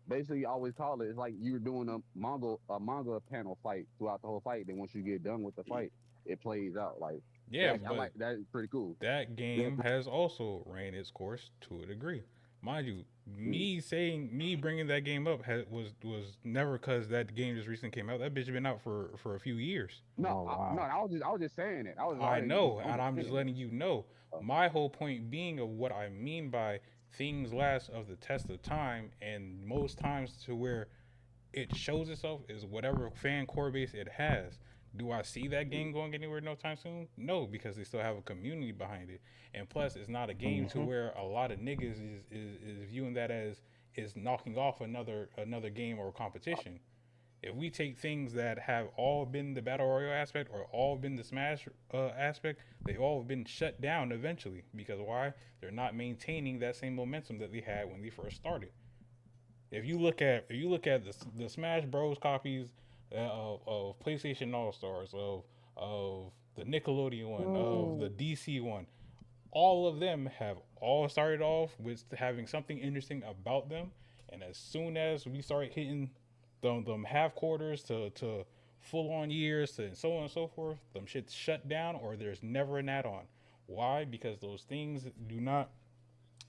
basically I always call it. It's like you're doing a manga panel fight throughout the whole fight. Then once you get done with the fight, it plays out like Yeah, that. I but like that. Is pretty cool. that Yeah, game has also ran its course to a degree. Mind you, Mm. me bringing that game up was never because that game just recently came out. That bitch been out for a few years. No, Oh no, wow. I was just saying it. I was I already know, on and the I'm just thing. letting you know. My whole point being of what I mean by things last of the test of time, and most times to where it shows itself is whatever fan core base it has. Do I see that game going anywhere no time soon? No, because they still have a community behind it. And plus, it's not a game to Hmm. where a lot of niggas is viewing that as is knocking off another game or competition. If we take things that have all been the battle royale aspect or all been the smash aspect, they all have been shut down eventually. Because why? They're not maintaining that same momentum that they had when they first started. If you look at the Smash Bros copies of PlayStation All Stars, of the Nickelodeon one, of the Mm. DC one, all of them have all started off with having something interesting about them, and as soon as we start hitting them half quarters to full on years to and so on and so forth, them shit's shut down or there's never an add on. Why? Because those things do not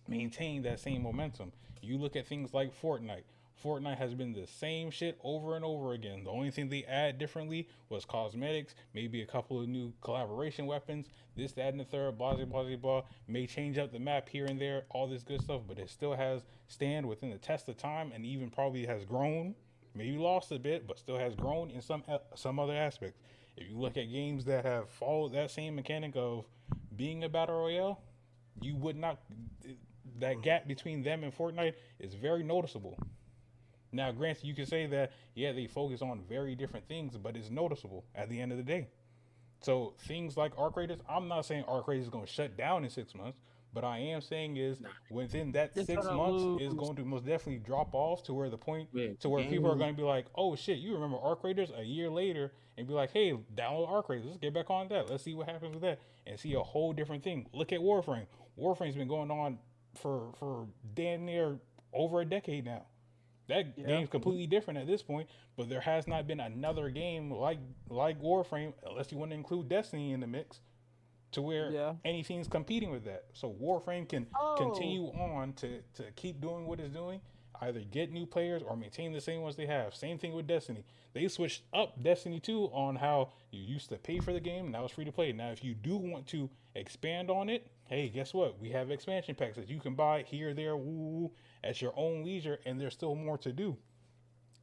maintain that same momentum. You look at things like Fortnite. Fortnite has been the same shit over and over again. The only thing they add differently was cosmetics, maybe a couple of new collaboration weapons, this, that, and the third, blah, blah, blah, blah. May change up the map here and there, all this good stuff, but it still has stand within the test of time and even probably has grown. Maybe lost a bit, but still has grown in some other aspects. If you look at games that have followed that same mechanic of being a battle royale, you would not that gap between them and Fortnite is very noticeable. Now, granted, you can say that yeah, they focus on very different things, but it's noticeable at the end of the day. So things like Arc Raiders, I'm not saying Arc Raiders is going to shut down in 6 months, but I am saying is nah, within that It's six gonna months is lose. going to most definitely drop off to where the point yeah, to where people are game. going to be like, oh shit, you remember Arc Raiders a year later, and be like, hey, download Arc Raiders, let's get back on that, let's see what happens with that, and see a whole different thing. Look at Warframe. Warframe's been going on for damn near over a decade now. That Yeah. game's completely different at this point, but there has not been another game like Warframe, unless you want to include Destiny in the mix, to where Yeah. anything's competing with that. So Warframe can Oh. continue on to keep doing what it's doing, either get new players or maintain the same ones they have. Same thing with Destiny. They switched up Destiny 2 on how you used to pay for the game, now it's free to play. Now if you do want to expand on it, hey, guess what? We have expansion packs that you can buy here, there, woo, at your own leisure, and there's still more to do.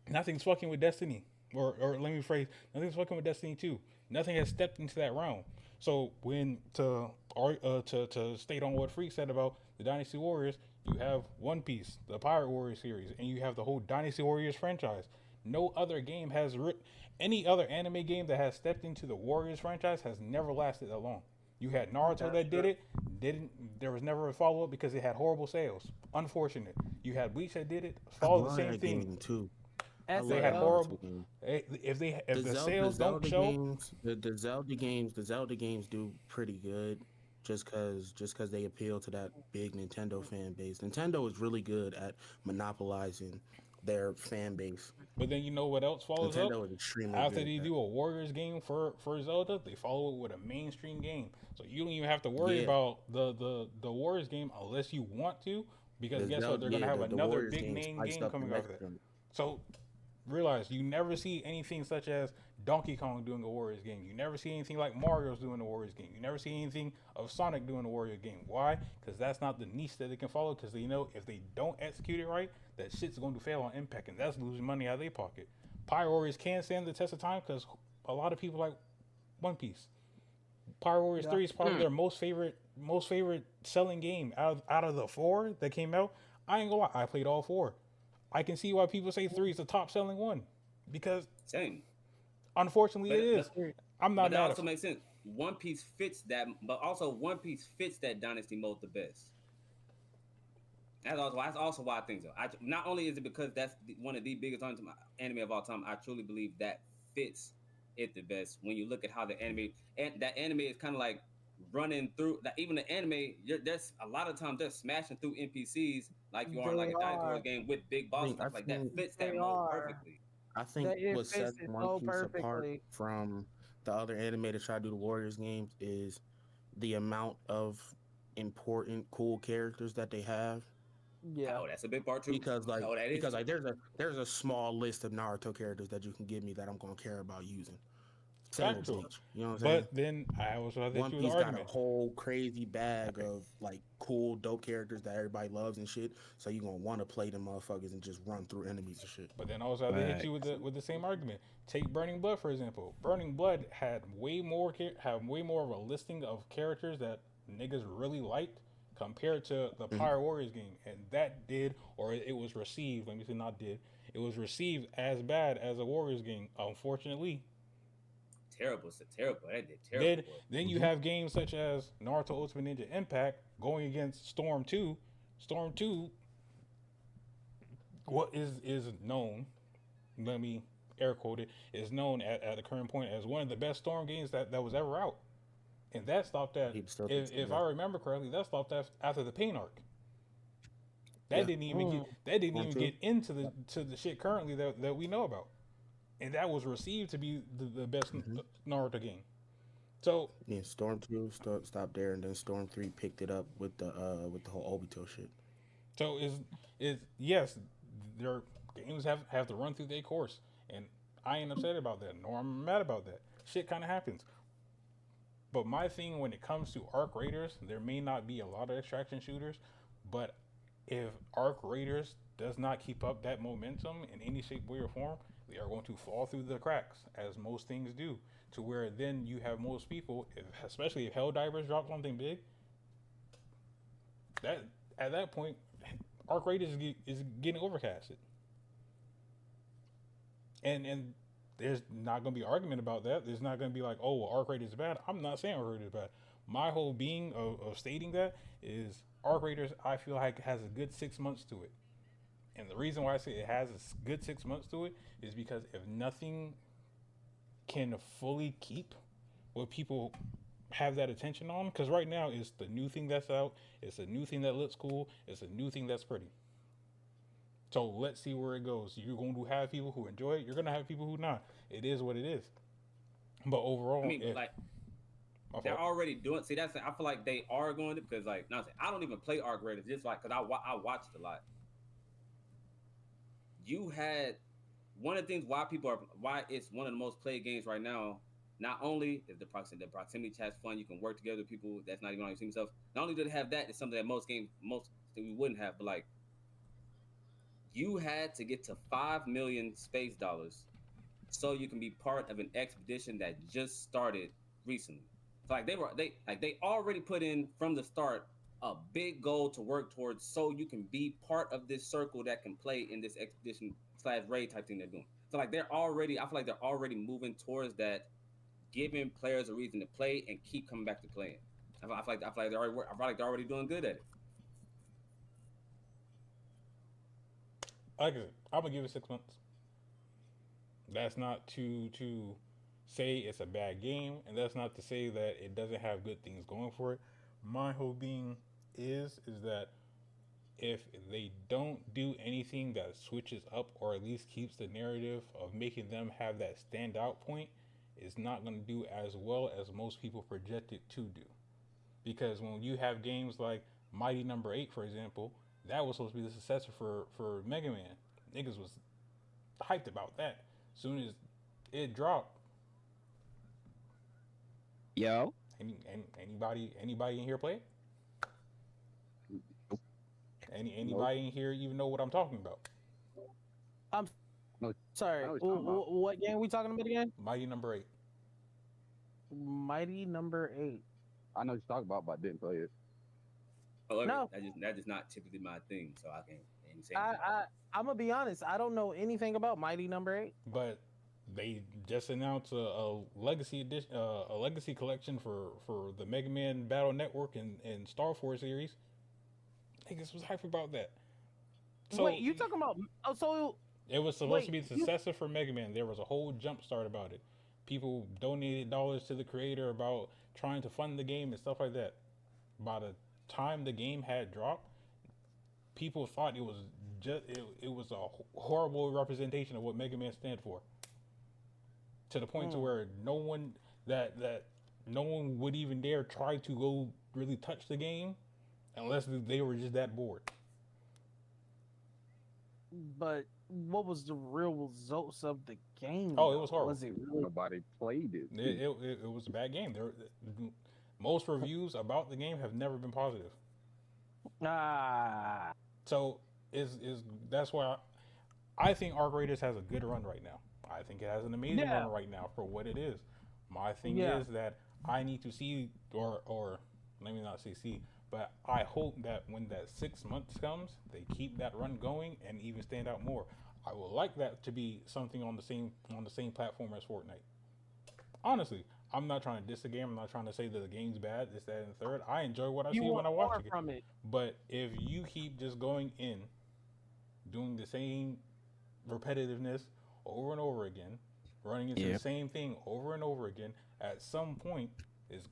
Nothing's fucking with Destiny. Or let me phrase, nothing's fucking with Destiny 2. Nothing has stepped into that realm. So when to state on what Freak said about the Dynasty Warriors, you have One Piece, the Pirate Warriors series, and you have the whole Dynasty Warriors franchise. No other game has any other anime game that has stepped into the Warriors franchise has never lasted that long. You had Naruto That's that did true. it, didn't there was never a follow up because it had horrible sales. Unfortunate. You had Bleach that did it, I followed the love same that thing. game too. I They love had that SAO. horrible. Naruto game. If the sales don't Zelda show, games, the Zelda games do pretty good, just cause they appeal to that big Nintendo fan base. Nintendo is really good at monopolizing their fan base. but then you know what else follows up? Nintendo is extremely After good they at that. do a Warriors game for Zelda, they follow it with a mainstream game. So you don't even have to worry Yeah, about the Warriors game unless you want to, because guess what? They're gonna have the another Warriors big game name spiced game up the coming out of next that. one. So realize you never see anything such as Donkey Kong doing a Warriors game. You never see anything like Mario's doing a Warriors game. You never see anything of Sonic doing a Warrior game. Why? Because that's not the niche that they can follow. Because they know if they don't execute it right, that shit's going to fail on impact, and that's losing money out of their pocket. Pirate Warriors can stand the test of time because a lot of people like One Piece. Pirate Warriors Yeah. 3 is probably their most favorite selling game out of the four that came out. I ain't gonna lie, I played all four. I can see why people say three is the top selling one because Same. unfortunately it But is. but I'm not but that mad at. also makes sense. One Piece fits that, but also One Piece fits that dynasty mode the best. That's also why I think so. Not only is it because that's one of the biggest anime of all time, I truly believe that fits it the best. When you look at how the anime and that anime is kind of like running through that. Even the anime, there's a lot of times they're smashing through NPCs like you are in They like a Dynasty are. Warriors game with big boss I stuff like that. think Fits They that mode are. perfectly. I think That it what fits sets it One so Piece apart perfectly. from the other anime that try to do the Warriors games is the amount of important, cool characters that they have. Yeah. Oh, that's a big part too. Because like Oh, that is because too. like there's a small list of Naruto characters that you can give me that I'm gonna care about using. Same with Factual. Bleach. You know what I'm saying? But then I also have the One issue with the Piece got a argument. whole crazy bag of like cool, dope characters that everybody loves and shit. So you gonna want to play them motherfuckers and just run through enemies and shit. But then I also have to hit you with the same argument. Take Burning Blood for example. Burning Blood had way more of a listing of characters that niggas really liked compared to the Mm-hmm. prior Warriors game, and that did, or it was received. Let me say not did. It was received as bad as a Warriors game. Unfortunately, Terrible. It's terrible. That did terrible. then you have games such as Naruto Ultimate Ninja Impact going against Storm 2. Storm 2, what is known, let me air quote it, is known at the current point as one of the best Storm games that was ever out. And that stopped at, if I remember correctly, that stopped after the Pain arc. That didn't even get into the shit currently that we know about. And that was received to be the best Naruto game. So yeah, Storm 2 stopped there, and then Storm 3 picked it up with the whole Obito shit. So is yes, their games have to run through their course, and I ain't upset about that, nor I'm mad about that. Shit kind of happens. But my thing when it comes to Arc Raiders, there may not be a lot of extraction shooters, but if Arc Raiders does not keep up that momentum in any shape, way, or form, they are going to fall through the cracks, as most things do. To where then you have most people, especially if Helldivers drop something big, that at that point, Arc Raiders is getting overcasted, and there's not going to be argument about that. There's not going to be like, oh, well, Arc Raiders is bad. I'm not saying Arc Raiders is bad. My whole being of stating that is Arc Raiders, I feel like has a good 6 months to it. And the reason why I say it has a good 6 months to it is because if nothing can fully keep what people have that attention on, because right now it's the new thing that's out, it's a new thing that looks cool, it's a new thing that's pretty. So let's see where it goes. You're going to have people who enjoy it, you're going to have people who not. It is what it is. But overall, I mean, they're already doing. See, that's I feel like they are going to, because like I don't even play Arc Raiders, just like because I watched a lot. You had one of the things why it's one of the most played games right now. Not only is the proximity chat's fun, you can work together with people that's not even on your team stuff. Not only do they have that, it's something that most we wouldn't have, but like you had to get to 5 million space dollars so you can be part of an expedition that just started recently. So like they already put in from the start a big goal to work towards, so you can be part of this circle that can play in this expedition / raid type thing they're doing. So like I feel like they're already moving towards that, giving players a reason to play and keep coming back to playing. I feel like they're already doing good at it. Like I said, I'm gonna give it 6 months. That's not to say it's a bad game, and that's not to say that it doesn't have good things going for it. My whole being is that if they don't do anything that switches up or at least keeps the narrative of making them have that standout point, it's not going to do as well as most people project it to do. Because when you have games like Mighty Number 8, for example, that was supposed to be the successor for Mega Man. Niggas was hyped about that. Soon as it dropped, Yo, anybody in here play it? Nope. Anybody in here even know what I'm talking about? I'm sorry. What game are we talking about again? Mighty Number 8. Mighty Number 8. I know what you're talking about, but I didn't play it. However, No. that is not typically my thing, so I can't say. I'm gonna be honest. I don't know anything about Mighty Number 8. But they just announced a legacy edition, a legacy collection for the Mega Man Battle Network and Star Force series. Niggas was hyped about that. So, wait, you talking about? Oh, so it was supposed to be the successor for Mega Man. There was a whole jump start about it. People donated dollars to the creator about trying to fund the game and stuff like that. By the time the game had dropped, people thought it was it was a horrible representation of what Mega Man stands for. To the point to where no one would even dare try to go really touch the game unless they were just that bored. But what was the real results of the game? Oh, it was horrible. Was it really? Nobody played it. It was a bad game. Most reviews about the game have never been positive. So is that's why I think Arc Raiders has a good run right now. I think it has an amazing run right now for what it is. My thing is that I need to see, or let me not say see, but I hope that when that 6 months comes, they keep that run going and even stand out more. I would like that to be something on the same platform as Fortnite. Honestly, I'm not trying to diss the game. I'm not trying to say that the game's bad. This, that, and the third. I enjoy what I see when I watch it. From it. But if you keep just going in, doing the same repetitiveness over and over again, running into the same thing over and over again, at some point it's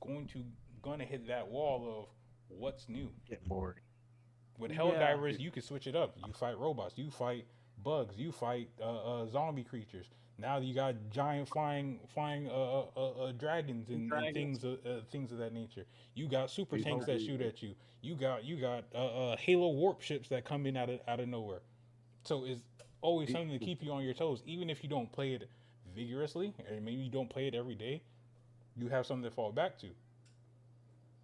gonna hit that wall of what's new. Get bored. With Helldivers, you can switch it up. You fight robots, you fight bugs, you fight zombie creatures. Now you got giant flying dragons and things of that nature. You got super tanks that shoot at you. You got Halo warp ships that come in out of nowhere. So it's always something to keep you on your toes, even if you don't play it vigorously, and maybe you don't play it every day. You have something to fall back to.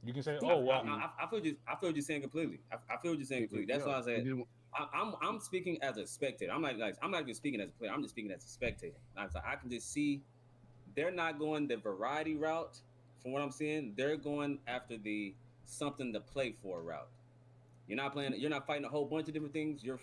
You can say, "Oh, well." I feel you saying completely. I feel what you're saying completely. That's why I said I'm speaking as a spectator. I'm not even speaking as a player. I'm just speaking as a spectator. I can just see they're not going the variety route. From what I'm seeing, they're going after the something to play for route. You're not playing. You're not fighting a whole bunch of different things. You're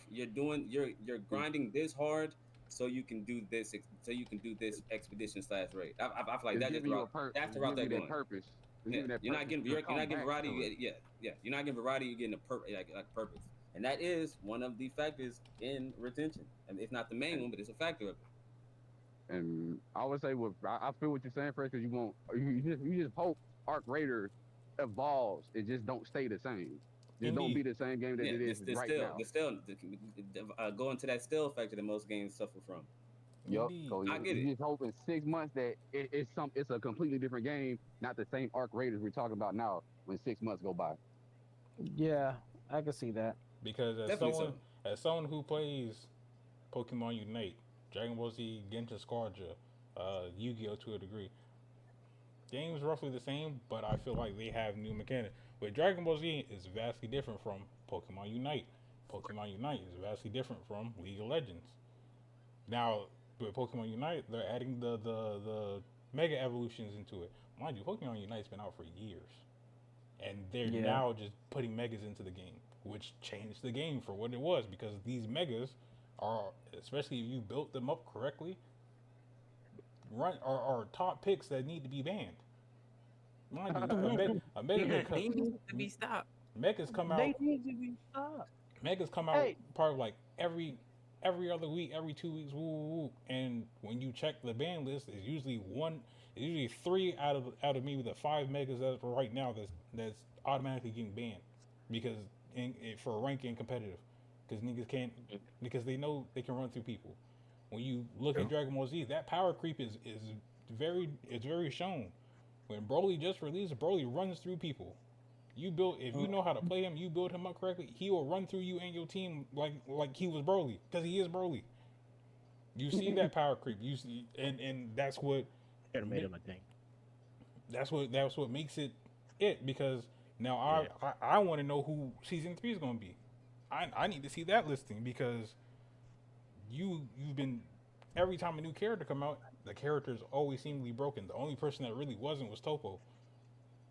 grinding this hard so you can do this. So you can do this expedition / raid. I feel like that's the route they're going. Purpose. Yeah. You're not getting variety. Yeah. You're not getting variety. You're getting a purpose, and that is one of the factors in retention. And it's not the main one, but it's a factor of it. And I would say, I feel what you're saying, Fresh, because you just hope Arc Raider evolves. It just don't stay the same. Just don't be the same game that it is right now. Going to that still factor that most games suffer from. Yep. So I get it. You just hope in 6 months that it's a completely different game, not the same Arc Raiders we're talking about now. When 6 months go by. Yeah, I can see that. Because as someone who plays Pokemon Unite, Dragon Ball Z, Genshin Squadra, Yu-Gi-Oh to a degree, games roughly the same, but I feel like they have new mechanics. With Dragon Ball Z is vastly different from Pokemon Unite. Pokemon Unite is vastly different from League of Legends. Now, with Pokemon Unite, they're adding the Mega Evolutions into it. Mind you, Pokemon Unite's been out for years. And they're now just putting Megas into the game, which changed the game for what it was, because these Megas are, especially if you built them up correctly, are top picks that need to be banned. Mind you, a Mega they need to be stopped. Megas come out. They need to be stopped. Megas come out probably like every other week, every 2 weeks, and when you check the ban list, it's usually 3 out of maybe the 5 megas that right now that's automatically getting banned because for ranking competitive, because they know they can run through people. When you look at Dragon Ball Z, that power creep is very shown. When Broly just released, Broly runs through people. If you know how to play him, you build him up correctly, he will run through you and your team like he was Broly, because he is Broly. You see that power creep. You see, and that's what made him a thing. That's what makes it because now I want to know who season 3 is going to be. I need to see that listing, because you've been, every time a new character come out, the character's always seemingly broken. The only person that really wasn't was Topo,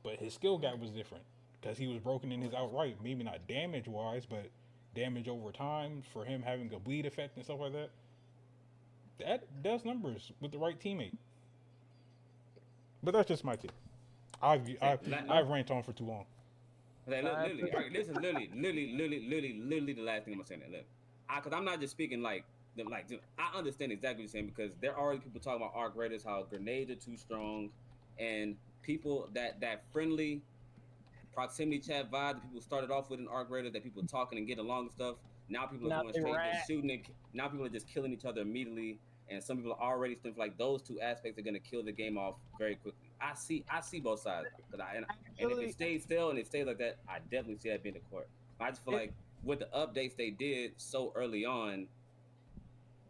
but his skill gap was different because he was broken in his outright. Maybe not damage wise, but damage over time for him having a bleed effect and stuff like that. That does numbers with the right teammate. But that's just my take. I've ranted on for too long. This is literally the last thing I'm saying. Look, because I'm not just speaking I understand exactly what you're saying, because there are already people talking about Arc Raiders, how grenades are too strong, and people that friendly proximity chat vibe that people started off with in Arc Raiders, that people talking and getting along and stuff. Now people are Now going they straight rat. just shooting and now people are just killing each other immediately. And some people are already stuff like those two aspects are going to kill the game off very quickly. I see both sides because and if it Actually, stays still and it stays like that, I definitely see that being the court. I just feel it, like with the updates they did so early on,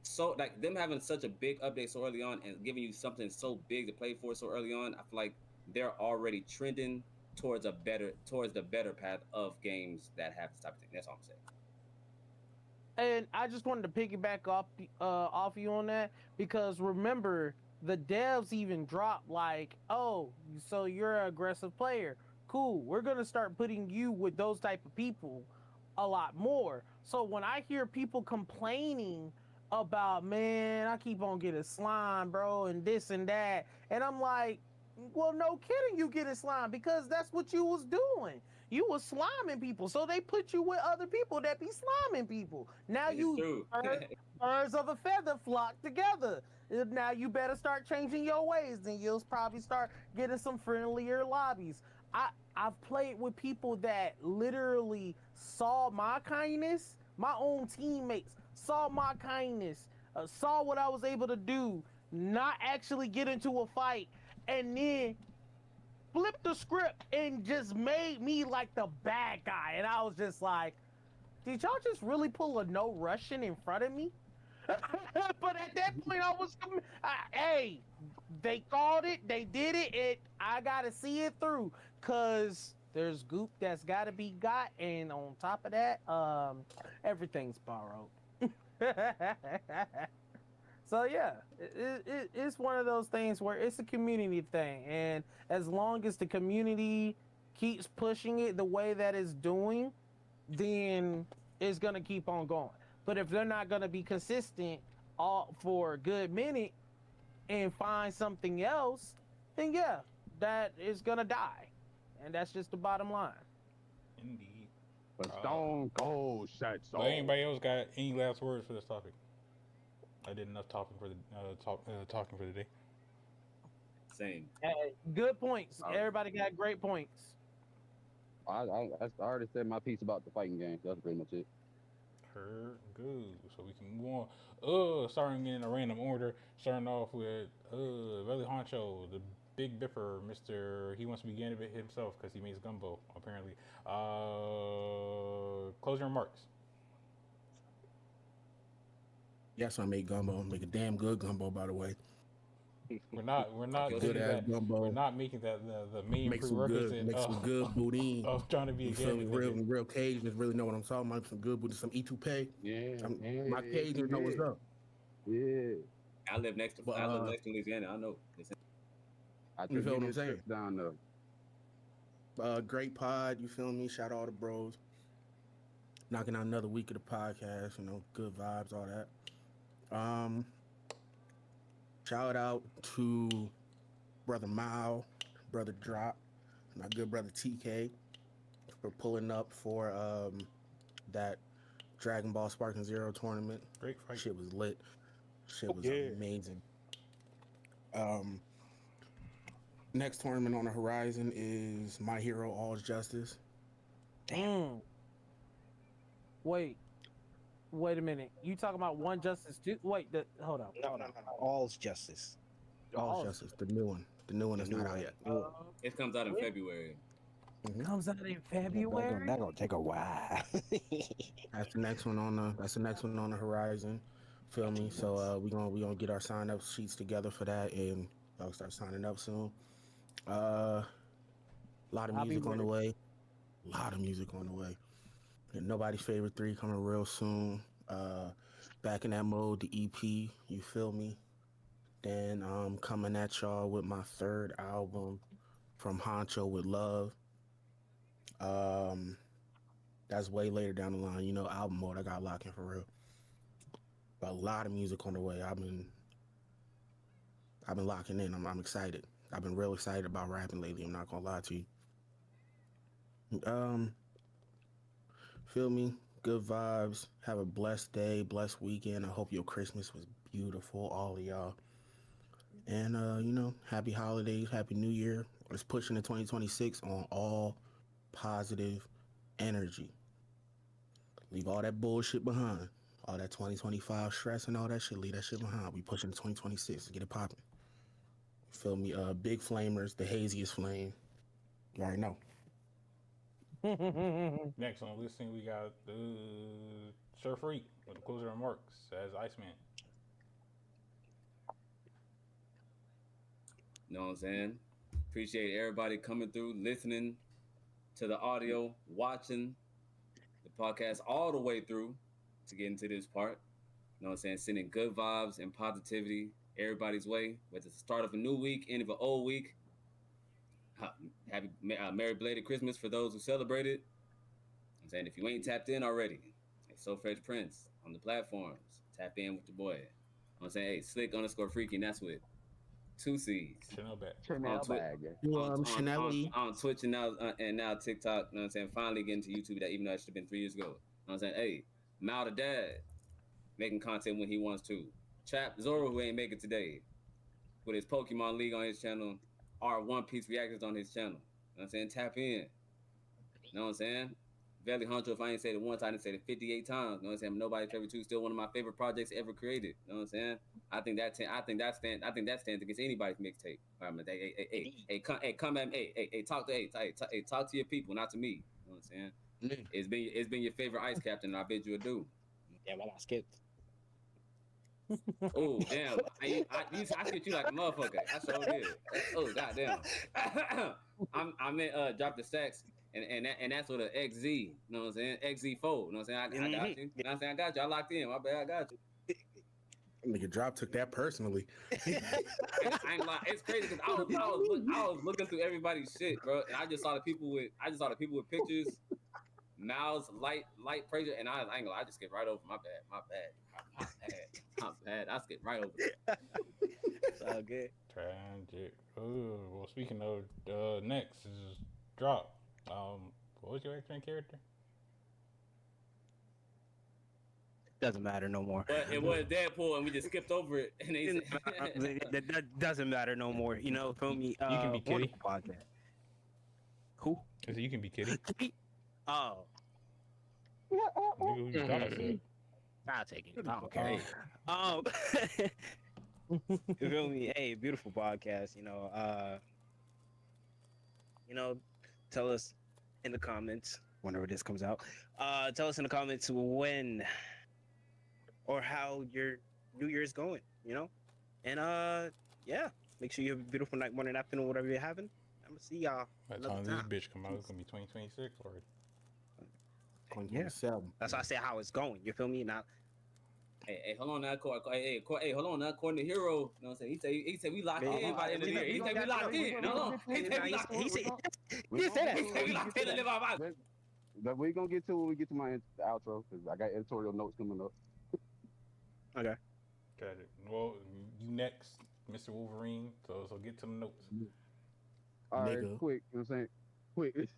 so like them having such a big update so early on and giving you something so big to play for so early on, I feel like they're already trending towards the better path of games that have this type of thing. That's all I'm saying. and I just wanted to piggyback off you on that because remember the devs even dropped like, oh, so you're an aggressive player. Cool. We're gonna start putting you with those type of people a lot more. So when I hear people complaining about, man, I keep on getting slime, bro, and this and that, and I'm like, well, no kidding, you getting slime because that's what you was doing. You was sliming people, so they put you with other people that be sliming people. Now It's you true. birds of a feather flock together. Now you better start changing your ways, and you'll probably start getting some friendlier lobbies. I've played with people that literally saw my kindness, my own teammates saw my kindness, saw what I was able to do, not actually get into a fight, and then flipped the script and just made me like the bad guy. And I was just like, did y'all just really pull a no Russian in front of me? But at that point, hey, they called it, they did it, and I gotta see it through, cause there's goop that's gotta be got, and on top of that, everything's borrowed. So yeah, it's one of those things where it's a community thing, and as long as the community keeps pushing it the way that it's doing, then it's gonna keep on going. But if they're not gonna be consistent all for a good minute and find something else, then yeah, that is gonna die, and that's just the bottom line. Indeed. But Stone Cold said so. But anybody else got any last words for this topic? I did enough talking for the talking for the day. Same. Good points. Everybody got great points. I already said my piece about the fighting games. That's pretty much it. Her good. So we can move on. Starting in a random order. Starting off with Belly Honcho, the Big Bipper, Mr. He wants to begin it himself because he makes gumbo, apparently. Closing remarks. Yes, I make gumbo. Make a damn good gumbo, by the way. We're not good ass gumbo. We're not making that the main make some prerequisite good, make some good boudin. of trying to be you feel me? Real Cajuns really know what I'm talking about. Some good boudin, some E2P. My Cajuns know what's up. Yeah. I live next to Louisiana. I know. You feel what I'm saying? Down there. Great pod. You feel me? Shout out all the bros. Knocking out another week of the podcast. You know, good vibes, all that. Shout out to brother Mao, brother Drop, my good brother TK for pulling up for that Dragon Ball Sparking Zero tournament. Great fight. Shit was lit. Shit was amazing. Next tournament on the horizon is My Hero All's Justice. Damn. Wait a minute. You talking about One Justice 2? Wait, hold on. No. All's Justice. All's Justice, the new one. The new one is not out yet. It comes out in February. Comes out in February. That gonna take a while. That's the next one on the horizon. Feel me? So we gonna get our sign up sheets together for that, and y'all start signing up soon. A lot of music on the way. And Nobody's Favorite 3 coming real soon. Back in that mode, the EP, you feel me? Then coming at y'all with my third album from Honcho with Love. That's way later down the line. You know, album mode, I got locked in for real. But a lot of music on the way. I've been locking in. I'm excited. I've been real excited about rapping lately. I'm not gonna lie to you. Feel me? Good vibes. Have a blessed day, blessed weekend. I hope your Christmas was beautiful, all of y'all. And you know, happy holidays, happy New Year, Let's push into 2026 on all positive energy. Leave all that bullshit behind. All that 2025 stress and all that shit, leave that shit behind. We pushing to 2026. Get it popping. Feel me? Big flamers, the haziest flame. You already know. Next on the listing, we got Sir Freak with the closing remarks as Iceman. You know what I'm saying? Appreciate everybody coming through, listening to the audio, watching the podcast all the way through to get into this part. You know what I'm saying? Sending good vibes and positivity everybody's way, whether it's the start of a new week, end of an old week. Happy Merry Belated Christmas for those who celebrate it. I'm saying if you ain't tapped in already, hey, So Fresh Prince on the platforms. Tap in with the boy. I'm saying, hey, Slick_Freaky, and that's with 2 C's. Chanel bag. On Twitch and now TikTok. You know what I'm saying? Finally getting to YouTube, that even though that should have been 3 years ago. You know what I'm saying? Hey, Mal the Dad making content when he wants to. Trap Zoro, who ain't make it today, with his Pokemon League on his channel, our One Piece reactions on his channel. You know what I'm saying? Tap in. You know what I'm saying? Valley Hunter, if I ain't said it once, I didn't say it 58 times. You know what I'm saying? Nobody Forever 2 still one of my favorite projects ever created. You know what I'm saying? I think that stands against anybody's mixtape. Come at me. Talk to your people, not to me. You know what I'm saying? It's been your favorite ice captain, and I bid you adieu. Damn, I got skipped. Oh damn! I skipped you like a motherfucker. I sure did. Oh goddamn! I meant drop the stacks and that's with an XZ. You know what I'm saying? XZ4. You know what I'm saying? I got you. You know what I'm saying? I got you. I locked in. My bad. I got you. Nigga Drop took that personally. I ain't lie. It's crazy because I was looking through everybody's shit, bro, and I just saw the people with pictures, mouths, light pressure, and I ain't gonna. I just skipped right over. My bad. I skipped right over. It's all good. Tragic. Oh, well, speaking of, next is Drop. What was your X-Men character? Doesn't matter no more. But it was Deadpool, and we just skipped over it. And that doesn't matter no more. You know, feel me? You can be Kitty. Podcast. Who? I said you can be Kitty. Oh. Who you thought I said? I'll take it. I don't care. You feel me? Hey, beautiful podcast. Tell us in the comments whenever this comes out. Tell us in the comments when or how your New Year's going. And yeah, make sure you have a beautiful night, morning, afternoon, whatever you're having. I'm gonna see y'all. By the time this bitch come out, it's gonna be 2026 already. 2027. That's why I say how it's going. You feel me? Now. Hey, hold on now, hey, hold on now. According to Hero, you know what I'm saying? He said we locked in by the end of the year. He said we locked in. No. He said we locked in. He said that. He said we locked in to live our lives. But we're gonna get to when we get to my outro because I got editorial notes coming up. Okay. Tragic. Well, you next, Mr. Wolverine. So get to the notes. All right, quick. You know what I'm saying?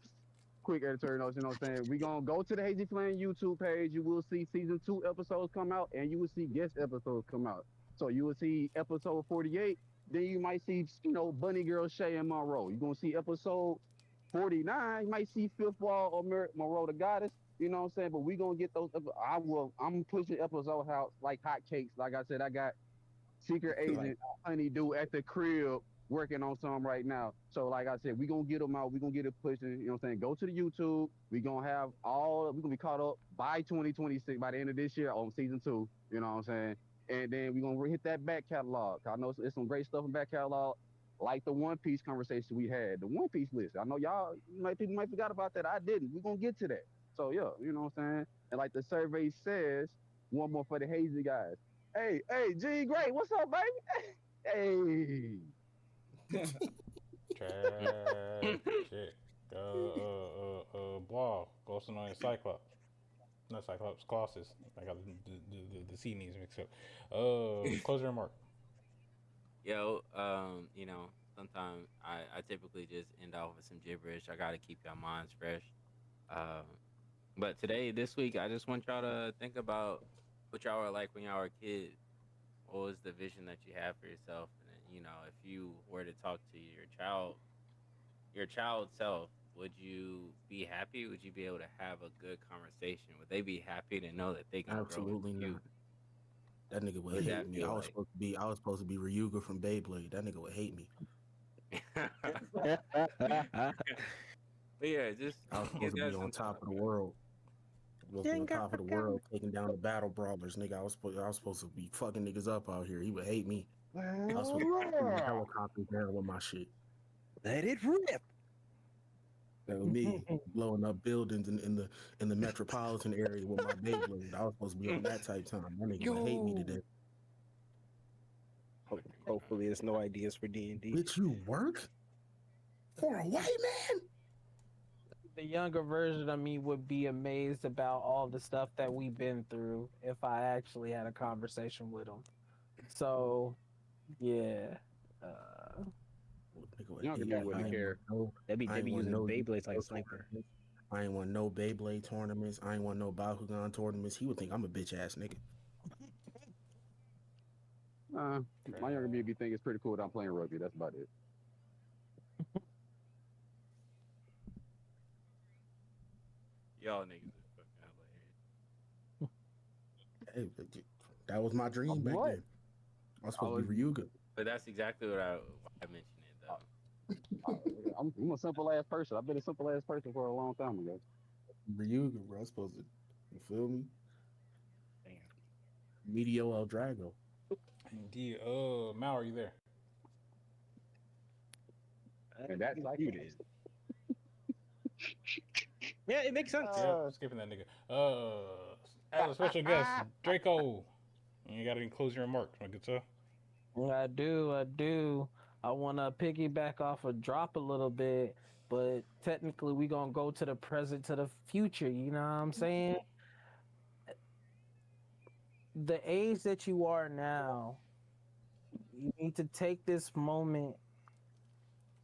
Quick editorial notes. You know what I'm saying? We gonna go to the Hazy Flame YouTube page. You will see season 2 episodes come out, and you will see guest episodes come out. So you will see episode 48. Then you might see, Bunny Girl Shay and Monroe. You're gonna see episode 49. You might see Fifth Wall or Monroe the Goddess. You know what I'm saying? But we gonna get those. I'm pushing episodes out like hotcakes. Like I said, I got Secret Agent Honeydew at the crib working on some right now. So like I said, we gonna get them out. We gonna get it pushing. You know what I'm saying? Go to the YouTube. We gonna have we gonna be caught up by 2026 by the end of this year on season 2. You know what I'm saying? And then we gonna hit that back catalog. I know it's some great stuff in back catalog, like the One Piece conversation we had, the One Piece list. I know people might forgot about that. I didn't. We gonna get to that. So yeah, you know what I'm saying? And like the survey says, one more for the Hazy guys. Hey, G Gray, what's up, baby? Hey. Tragic. Blah. Ghost and Cyclops. Not Cyclops, Colossus. I got the C names mixed up. Closing remark. Yo, sometimes I typically just end off with some gibberish. I gotta keep your minds fresh. But this week, I just want y'all to think about what y'all were like when y'all were kids. What was the vision that you had for yourself? And if you were to talk to your child your child self, would you be happy? Would you be able to have a good conversation? Would they be happy to know that they can Absolutely grow into not. That nigga would What does hate that me. feel I was like? supposed to be. I was supposed to be Ryuga from Beyblade. That nigga would hate me. But yeah, just I was give supposed to be that on some top thought, of the man. world. I was on top of the world, taking down the battle brawlers, nigga. I was supposed to be fucking niggas up out here. He would hate me. I was supposed to be in helicopters down with my shit. Let it rip. That was me blowing up buildings in the metropolitan area with my Beyblade. I was supposed to be on that type time. That nigga would hate me today. Hopefully, there's no ideas for D&D. Bitch, you work for a white man? The younger version of me would be amazed about all the stuff that we've been through if I actually had a conversation with him. So, yeah. Younger me wouldn't care. They be using Beyblades like a sniper. I ain't want no Beyblade tournaments. I ain't want no Bakugan tournaments. He would think I'm a bitch ass nigga. My younger me would be thinking it's pretty cool that I'm playing rugby. That's about it. Y'all niggas are fucking hilarious. Hey, that was my dream back then. I was supposed to be Ryuga. But that's exactly what I mentioned it though. I'm a simple ass person. I've been a simple ass person for a long time ago. Ryuga, bro. I was supposed to. You feel me? Damn. Medio El Drago. Indeed. Mal, are you there? And that's like you did. Yeah, it makes sense. Yeah, skipping that nigga. As a special guest, Drako. You got any closing remarks, my good sir? I do. I want to piggyback off a drop a little bit, but technically we going to go to the present, to the future. You know what I'm saying? The age that you are now, you need to take this moment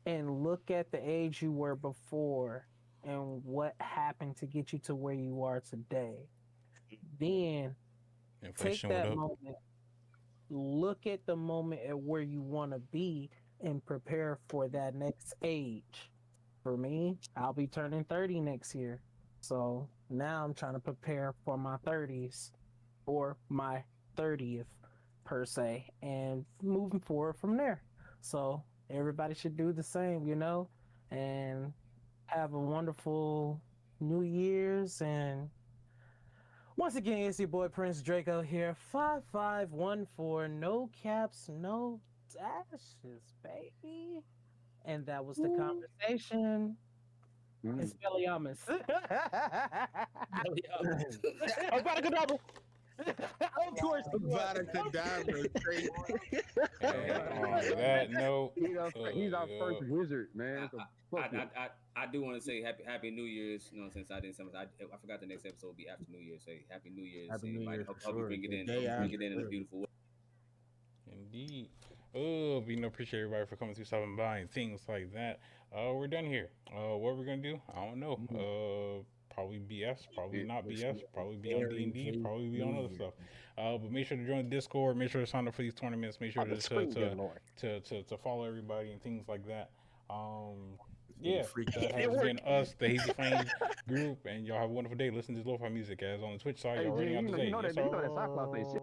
and look at the age you were before and what happened to get you to where you are today. Then Inflation take that moment, look at the moment at where you want to be, and prepare for that next age. For me, I'll be turning 30 next year. So now I'm trying to prepare for my 30s or my 30th per se and moving forward from there. So everybody should do the same, you know, and have a wonderful New Year's. And once again, it's your boy Prince Drako here, 5514, no caps, no dashes, baby. And that was the conversation. It's Belliamus. Of course. Abracadabra. On that note, he's our first wizard, man. I do want to say happy New Year's. You know, since I didn't, I forgot the next episode will be after New Year's. Say Happy New Year's. Happy New Year's. Hope you bring it in. Bring it in a beautiful way. Indeed. Oh, we appreciate everybody for coming through, stopping by, and things like that. We're done here. What we're gonna do? I don't know. Probably BS, probably not BS, probably be on D&D, probably be on other stuff. But make sure to join the Discord. Make sure to sign up for these tournaments. Make sure to follow everybody and things like that. Yeah, that has been us, the Hazy Flame group, and y'all have a wonderful day. Listen to this lo-fi music as on the Twitch side. Y'all already out today. You know that Cyclops ain't shit.